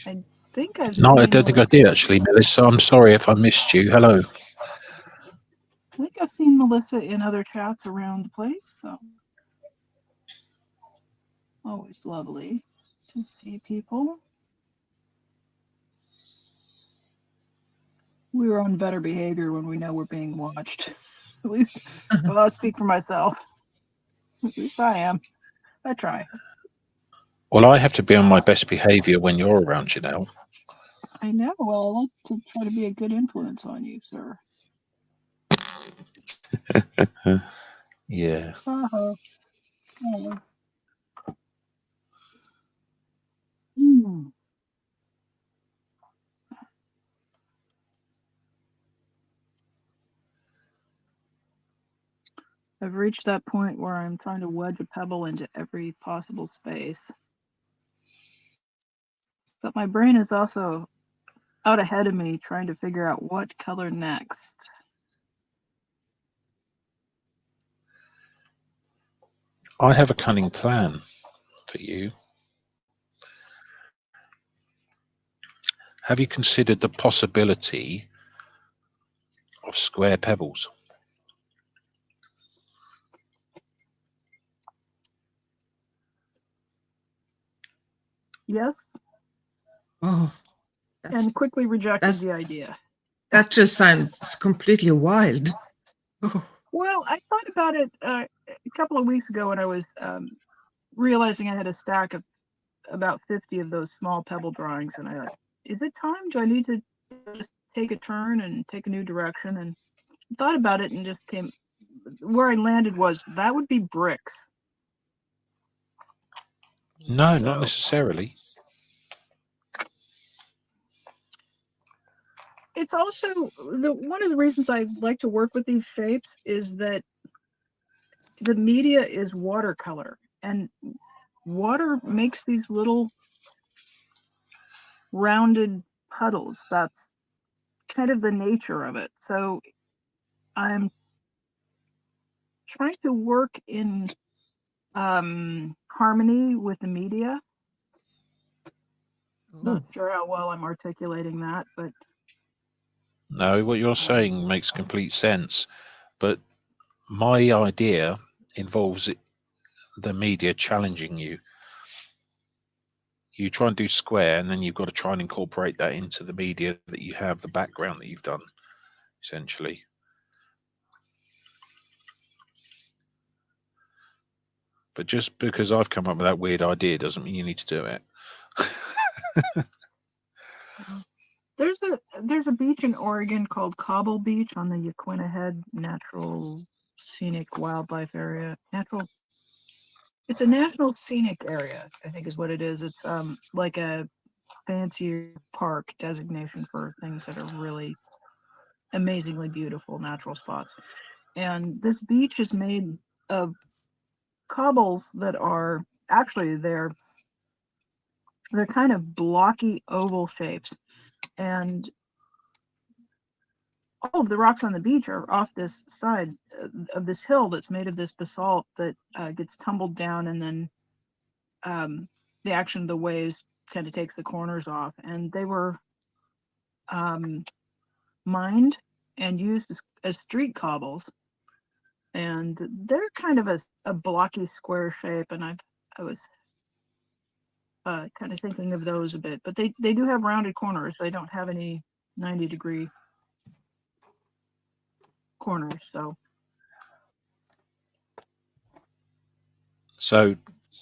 I think I've No, I seen don't think I did actually, Melissa. I'm sorry if I missed you. Hello. I think I've seen Melissa in other chats around the place. So always lovely. to see people. We were on better behavior when we know we're being watched. At least, well, I'll speak for myself. At least I am. I try. Well, I have to be on my best behavior when you're around, Janelle. I know. Well, I like to try to be a good influence on you, sir. Yeah. Uh-huh. Oh. Mm. I've reached that point where I'm trying to wedge a pebble into every possible space. But my brain is also out ahead of me trying to figure out what color next. I have a cunning plan for you. Have you considered the possibility of square pebbles? Yes, Oh, and quickly rejected that's- the idea. that just sounds completely wild. Oh, Well, I thought about it a couple of weeks ago when I was realizing I had a stack of about 50 of those small pebble drawings, and I thought, is it time? Do I need to just take a turn and take a new direction? And thought about it and just came, where I landed was that would be bricks. No, So- not necessarily. It's also one of the reasons I like to work with these shapes is that the media is watercolor, and water makes these little rounded puddles. That's kind of the nature of it. So I'm trying to work in harmony with the media. Not sure how well I'm articulating that, but No, what you're saying makes complete sense. But my idea involves the media challenging you. You try and do square, and then you've got to try and incorporate that into the media that you have, the background that you've done, essentially. But just because I've come up with that weird idea doesn't mean you need to do it. there's a beach in Oregon called Cobble Beach on the Yaquina Head Natural Scenic Wildlife Area. It's a national scenic area, I think is what it is. It's like a fancier park designation for things that are really amazingly beautiful natural spots. And this beach is made of cobbles that are actually they're kind of blocky oval shapes, and all of the rocks on the beach are off this side of this hill that's made of this basalt that gets tumbled down, and then the action of the waves kind of takes the corners off. And they were mined and used as street cobbles, and they're kind of a blocky square shape. And I was kind of thinking of those a bit, but they do have rounded corners. They don't have any 90-degree corners. So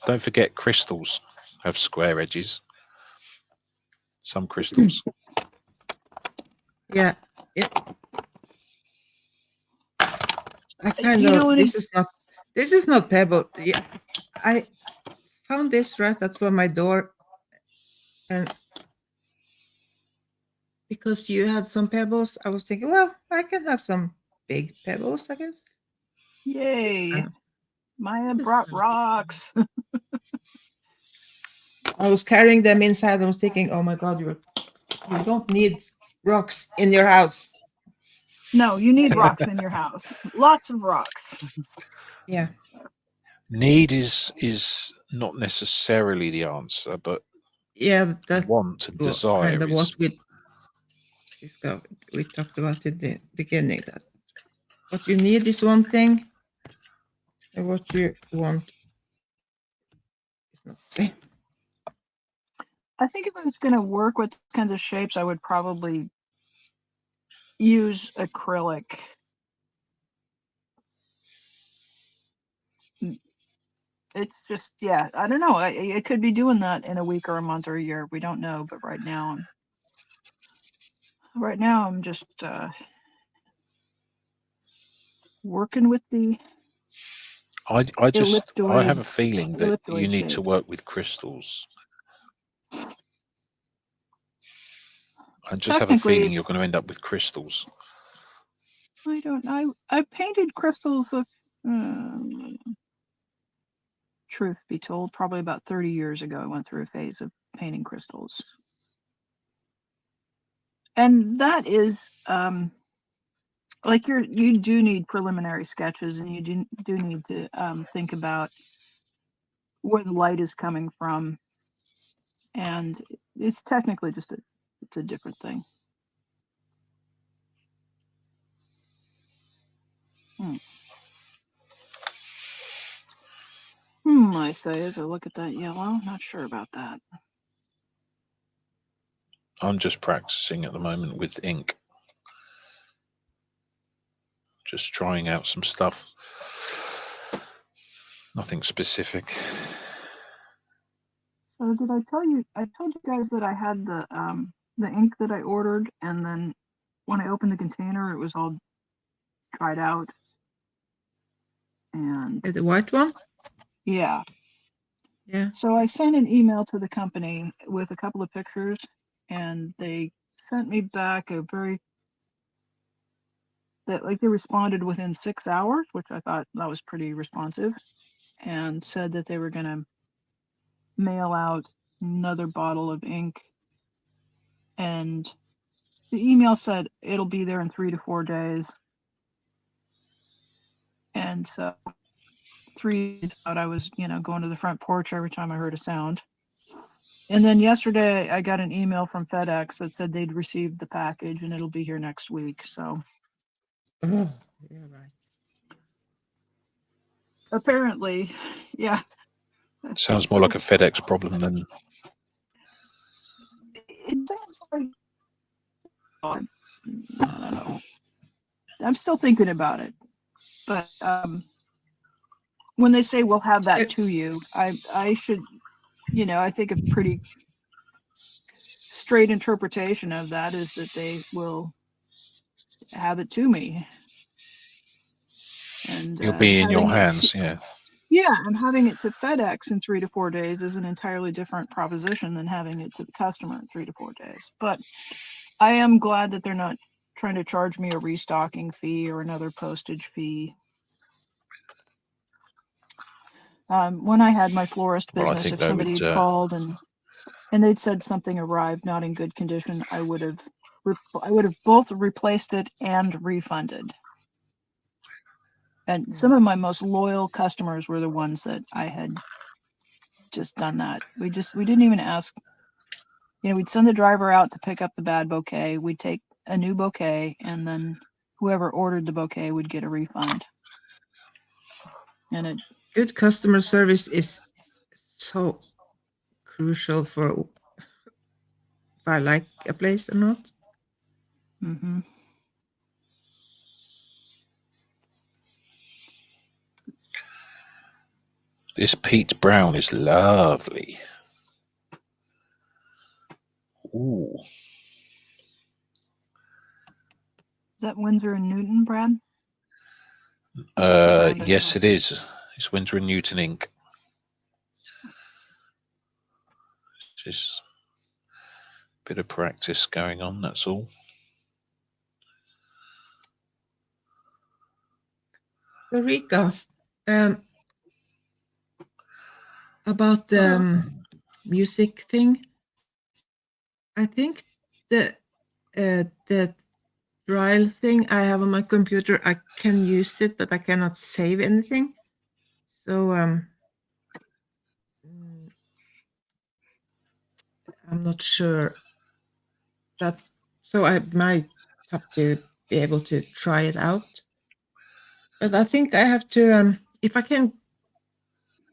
don't forget, crystals have square edges. Some crystals. yeah. I kind of. This is not pebble. Yeah, I found this right outside my door, and because you had some pebbles, I was thinking, well, I can have some big pebbles, I guess. Yay! Maya brought rocks. I was carrying them inside. I was thinking, oh my God, you don't need rocks in your house. No, you need rocks in your house. Lots of rocks. Yeah. Need is not necessarily the answer, but Yeah, that want and desire kind of is. what we talked about in the beginning. That what you need is one thing, and what you want is not the same. I think if I was going to work with kinds of shapes, I would probably use acrylic. It's just, yeah, I don't know. I could be doing that in a week or a month or a year. We don't know, but right now I'm just working with the I have elliptoid a feeling that you need to shapes. work with crystals. I just have a Technically, feeling you're going to end up with crystals. I don't know. I painted crystals of, truth be told, probably about 30 years ago. I went through a phase of painting crystals. And that is, like you do need preliminary sketches, and you do need to think about where the light is coming from. And it's technically just it's a different thing. I say as I look at that yellow, not sure about that. I'm just practicing at the moment with ink. Just trying out some stuff. Nothing specific. So did I tell you? I told you guys that I had the ink that I ordered, and then when I opened the container, it was all dried out. And The white one? yeah. Yeah. So I sent an email to the company with a couple of pictures, and they sent me back they responded within 6 hours, which I thought that was pretty responsive, and said that they were going to mail out another bottle of ink. And the email said it'll be there in 3 to 4 days. And so 3 days out, I was, going to the front porch every time I heard a sound. And then yesterday I got an email from FedEx that said they'd received the package and it'll be here next week. So Oh, yeah, right. Apparently, yeah. Sounds more like a FedEx problem than. It sounds like, I don't know. I'm still thinking about it, but when they say we'll have that to you, I should, I think a pretty straight interpretation of that is that they will have it to me. And You'll be in your hands, yeah. Yeah, and having it to FedEx in 3 to 4 days is an entirely different proposition than having it to the customer in 3 to 4 days. But I am glad that they're not trying to charge me a restocking fee or another postage fee. When I had my florist business, if somebody had called and they'd said something arrived not in good condition, I would have both replaced it and refunded. And some of my most loyal customers were the ones that I had just done that. We didn't even ask. We'd send the driver out to pick up the bad bouquet. We'd take a new bouquet, and then whoever ordered the bouquet would get a refund. And good customer service is so crucial for if I like a place or not. Mm-hmm. This peach brown is lovely. Ooh. Is that Winsor and Newton, Brad? Yes, it is. It's Winsor and Newton ink. Just a bit of practice going on, that's all. Ulrika, about the music thing, I think the trial thing I have on my computer, I can use it, but I cannot save anything. So I'm not sure that. So I might have to be able to try it out. But I think I have to, if I can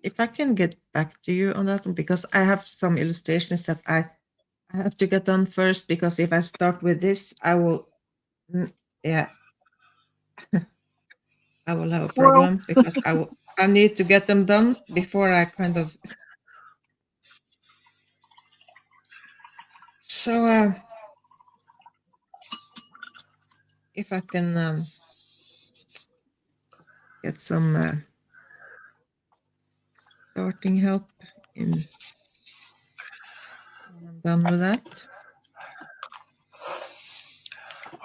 if I can get back to you on that one, because I have some illustrations that I have to get done first, because if I start with this, I will, yeah, I will have a problem because I need to get them done before I kind of. So if I can get some starting help in when I'm done with that.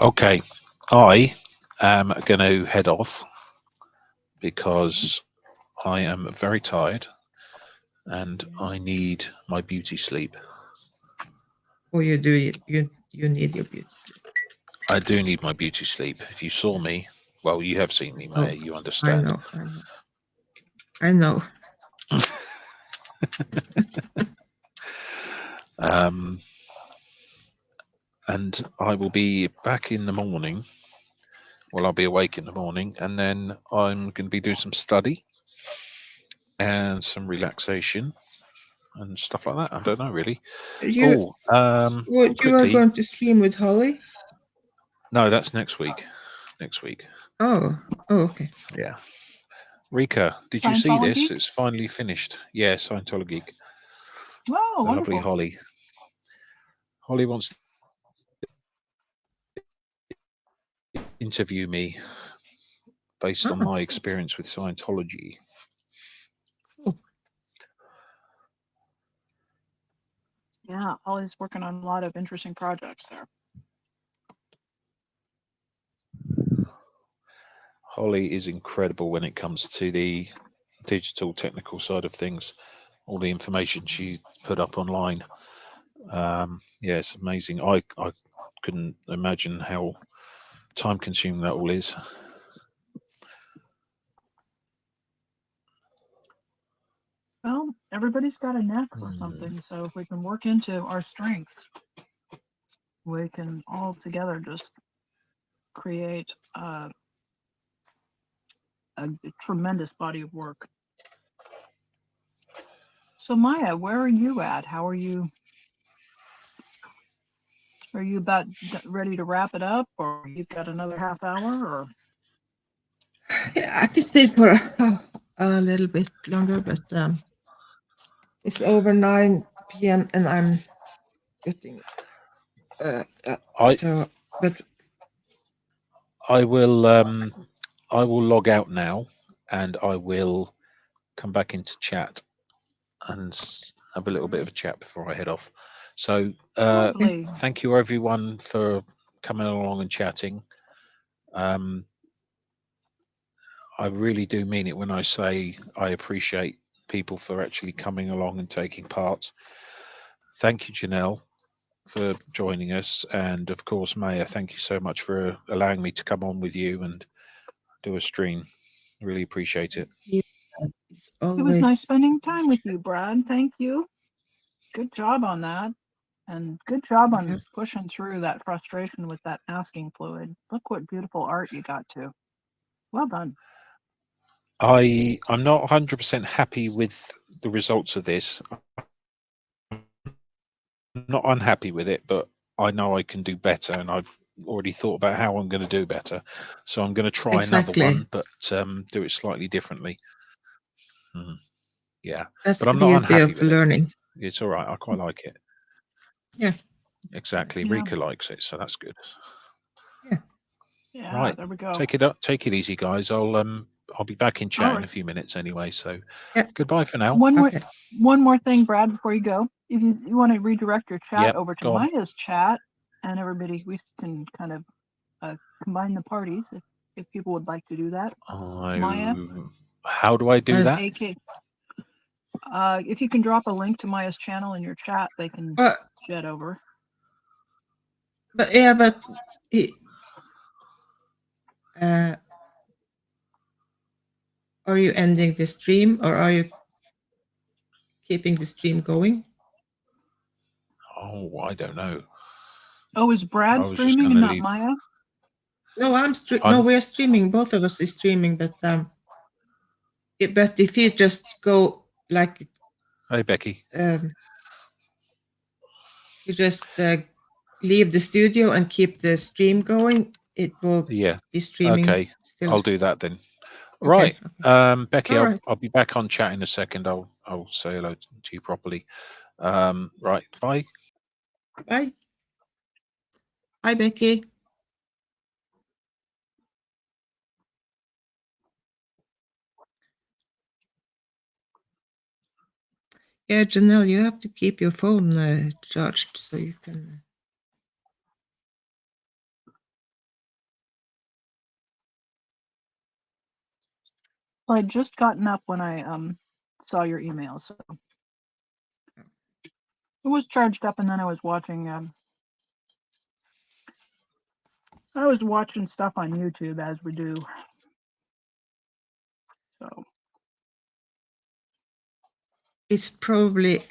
Okay, I am going to head off because I am very tired and I need my beauty sleep. Or you need your beauty sleep. I do need my beauty sleep. If you saw me, well, you have seen me, Maya, you understand. I know. And I will be back in the morning. Well, I'll be awake in the morning, and then I'm going to be doing some study and some relaxation and stuff like that. I don't know really. You are quickly, going to stream with Holly? No, that's next week. Next week. Oh, okay. Yeah. Rika, did you see this? It's finally finished. Yeah, Scientology. Wow, the lovely Holly. Holly wants to interview me based on my experience with Scientology. Yeah, Holly's working on a lot of interesting projects there. Holly is incredible when it comes to the digital technical side of things. All the information she put up online. Yeah, it's amazing. I couldn't imagine how time consuming that all is. Well, everybody's got a knack for something, so if we can work into our strengths, we can all together just create a tremendous body of work. So Maya, where are you at? How are you? Are you about ready to wrap it up, or you've got another half hour? Or yeah, I can stay for a little bit longer, but it's over 9 p.m. and I'm getting. I will log out now, and I will come back into chat and have a little bit of a chat before I head off. So thank you everyone for coming along and chatting. I really do mean it when I say I appreciate people for actually coming along and taking part. Thank you, Janelle, for joining us, and of course Maya, thank you so much for allowing me to come on with you and do a stream. Really appreciate it. It was nice spending time with you, Brad. Thank you. Good job on that, and good job on pushing through that frustration with that masking fluid. Look what beautiful art you got to. Well done. I'm not 100% happy with the results of this. I'm not unhappy with it, but I know I can do better, and I've already thought about how I'm going to do better. So I'm going to try another one, but do it slightly differently. Yeah, that's but I'm the not beauty unhappy of with learning. It's all right. I quite like it. Yeah, exactly. Yeah. Rika likes it, so that's good. Yeah, right. There we go. Take it easy, guys. I'll be back in chat in a few minutes anyway. So goodbye for now. One more thing, Brad, before you go. If you want to redirect your chat over to Maya's chat, and everybody, we can kind of combine the parties if people would like to do that. Maya, how do I do that? If you can drop a link to Maya's channel in your chat, they can jet over. Are you ending the stream, or are you keeping the stream going? Oh, I don't know. Oh, is Brad streaming and not Maya? No, no, we're streaming. Both of us is streaming, but if you just go like Hey, Becky. you just leave the studio and keep the stream going, it will Yeah. be streaming Okay. still. I'll do that then. Okay, Right. okay. Becky, All right. I'll be back on chat in a second. I'll say hello to you properly. Right. Bye. Bye. Hi, Becky. Yeah, Janelle, you have to keep your phone charged so you can. Well, I'd just gotten up when I saw your email, so it was charged up, and then I was watching stuff on YouTube as we do. So It's probably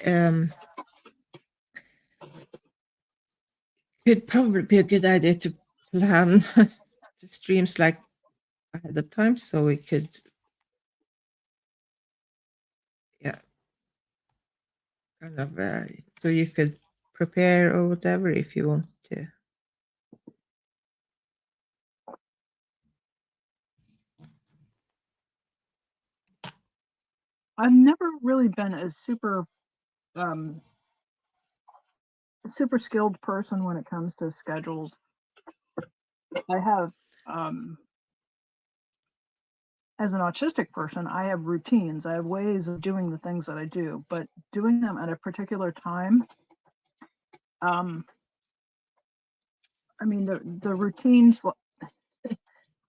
it'd probably be a good idea to plan the streams like ahead of time so we could, yeah, kind of so you could prepare or whatever if you want to. I've never really been a super skilled person when it comes to schedules. I have as an autistic person, I have routines. I have ways of doing the things that I do, but doing them at a particular time, I mean, the routines,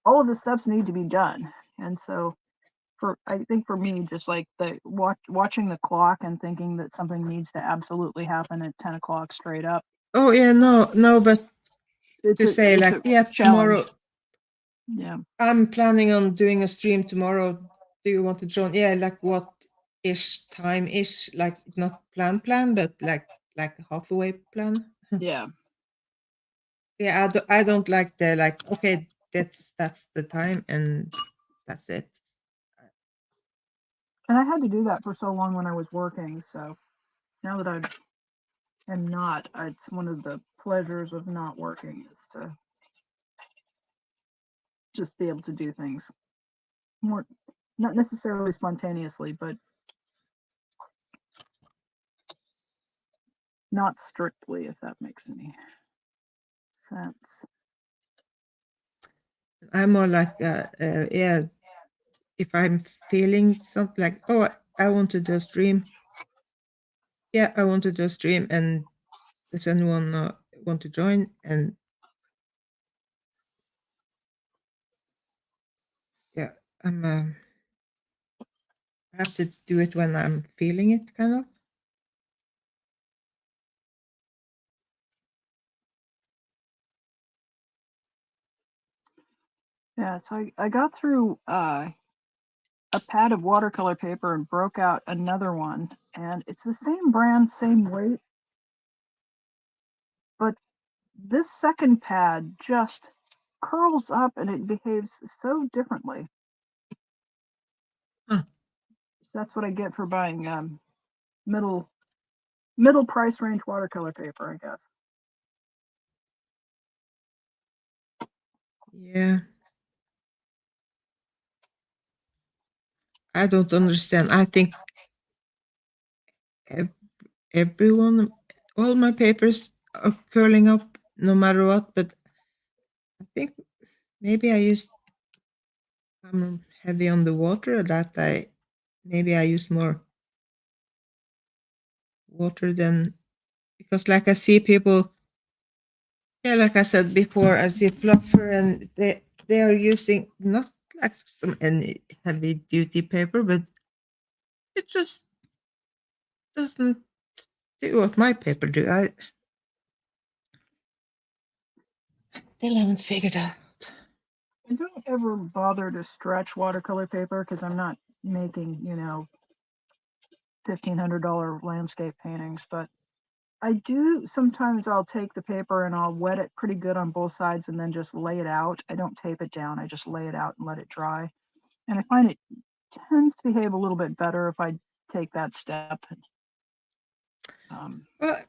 all of the steps need to be done. And so I think for me, just like the watching the clock and thinking that something needs to absolutely happen at 10 o'clock straight up. Oh yeah, no, but to say like, yeah, tomorrow. Yeah. I'm planning on doing a stream tomorrow. Do you want to join? Yeah, like what ish time ish, like not plan, but like halfway plan. Yeah. Yeah, I don't like the like, okay, that's the time and that's it. And I had to do that for so long when I was working. So now that I am not, it's one of the pleasures of not working is to just be able to do things more, not necessarily spontaneously, but not strictly, if that makes any sense. I'm more like, yeah, if I'm feeling something like, oh, I want to do a stream. Yeah, I want to do a stream, and does anyone want to join? And yeah, I have to do it when I'm feeling it, kind of. Yeah, so I got through a pad of watercolor paper and broke out another one, and it's the same brand, same weight, but this second pad just curls up and it behaves so differently. Huh. So that's what I get for buying middle price range watercolor paper, I guess. Yeah. I don't understand. I think everyone, all my papers are curling up no matter what, but I think maybe I'm heavy on the water, that maybe I use more water than, because like I see people, yeah, like I said before, I see Fluffer and they are using not like any heavy duty paper, but it just doesn't do what my paper do. I still haven't figured out. I don't ever bother to stretch watercolor paper because I'm not making, $1,500 landscape paintings, but I do sometimes I'll take the paper and I'll wet it pretty good on both sides and then just lay it out. I don't tape it down. I just lay it out and let it dry. And I find it tends to behave a little bit better if I take that step. Well,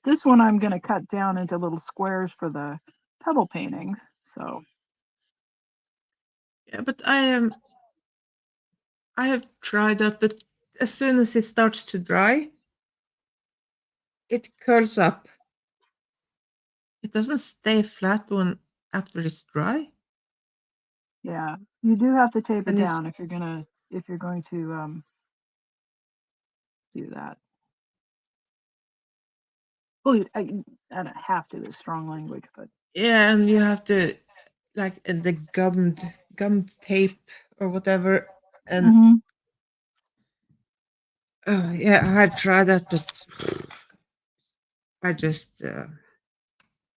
This one I'm going to cut down into little squares for the pebble paintings. So yeah, but I have tried that, but as soon as it starts to dry, it curls up. It doesn't stay flat when after it's dry. yeah, you do have to tape it And it's down if you're going to do that. Well, I don't have to is strong language, but yeah, and you have to like the gum tape or whatever. And yeah, I've tried that, but I just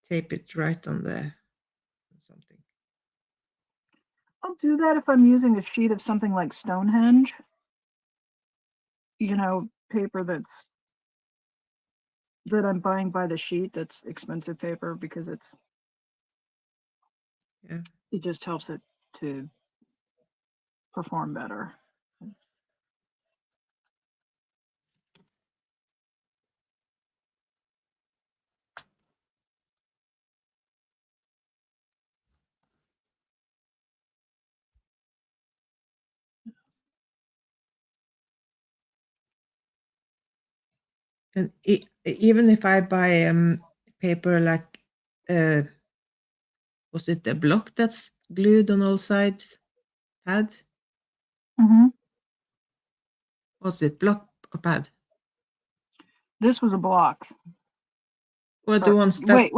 tape it right on the something. I'll do that if I'm using a sheet of something like Stonehenge. You know, paper that I'm buying by the sheet. That's expensive paper because it just helps it to perform better. And even if I buy paper like was it a block that's glued on all sides pad? Was it block or pad? This was a block. Or the ones that Wait.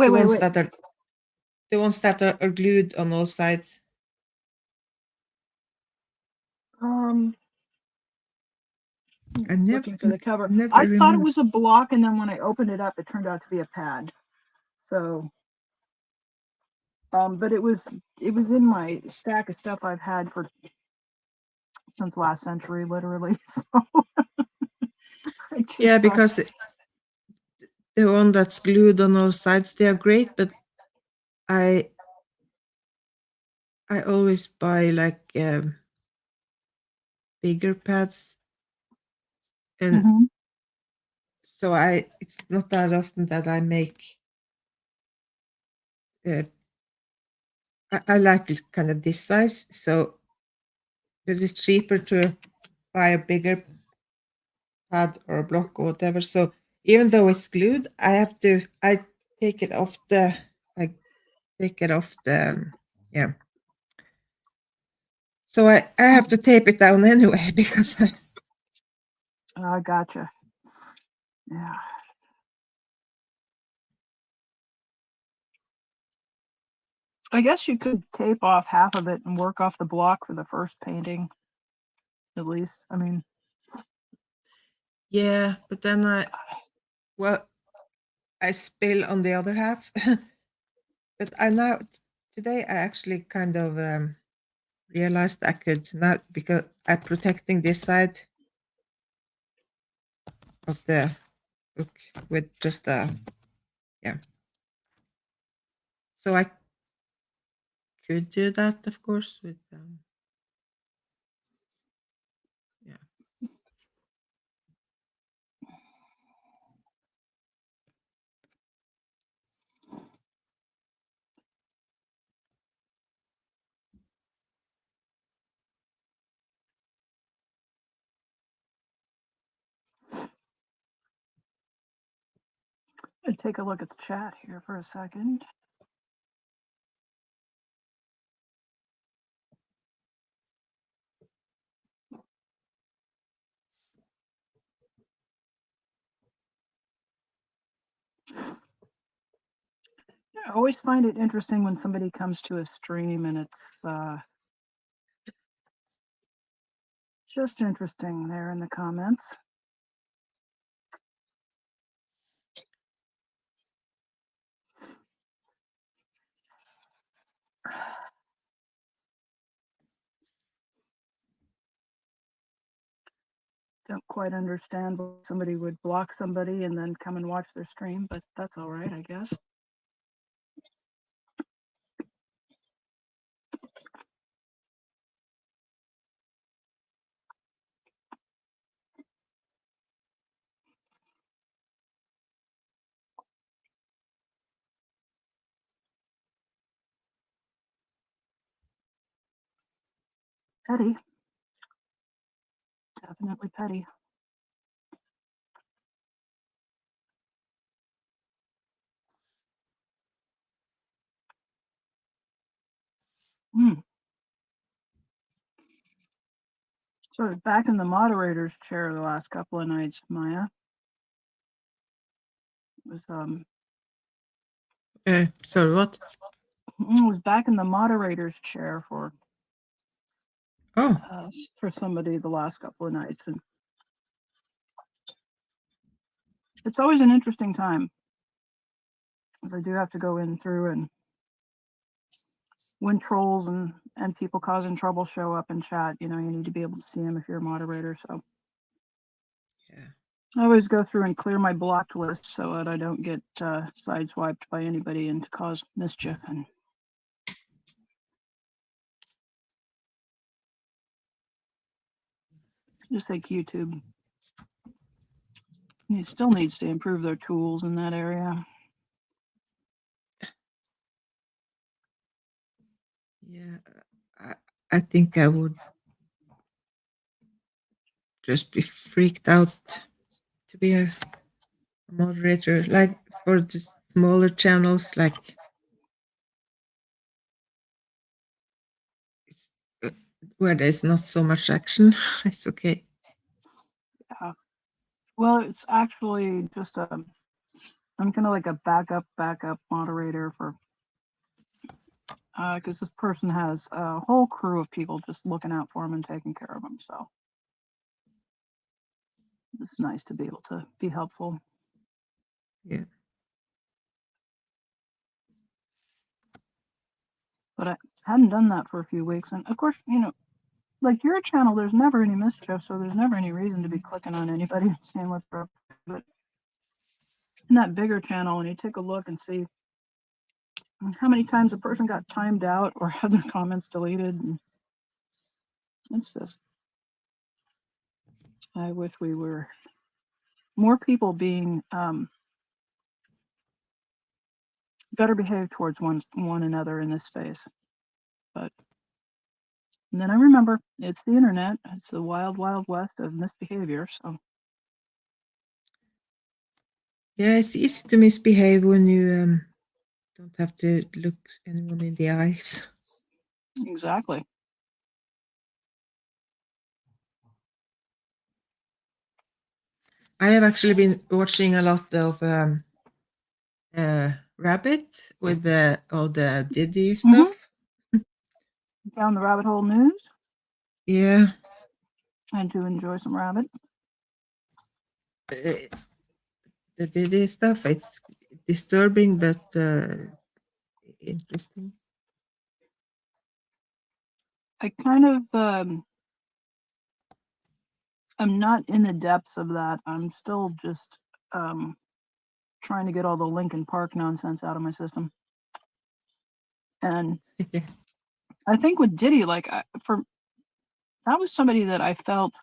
The ones that are glued on all sides. I'm looking for the cover. I thought remember. it was a block, and then when I opened it up, it turned out to be a pad. So, but it was in my stack of stuff I've had since last century, literally. So Yeah, because the one that's glued on all sides, they are great, but I always buy like bigger pads, and so it's not that often that I make. I like it kind of this size, so because it's cheaper to buy a bigger pad or a block or whatever. So even though it's glued, I take it off the yeah. So I have to tape it down anyway because I gotcha. Yeah. I guess you could tape off half of it and work off the block for the first painting, at least. I mean, yeah, but then I spill on the other half. But today I actually kind of realized I could now, because I'm protecting this side of the book with just yeah. So I could do that, of course, with yeah. I'll take a look at the chat here for a second. I always find it interesting when somebody comes to a stream and it's just interesting there in the comments. Don't quite understand why somebody would block somebody and then come and watch their stream, but that's all right, I guess. Petty. Definitely petty. Hmm. Sort of back in the moderator's chair the last couple of nights, Maya. It was Sorry, what? was back in the moderator's chair for Oh, somebody the last couple of nights, and it's always an interesting time because I do have to go in through, and when trolls and people causing trouble show up in chat, you need to be able to see them if you're a moderator. So yeah. I always go through and clear my blocked list so that I don't get sideswiped by anybody and to cause mischief. And just like YouTube, it still needs to improve their tools in that area. Yeah, I think I would just be freaked out to be a moderator, like for the smaller channels, like where there's not so much action. It's okay. Yeah. Well, it's actually just I'm kind of like a backup moderator for because this person has a whole crew of people just looking out for him and taking care of him. So it's nice to be able to be helpful. Yeah. But I hadn't done that for a few weeks. And of course, like your channel, there's never any mischief, so there's never any reason to be clicking on anybody and seeing what they're up to. But in that bigger channel, when you take a look and see how many times a person got timed out or had their comments deleted, and it's just, I wish we were more people being better behaved towards one another in this space. But and then I remember it's the internet, it's the wild west of misbehavior. So Yeah, it's easy to misbehave when you don't have to look anyone in the eyes. exactly. I have actually been watching a lot of Rabbit with all the Diddy stuff. Down the rabbit hole news. Yeah. And to enjoy some rabbit. The Diddy stuff, it's disturbing but interesting. I kind of I'm not in the depths of that. I'm still just trying to get all the Linkin Park nonsense out of my system. And I think with Diddy, like that was somebody that I felt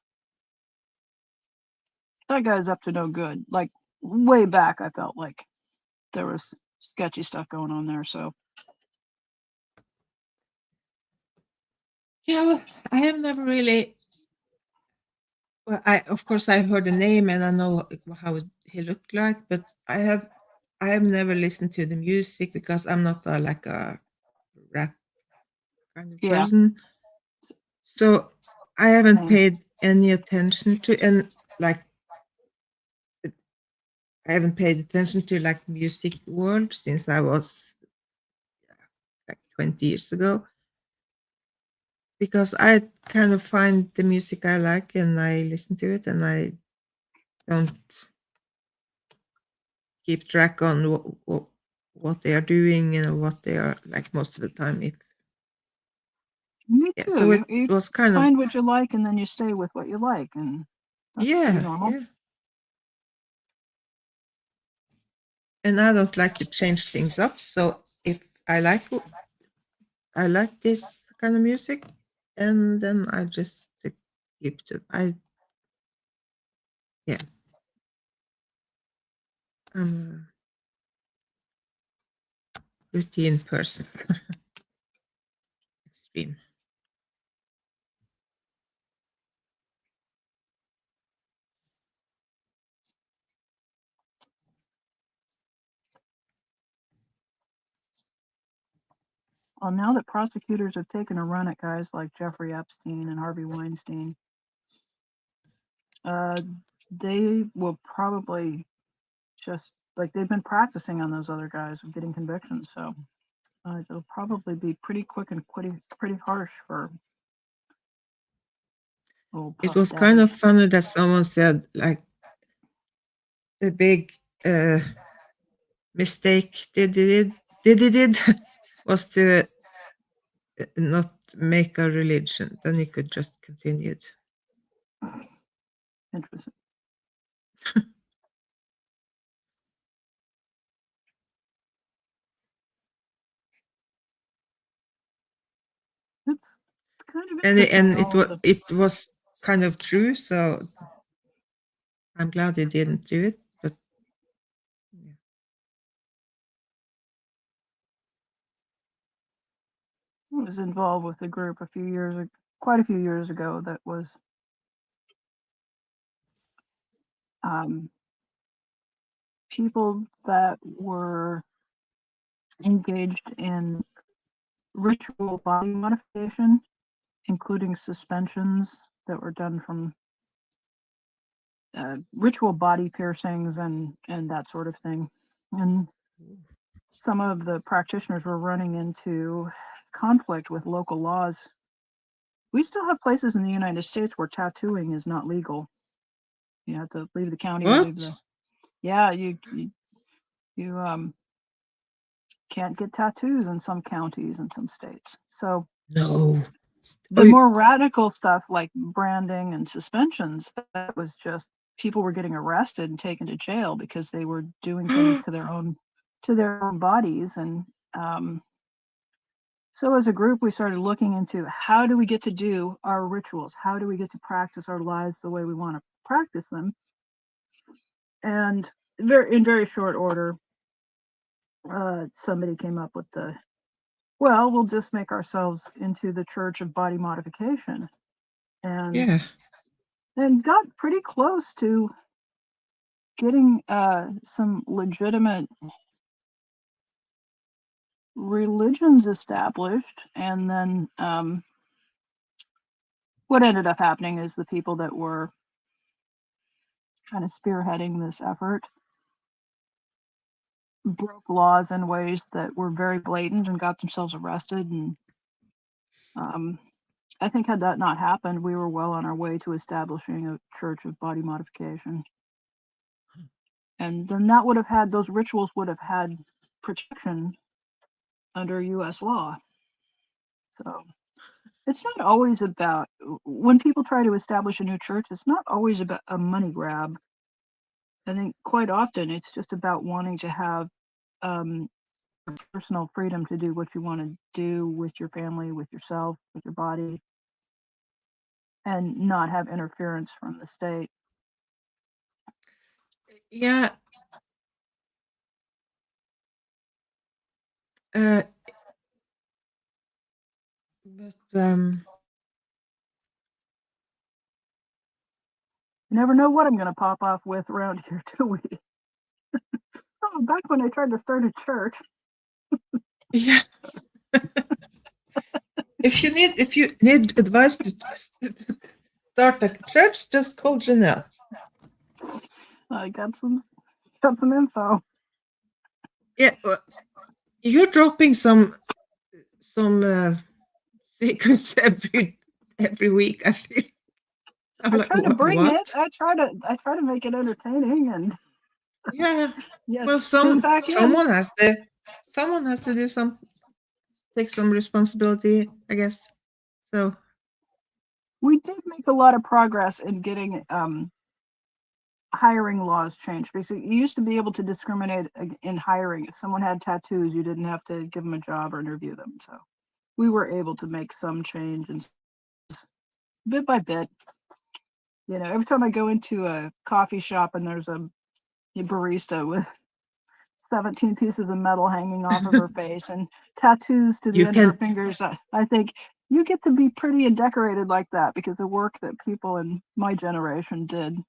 that guy's up to no good. Like way back, I felt like there was sketchy stuff going on there. So yeah, well, I have never really. Well, of course I've heard the name and I know how he looked like, but I have never listened to the music because I'm not like a rap kind of person. So I haven't paid any attention to, and like I haven't paid attention to like music world since I was like 20 years ago. Because I kind of find the music I like and I listen to it and I don't keep track on what they are doing and what they are like most of the time. Me too. So it was kind find of what you like and then you stay with what you like, and that's normal. Yeah. And I don't like to change things up. So if I like this kind of music, and then I just keep to I'm a routine person. Extreme. Well, now that prosecutors have taken a run at guys like Jeffrey Epstein and Harvey Weinstein, they will probably just like they've been practicing on those other guys of getting convictions. So it'll probably be pretty quick and pretty harsh for. It was kind of funny that someone said like the big mistake they did was to not make a religion. Then he could just continue it. Interesting. It's kind of and it was kind of true. So I'm glad they didn't do it. But yeah. I was involved with a group quite a few years ago that was people that were engaged in ritual body modification, including suspensions that were done from ritual body piercings and that sort of thing. And some of the practitioners were running into conflict with local laws. We still have places in the United States where tattooing is not legal. You have to leave the county. What? Yeah, you can't get tattoos in some counties and some states. So No. the more radical stuff like branding and suspensions, that was just people were getting arrested and taken to jail because they were doing things to their own bodies. And so as a group, we started looking into how do we get to do our rituals? How do we get to practice our lives the way we want to practice them? And in very short order, somebody came up with we'll just make ourselves into the Church of Body Modification. And got pretty close to getting some legitimate religions established. And then what ended up happening is the people that were kind of spearheading this effort broke laws in ways that were very blatant and got themselves arrested. And I think had that not happened, we were well on our way to establishing a Church of Body Modification. And then that would have had, those rituals would have had protection under US law. So it's not always about, when people try to establish a new church, it's not always about a money grab. I think quite often it's just about wanting to have personal freedom to do what you want to do with your family, with yourself, with your body, and not have interference from the state. Yeah. But you never know what I'm going to pop off with around here, do we? Oh, back when I tried to start a church. Yeah. If you need advice to start a church, just call Janelle. I got some info. Yeah, you're dropping some secrets every week. I feel. I try to bring it. I try to make it entertaining and. Yeah. Yes. Well, someone has to do take some responsibility, I guess. So we did make a lot of progress in getting hiring laws changed. Basically, you used to be able to discriminate in hiring. If someone had tattoos, you didn't have to give them a job or interview them. So we were able to make some change, and bit by bit. You know, every time I go into a coffee shop and there's a barista with 17 pieces of metal hanging off of her face and tattoos to the end of her fingers, I think you get to be pretty and decorated like that because of work that people in my generation did.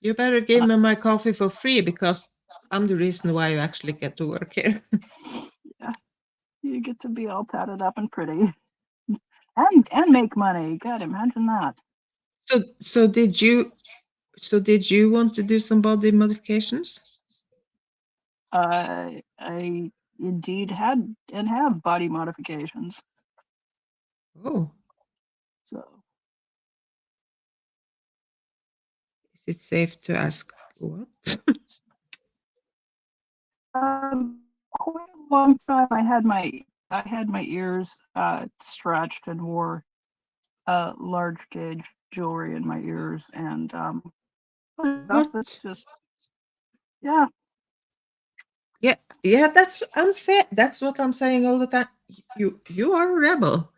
You better give me my coffee for free because I'm the reason why you actually get to work here. Yeah. You get to be all tatted up and pretty, and make money. God, imagine that. So did you want to do some body modifications? I indeed had and have body modifications. Oh, So is it safe to ask what? quite a long time. I had my ears stretched and wore large gauge jewelry in my ears, and What? that's just yeah. Yeah, that's that's what I'm saying all the time. You are a rebel.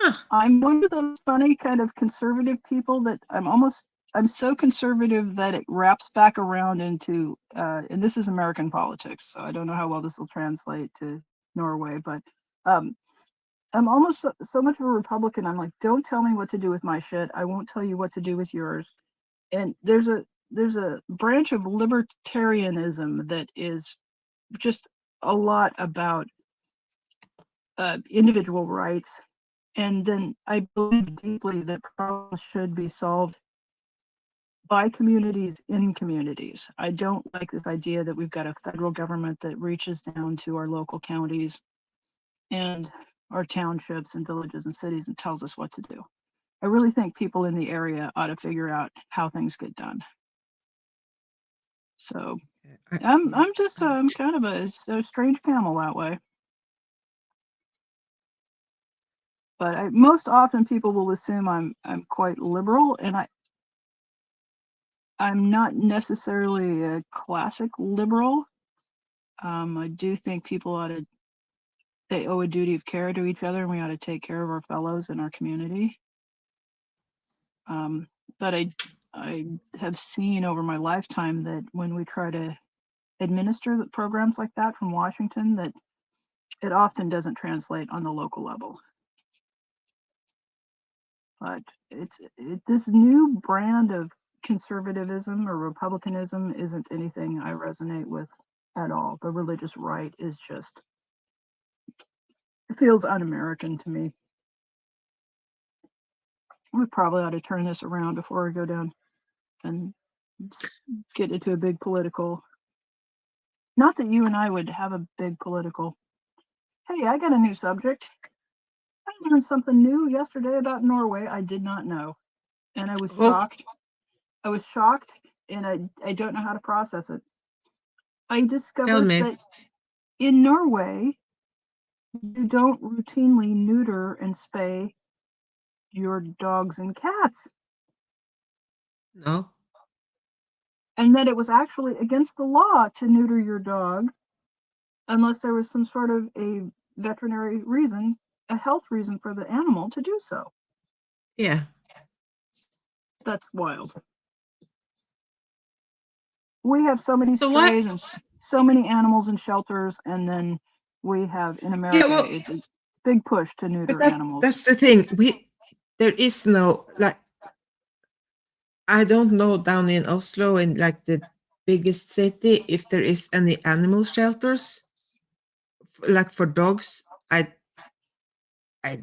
Huh. I'm one of those funny kind of conservative people that I'm so conservative that it wraps back around into and this is American politics, so I don't know how well this will translate to Norway, but I'm almost so much of a Republican. I'm like, don't tell me what to do with my shit. I won't tell you what to do with yours. And there's a branch of libertarianism that is just a lot about individual rights. And then I believe deeply that problems should be solved by communities in communities. I don't like this idea that we've got a federal government that reaches down to our local counties and our townships and villages and cities and tells us what to do. I really think people in the area ought to figure out how things get done. So I'm kind of a strange camel that way. But most often people will assume I'm quite liberal, and I'm not necessarily a classic liberal. I do think people they owe a duty of care to each other, and we ought to take care of our fellows in our community. But I have seen over my lifetime that when we try to administer the programs like that from Washington, that it often doesn't translate on the local level. But this new brand of conservatism or republicanism isn't anything I resonate with at all. The religious right is just, it feels un-American to me. We probably ought to turn this around before we go down and get into a big political. Not that you and I would have a big political. Hey, I got a new subject. I learned something new yesterday about Norway I did not know. And I was shocked. I was shocked, and I don't know how to process it. I discovered that in Norway, you don't routinely neuter and spay your dogs and cats. No. And that it was actually against the law to neuter your dog unless there was some sort of a veterinary reason, a health reason for the animal to do so. Yeah. That's wild. We have so many strays and so many animals in shelters, and then we have in America it's a big push to neuter animals. That's the thing. There is no, like, I don't know down in Oslo, in like the biggest city, if there is any animal shelters like for dogs. I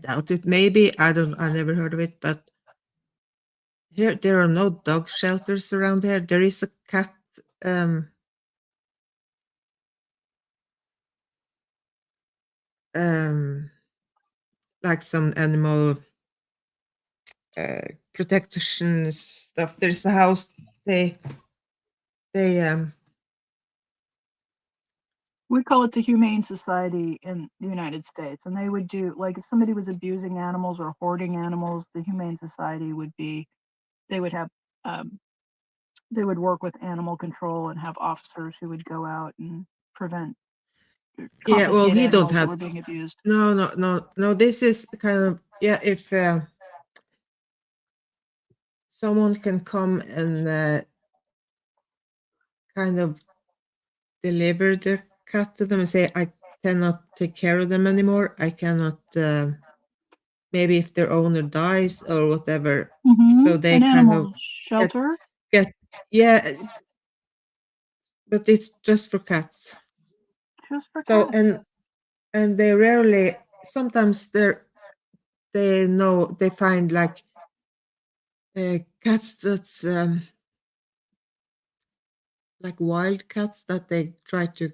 doubt it. Maybe I never heard of it, but here there are no dog shelters around here. There is a cat like some animal protection stuff. There's a house we call it the Humane Society in the United States, and they would do, like, if somebody was abusing animals or hoarding animals, the Humane Society would be, they would have they would work with animal control and have officers who would go out and prevent. Yeah, well, we don't have. That were being abused. No. This is kind of, yeah. If someone can come and kind of deliver their cat to them and say, I cannot take care of them anymore. I cannot. Maybe if their owner dies or whatever, so they kind of shelter. Get yeah. but it's just for cats. Just for So cats. and they rarely. Sometimes they find like cats that's like wild cats that they try to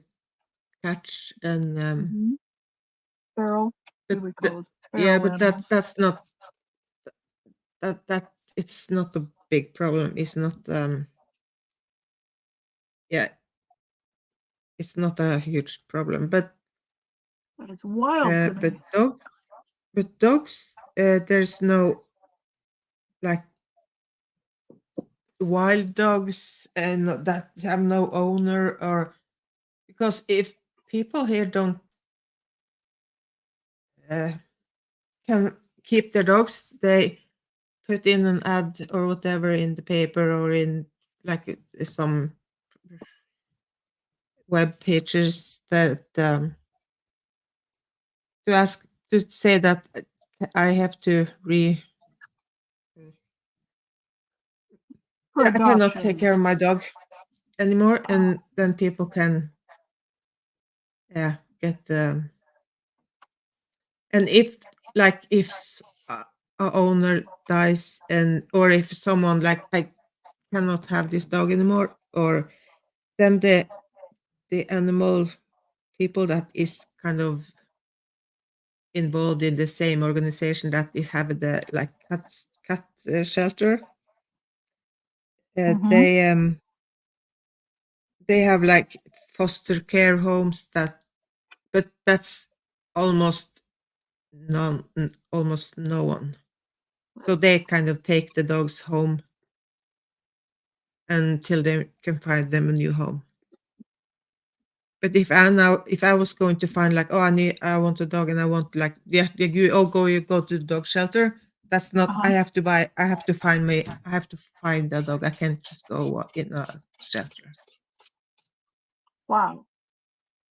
catch and Feral, we but would call it yeah, feral but animals. that's not that it's not a big problem. It's not yeah, it's not a huge problem. But But it's wild to me. but dogs there's no like wild dogs and that have no owner, or because if people here don't can keep their dogs, they put in an ad or whatever in the paper or in like some web pages that to ask to say that I have to For I cannot take adoption. care of my dog anymore, and then people can get and if like if a owner dies and or if someone like I cannot have this dog anymore, or then the animal people that is kind of involved in the same organization that is having the like cat shelter, they have like foster care homes that, but that's almost almost no one. So they kind of take the dogs home until they can find them a new home. But if I was going to find like, oh, I want a dog and I want like, you go to the dog shelter. That's not, I have to find a dog. I can't just go in a shelter. Wow.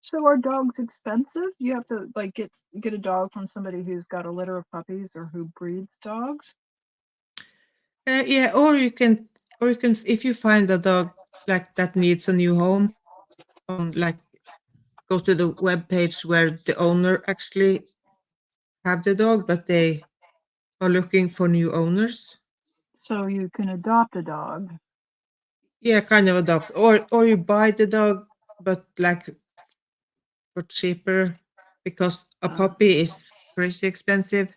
So are dogs expensive? You have to like get a dog from somebody who's got a litter of puppies or who breeds dogs? Yeah, or you can if you find a dog like that needs a new home, like go to the web page where the owner actually have the dog, but they are looking for new owners. So you can adopt a dog. Yeah, kind of adopt, or you buy the dog, but like for cheaper, because a puppy is crazy expensive.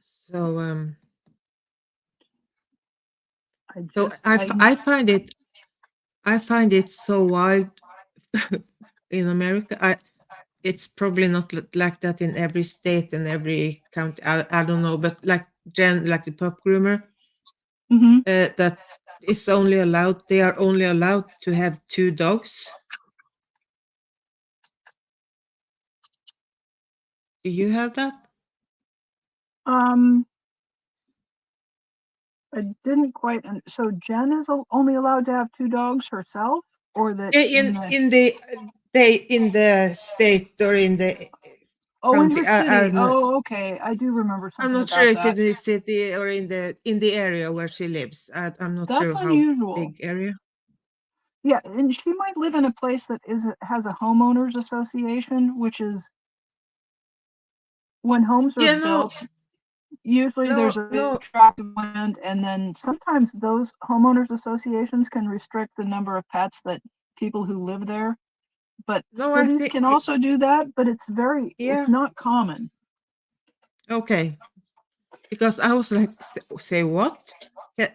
So I find it so wild in America. It's probably not like that in every state and every county. I don't know, but like Jen, like the pup groomer, that is only allowed. They are only allowed to have 2 dogs. Do you have that? I didn't quite. So Jen is only allowed to have 2 dogs herself, or that in the state or in the county. In her city. Okay. I do remember something. I'm not sure if in the city or in the area where she lives. I'm not sure how unusual. big area. Yeah, and she might live in a place that has a homeowners association, which is when homes are built. Usually there's a tract of land, and then sometimes those homeowners associations can restrict the number of pets that people who live there. But cities can also do that, but it's not common. Okay. Because I was like, say what?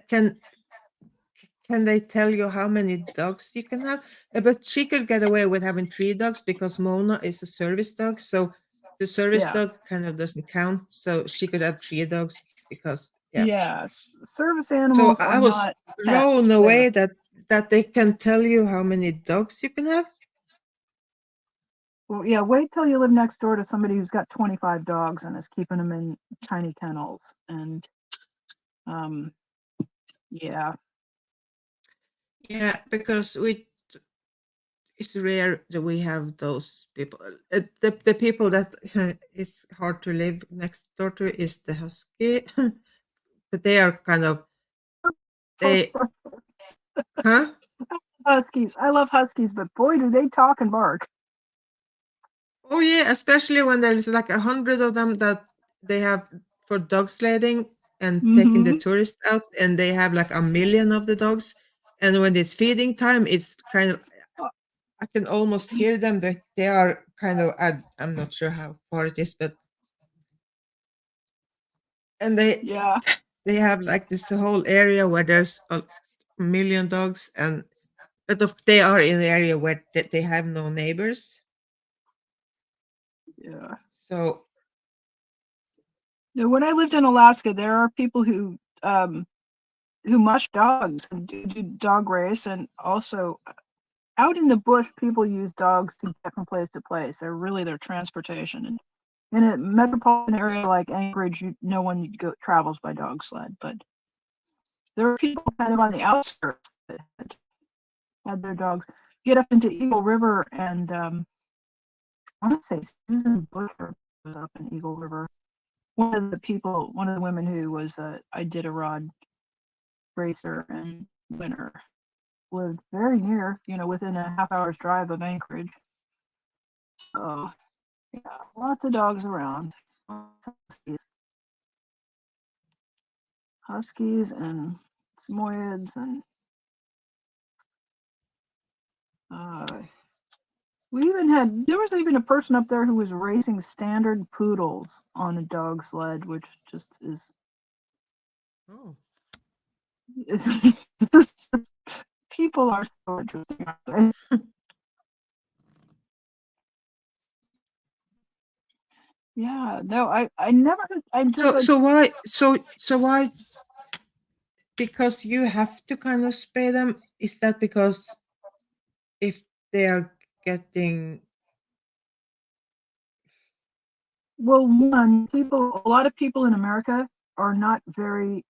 Can they tell you how many dogs you can have? But she could get away with having 3 dogs because Mona is a service dog. So the service dog kind of doesn't count. So she could have 3 dogs because yes, service animals. So I was blown away that they can tell you how many dogs you can have. Well, yeah, wait till you live next door to somebody who's got 25 dogs and is keeping them in tiny kennels. And yeah. Yeah, because it's rare that we have those people. The people that is hard to live next door to is the husky, but they are kind of Huh? Huskies. I love huskies, but boy, do they talk and bark. Oh yeah, especially when there's like 100 of them that they have for dog sledding and taking the Mm-hmm. tourists out, and they have like 1 million of the dogs. And when it's feeding time, it's kind of I can almost hear them, but they are kind of I'm not sure how far it is, but and Yeah. they have like this whole area where there's 1 million dogs, and but they are in the area where they have no neighbors. Yeah. So Now, when I lived in Alaska, there are people who mush dogs and do dog race, and also out in the bush, people use dogs to get from place to place. They're really their transportation. And in a metropolitan area like Anchorage, no one travels by dog sled, but there are people kind of on the outskirts that had their dogs get up into Eagle River, and I want to say Susan Busher was up in Eagle River. One of the women who was a Iditarod racer and winner, lived very near, within a half-hour's drive of Anchorage. So, yeah, lots of dogs around. Huskies and Samoyeds, and there was even a person up there who was racing standard poodles on a dog sled, which just is oh. people are so interesting. Yeah, no, I never, I'm just like, So why? Because you have to kind of spay them. Is that because if they are getting well, one, a lot of people in America are not very,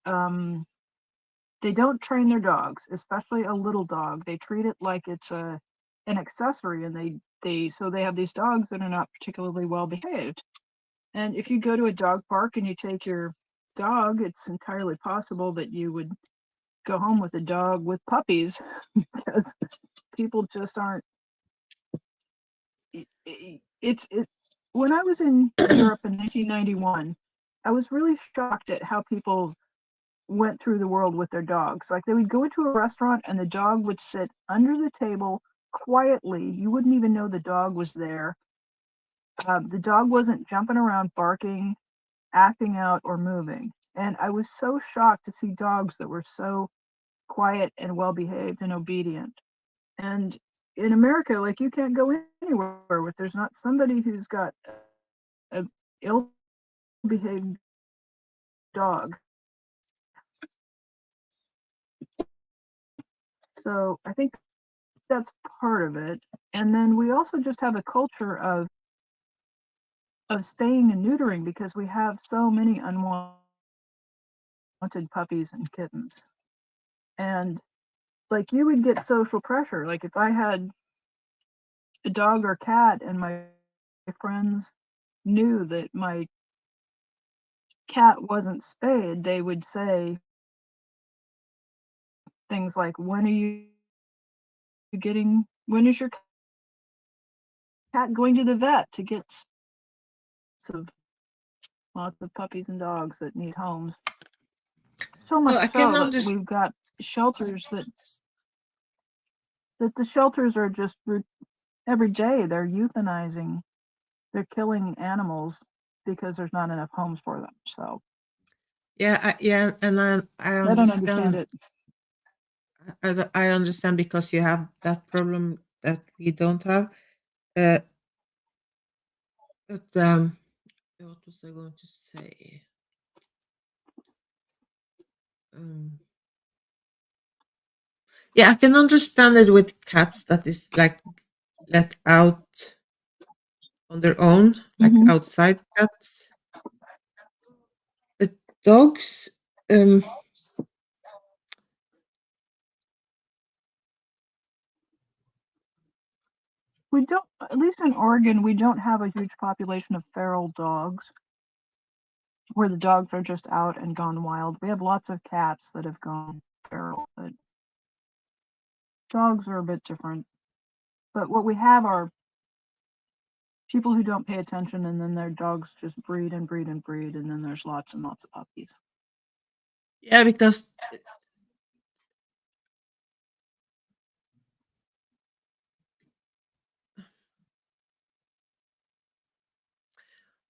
they don't train their dogs, especially a little dog. They treat it like it's an accessory, and so they have these dogs that are not particularly well behaved. And if you go to a dog park and you take your dog, it's entirely possible that you would go home with a dog with puppies because people just aren't. It's when I was in Europe in 1991, I was really shocked at how people went through the world with their dogs. Like, they would go into a restaurant and the dog would sit under the table quietly. You wouldn't even know the dog was there. The dog wasn't jumping around, barking, acting out, or moving. And I was so shocked to see dogs that were so quiet and well behaved and obedient. And in America, like, you can't go anywhere with there's not somebody who's got a ill behaved dog. So I think that's part of it. And then we also just have a culture of spaying and neutering because we have so many unwanted puppies and kittens. And like, you would get social pressure. Like, if I had a dog or cat and my friends knew that my cat wasn't spayed, they would say things like, when is your cat going to the vet to get lots of puppies and dogs that need homes? So much I can so that we've got shelters that the shelters are just every day they're euthanizing, they're killing animals because there's not enough homes for them. So yeah, and I don't understand it. I understand because you have that problem that we don't have. But what was I going to say? Yeah, I can understand it with cats that is like let out on their own, like outside cats. But dogs, We don't, at least in Oregon, we don't have a huge population of feral dogs where the dogs are just out and gone wild. We have lots of cats that have gone feral, but Dogs are a bit different. But what we have are people who don't pay attention, and then their dogs just breed and breed and breed, and then there's lots and lots of puppies. Yeah, because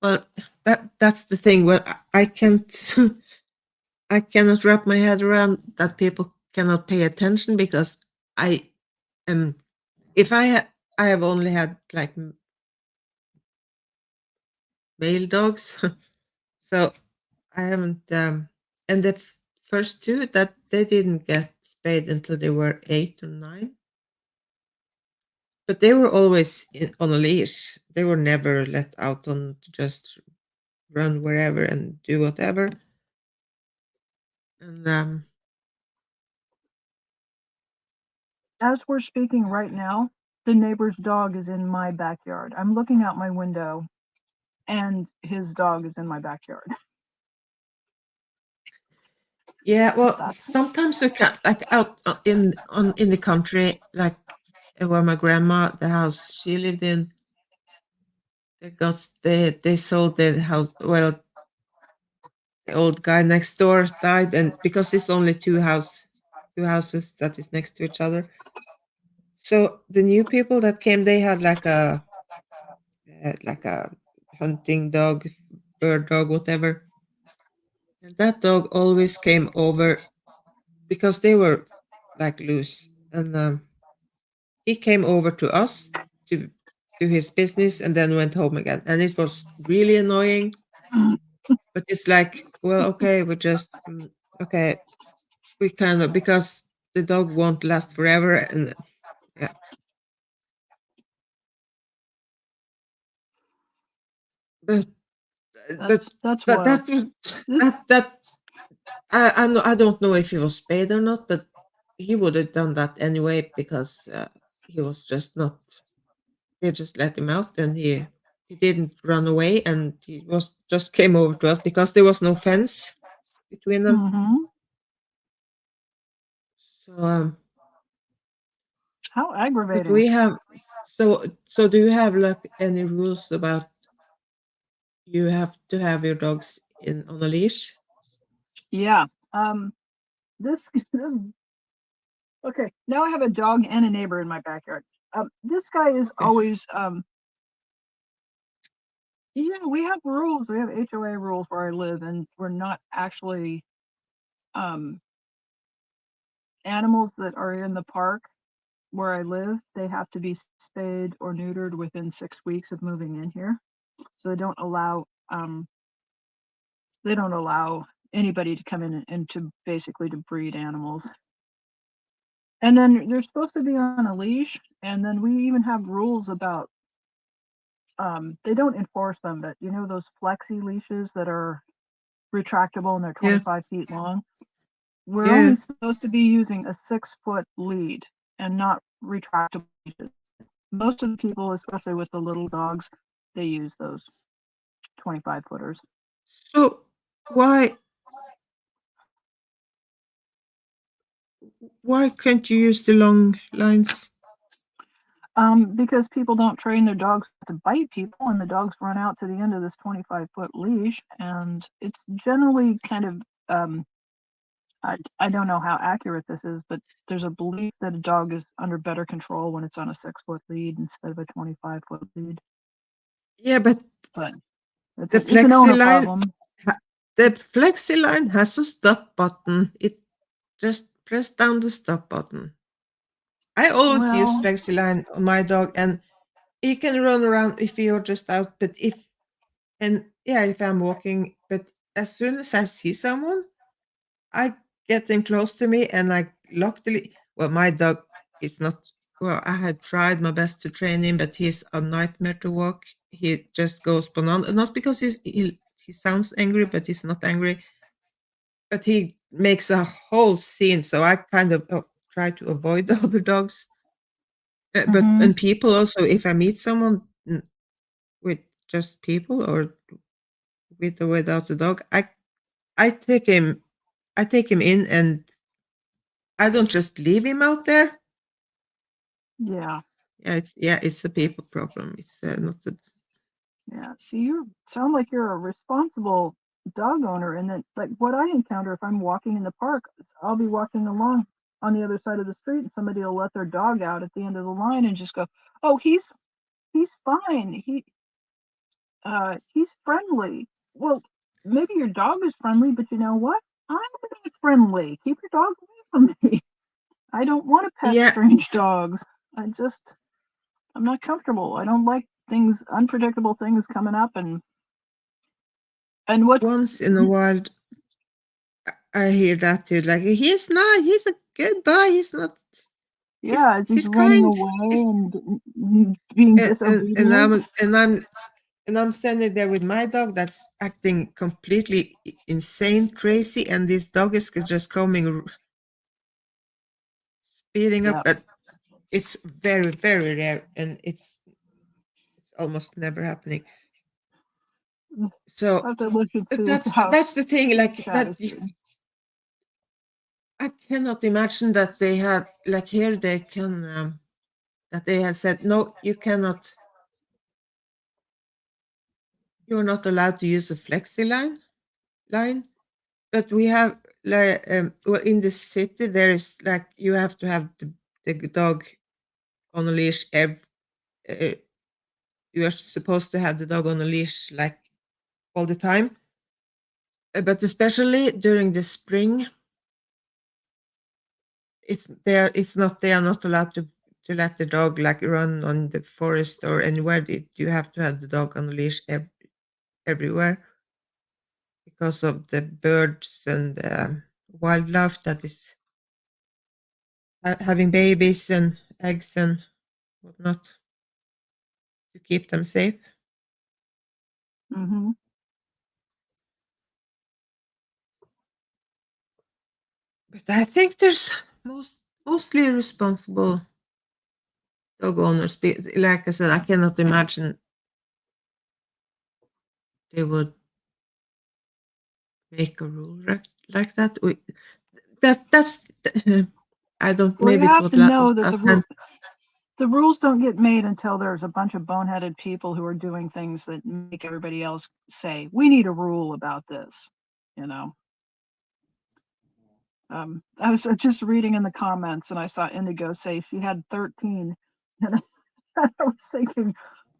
well, that's the thing. Well, I can't I cannot wrap my head around that people cannot pay attention because I am if I have only had like male dogs, so I haven't and the first two that they didn't get spayed until they were 8 or 9. But they were always on a leash. They were never let out on to just run wherever and do whatever. And As we're speaking right now, the neighbor's dog is in my backyard. I'm looking out my window, and his dog is in my backyard. yeah, well, That's- sometimes we can like out in the country, like where my grandma, the house she lived in, they sold the house. Well, the old guy next door died, and because it's only two houses that is next to each other. So the new people that came, they had like a hunting dog, bird dog, whatever. And that dog always came over because they were like loose, and he came over to us to do his business and then went home again. And it was really annoying. But it's like, well, okay, okay, we kind of because the dog won't last forever, and yeah. But that's that wild. was that I know I don't know if he was spayed or not, but he would have done that anyway because he was just not. We just let him out, and he didn't run away, and he was just came over to us because there was no fence between them. Mm-hmm. So How but aggravating. we have so do you have like any rules about you have to have your dogs in on a leash? Yeah. This okay. Now I have a dog and a neighbor in my backyard. This guy is Okay. always yeah, we have rules. We have HOA rules where I live, and we're not actually animals that are in the park where I live. They have to be spayed or neutered within 6 weeks of moving in here. So they don't allow anybody to come in and to basically to breed animals. And then they're supposed to be on a leash, and then we even have rules about they don't enforce them, but you know those flexi leashes that are retractable and they're Yeah. 25 feet long? We're Yeah. only supposed to be using a 6-foot lead and not retractable leashes. Most of the people, especially with the little dogs, they use those 25 footers. So why can't you use the long lines? Because people don't train their dogs to bite people, and the dogs run out to the end of this 25-foot leash, and it's generally kind of I don't know how accurate this is, but there's a belief that a dog is under better control when it's on a 6-foot lead instead of a 25-foot lead. Yeah, but It's, the it's an owner flexi line, problem. the flexi line has a stop button. It just press down the stop button. I always use Well, flexi line on my dog, and he can run around if you're just out. But if I'm walking, but as soon as I see someone, I get them close to me and I lock the well, my dog is not well, I had tried my best to train him, but he's a nightmare to walk. He just goes banana, not because he sounds angry, but he's not angry. But he makes a whole scene, so I kind of try to avoid the other dogs. But Mhm. and people also, if I meet someone with just people or with or without the dog, I take him in, and I don't just leave him out there. Yeah. It's a people problem. It's not a, Yeah. See, you sound like you're a responsible dog owner, and then like what I encounter if I'm walking in the park, I'll be walking along on the other side of the street, and somebody will let their dog out at the end of the line and just go, "Oh, he's fine. He's friendly." Well, maybe your dog is friendly, but you know what? I'm not friendly. Keep your dog away from me. I don't want to pet yeah. strange dogs. I'm not comfortable. I don't like things, unpredictable things coming up, and what's Once in a while, I hear that too. Like he's not. He's a good boy. He's not. yeah, as he's He's running kind. away He's, and being disobedient. and I'm standing there with my dog that's acting completely insane, crazy, and this dog is just coming, speeding up. Yeah. But it's very, very rare, and it's almost never happening. So I have to look and see that's the thing. Like that that, is. I cannot imagine that they had like here they can that they had said no, you cannot. You're not allowed to use a flexi line. But we have like well in the city there is like you have to have the dog on a leash uh, you are supposed to have the dog on a leash like all the time. But especially during the spring they are not allowed to let the dog like run on the forest or anywhere. You have to have the dog on a leash everywhere because of the birds and wildlife that is having babies and eggs and whatnot to keep them safe. Mm-hmm. But I think there's mostly responsible dog owners. Like I said, I cannot imagine they would make a rule like that. That's I don't. Well, Maybe you it have was to know that last time. the rules don't get made until there's a bunch of boneheaded people who are doing things that make everybody else say, "We need a rule about this." You know. I was just reading in the comments and I saw Indigo say she had 13, and I was thinking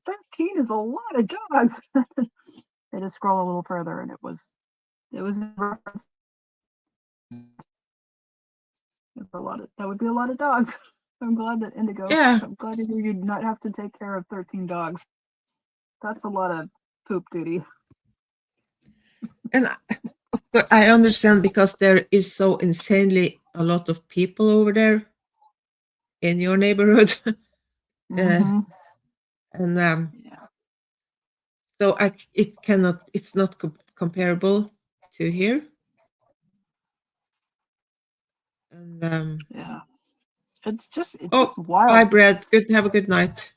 13 is a lot of dogs. I just scroll a little further and it was in reference. That would be a lot of dogs. I'm glad that Indigo. Yeah. I'm glad to hear you'd not have to take care of 13 dogs. That's a lot of poop duty. And of course, I understand because there is so insanely a lot of people over there in your neighborhood. Mm-hmm. And Yeah. so it's not comparable to here. And Yeah. It's just oh, wild. bye, Brad. Have a good night.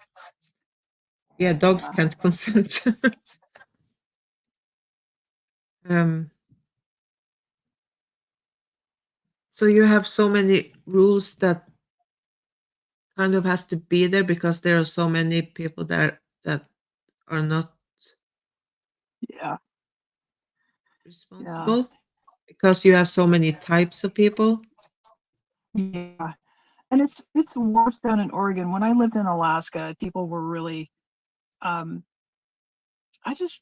Yeah, dogs can't consent. So you have so many rules that kind of has to be there because there are so many people there that are not Yeah. responsible because you have so many types of people. Yeah. And it's worse down in Oregon. When I lived in Alaska, people were really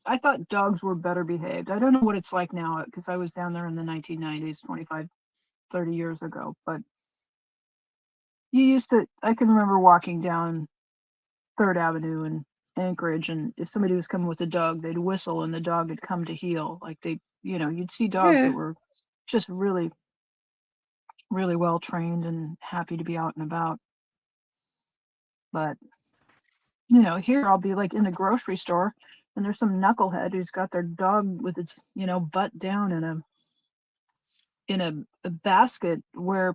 I thought dogs were better behaved. I don't know what it's like now because I was down there in the 1990s, 25, 30 years ago. But I can remember walking down 3rd Avenue in Anchorage, and if somebody was coming with a dog, they'd whistle and the dog would come to heel. Like you'd see dogs that were just really, really well trained and happy to be out and about. But, here I'll be like in the grocery store and there's some knucklehead who's got their dog with its, butt down in a basket where,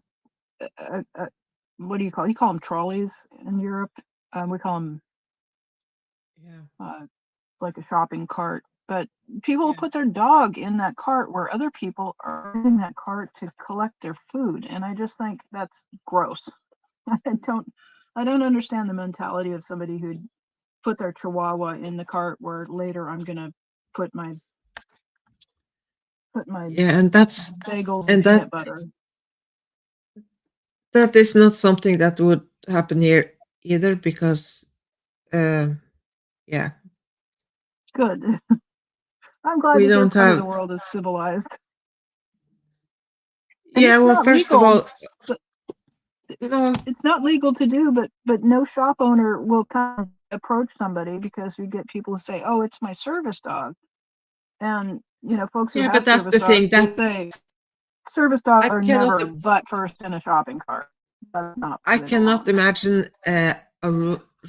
what do you call? You call them trolleys in Europe. We call them, like a shopping cart. But people put their dog in that cart where other people are using that cart to collect their food, and I just think that's gross. I don't understand the mentality of somebody who'd put their Chihuahua in the cart where later I'm gonna put my Yeah, and that's bagels and and that peanut butter. that is not something that would happen here either, because yeah, Good. I'm glad we that their don't part of the have. world is civilized. And Yeah, it's well, not first of legal. all, no, It's not legal to do, but no shop owner will kind of approach somebody, because we get people who say, "Oh, it's my service dog," and folks who yeah, but have that's service the dogs thing that say service dogs I are cannot. never butt first in a shopping cart. That's not I where they cannot belong. imagine a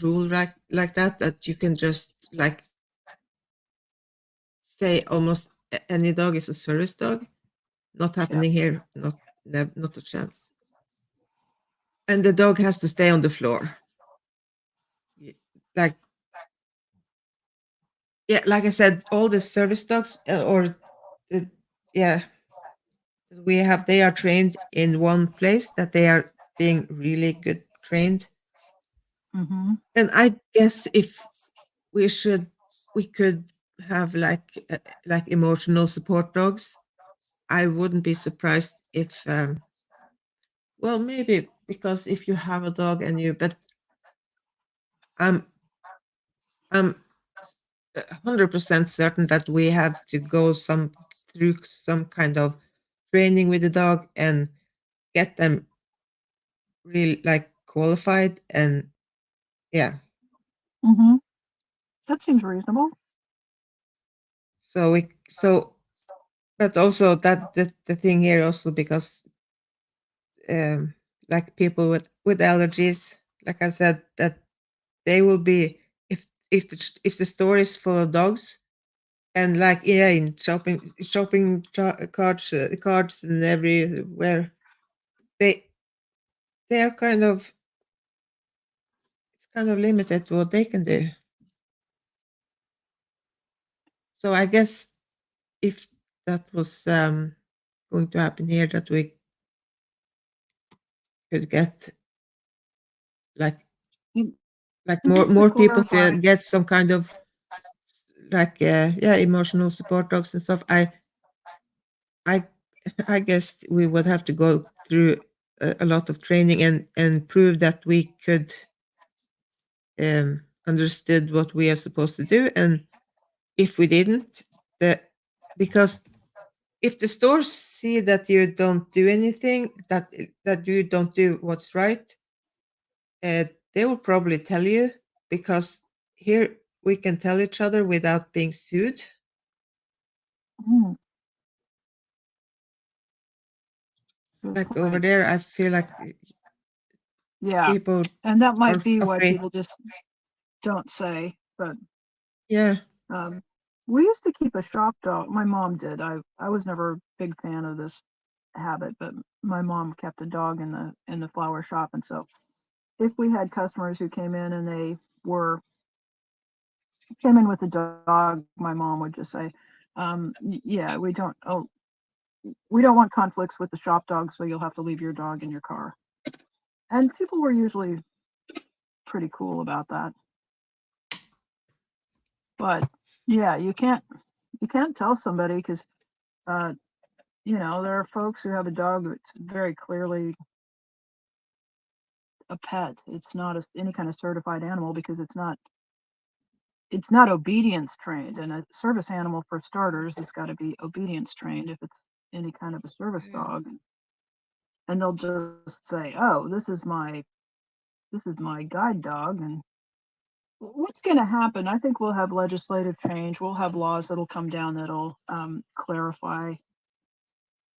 rule like that you can just like say almost any dog is a service dog. Not happening here. Not a chance. And the dog has to stay on the floor. Like, yeah, like I said, all the service dogs yeah, they are trained in one place, that they are being really good trained. Mm-hmm. And I guess if we could have like emotional support dogs, I wouldn't be surprised if well, maybe, because if you have a dog but I'm I'm 100% certain that we have to go through some kind of training with the dog and get them really like qualified, and yeah. Mm-hmm. That seems reasonable. So but also that the thing here also, because um like people with allergies, like I said, that they will be, if the store is full of dogs, and like, yeah, in shopping carts and everywhere, they are it's kind of limited what they can do. So I guess if that was going to happen here, that we could get like Mm, more just to people to clarify, get some kind of like yeah, emotional support dogs and stuff. I I guess we would have to go through a lot of training and prove that we could understood what we are supposed to do. And if we didn't, that because if the stores see that you don't do anything, that you don't do what's right, they will probably tell you, because here we can tell each other without being sued. mm, good Like over point. there, I feel like Yeah, people and that are might be why afraid. people just don't say. But Yeah. we used to keep a shop dog. My mom did. I was never a big fan of this habit, but my mom kept a dog in the flower shop, and so if we had customers who came in and they came in with a dog, my mom would just say, "Yeah, we don't want conflicts with the shop dog, so you'll have to leave your dog in your car." And people were usually pretty cool about that. But yeah, you can't tell somebody, because there are folks who have a dog that's very clearly a pet. It's not any kind of certified animal, because it's not obedience trained. And a service animal, for starters, it's got to be obedience trained if it's any kind of a service dog. And they'll just say, "Oh, this is my guide dog." And what's going to happen, I think we'll have legislative change. We'll have laws that'll come down that'll clarify,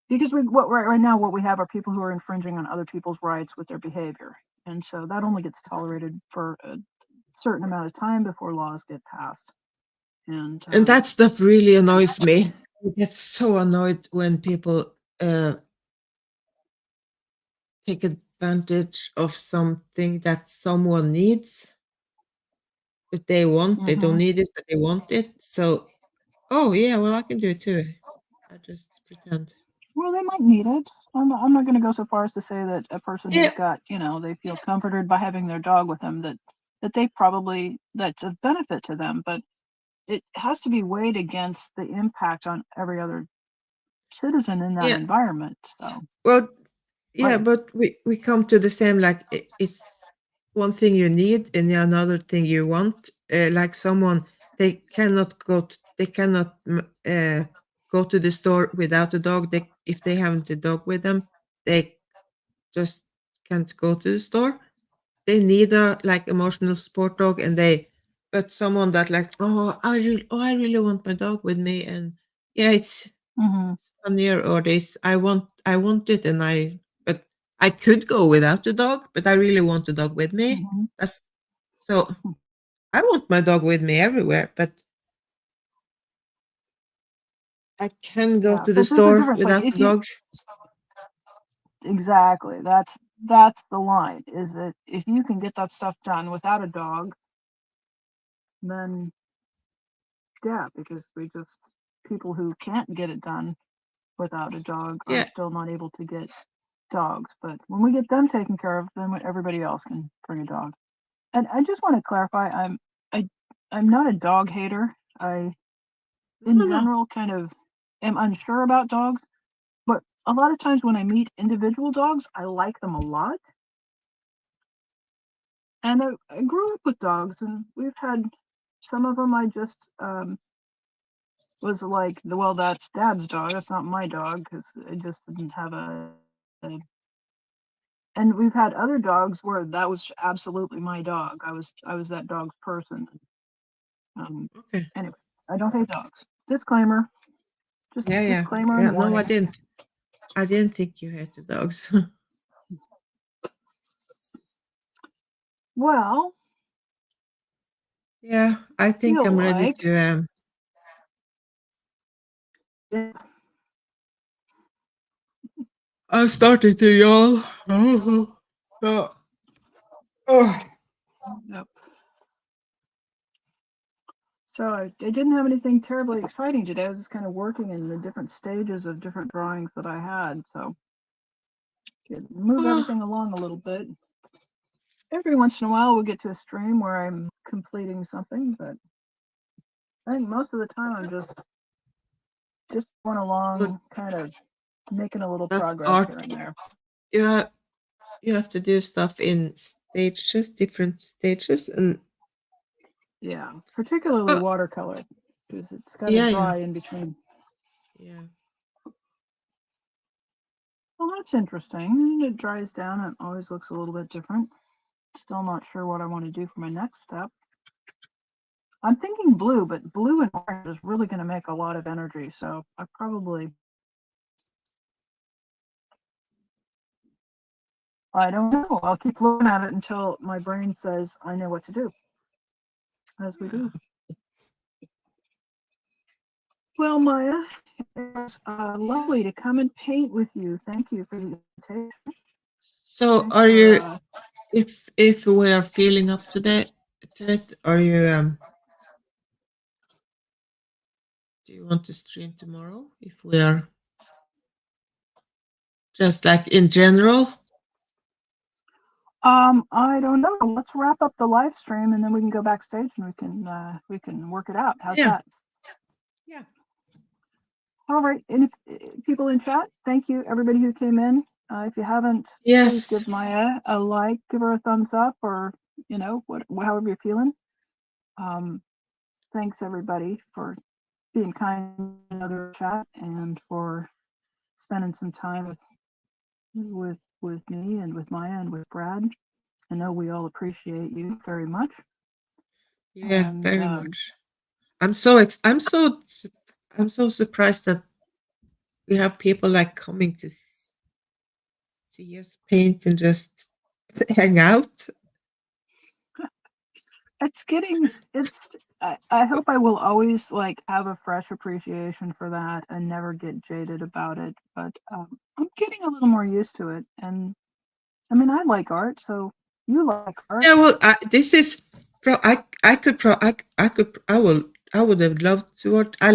because right now what we have are people who are infringing on other people's rights with their behavior, and so that only gets tolerated for a certain amount of time before laws get passed. And that stuff really annoys me. I get so annoyed when people take advantage of something that someone needs, but they don't need it, but they want it. So, oh yeah, well, I can do it too. I just pretend. Well, they might need it. I'm not going to go so far as to say that a person Yeah. who's got, they feel comforted by having their dog with them, that they probably, that's a benefit to them, but it has to be weighed against the impact on every other citizen in that Yeah. environment. So, Well, yeah, right. but we come to the same, like it's one thing you need and another thing you want. Like someone, they cannot go to the store without a dog. If they haven't a dog with them, they just can't go to the store. They need a like emotional support dog, and but someone that like, I really want my dog with me, and yeah, it's Mm-hmm. funnier, or this, I want it, but I could go without the dog, but I really want the dog with me. Mm-hmm. That's so I want my dog with me everywhere, but I can go Yeah, to the but there's a store difference. Like without if the you dog. exactly, that's the line. Is that if you can get that stuff done without a dog, then yeah, because people who can't get it done without a dog are Yeah, still not able to get dogs. But when we get them taken care of, then everybody else can bring a dog. And I just want to clarify, I'm not a dog hater. I, in no, no. general, kind of am unsure about dogs. But a lot of times when I meet individual dogs, I like them a lot. And I grew up with dogs, and we've had some of them I just was like, well, that's Dad's dog. That's not my dog because I just didn't have a. And we've had other dogs where that was absolutely my dog. I was that dog's person. Okay. Anyway, I don't hate dogs. Disclaimer. Just Yeah, yeah, disclaimer yeah. and No, warning. I didn't think you hated dogs. Well, Yeah, I think feel I'm ready like to. yeah, I'm starting to yawn. Oh, oh. yep. So I didn't have anything terribly exciting today. I was just kind of working in the different stages of different drawings that I had. So move everything along a little bit. Every once in a while we'll get to a stream where I'm completing something, but I think most of the time I'm just going along, Good. kind of making a little That's progress art. here and there. You have to do stuff in stages, different stages, and Yeah, particularly oh, watercolor because it's got to yeah, yeah, dry in between. yeah. Well, that's interesting. It dries down. It always looks a little bit different. Still not sure what I want to do for my next step. I'm thinking blue, but blue and orange is really going to make a lot of energy. So I don't know. I'll keep looking at it until my brain says I know what to do, as we do. Well, Maya, it's lovely to come and paint with you. Thank you for the invitation. So, Thanks are for, you? If we are feeling up to it, are you? Do you want to stream tomorrow? If we are just like in general. I don't know. Let's wrap up the live stream and then we can go backstage and we can work it out. How's that? Yeah. All right. And if people in chat, thank you everybody who came in. If you haven't, Yes. please give Maya a like, give her a thumbs up, or however you're feeling. Thanks everybody for being kind in another chat and for spending some time with me and with Maya and with Brad. I know we all appreciate you very much. Yeah, And, very much. I'm so surprised that we have people like coming to see us paint and just hang out. I hope I will always like have a fresh appreciation for that and never get jaded about it. But I'm getting a little more used to it. And I mean, I like art, so you like art. Yeah, well, I would have loved to watch. I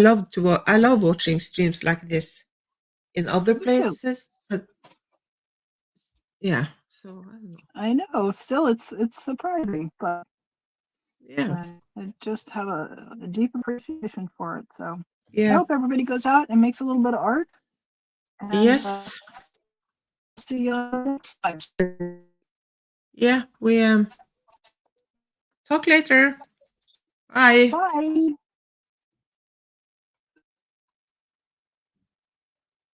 love watching streams like this. in other Me too. places, but yeah. So I don't know. I know. Still, it's surprising, but Yeah, I just have a deep appreciation for it. So I yeah, hope everybody goes out and makes a little bit of art. And, yes, see you next time. yeah. We talk later. Bye. Bye.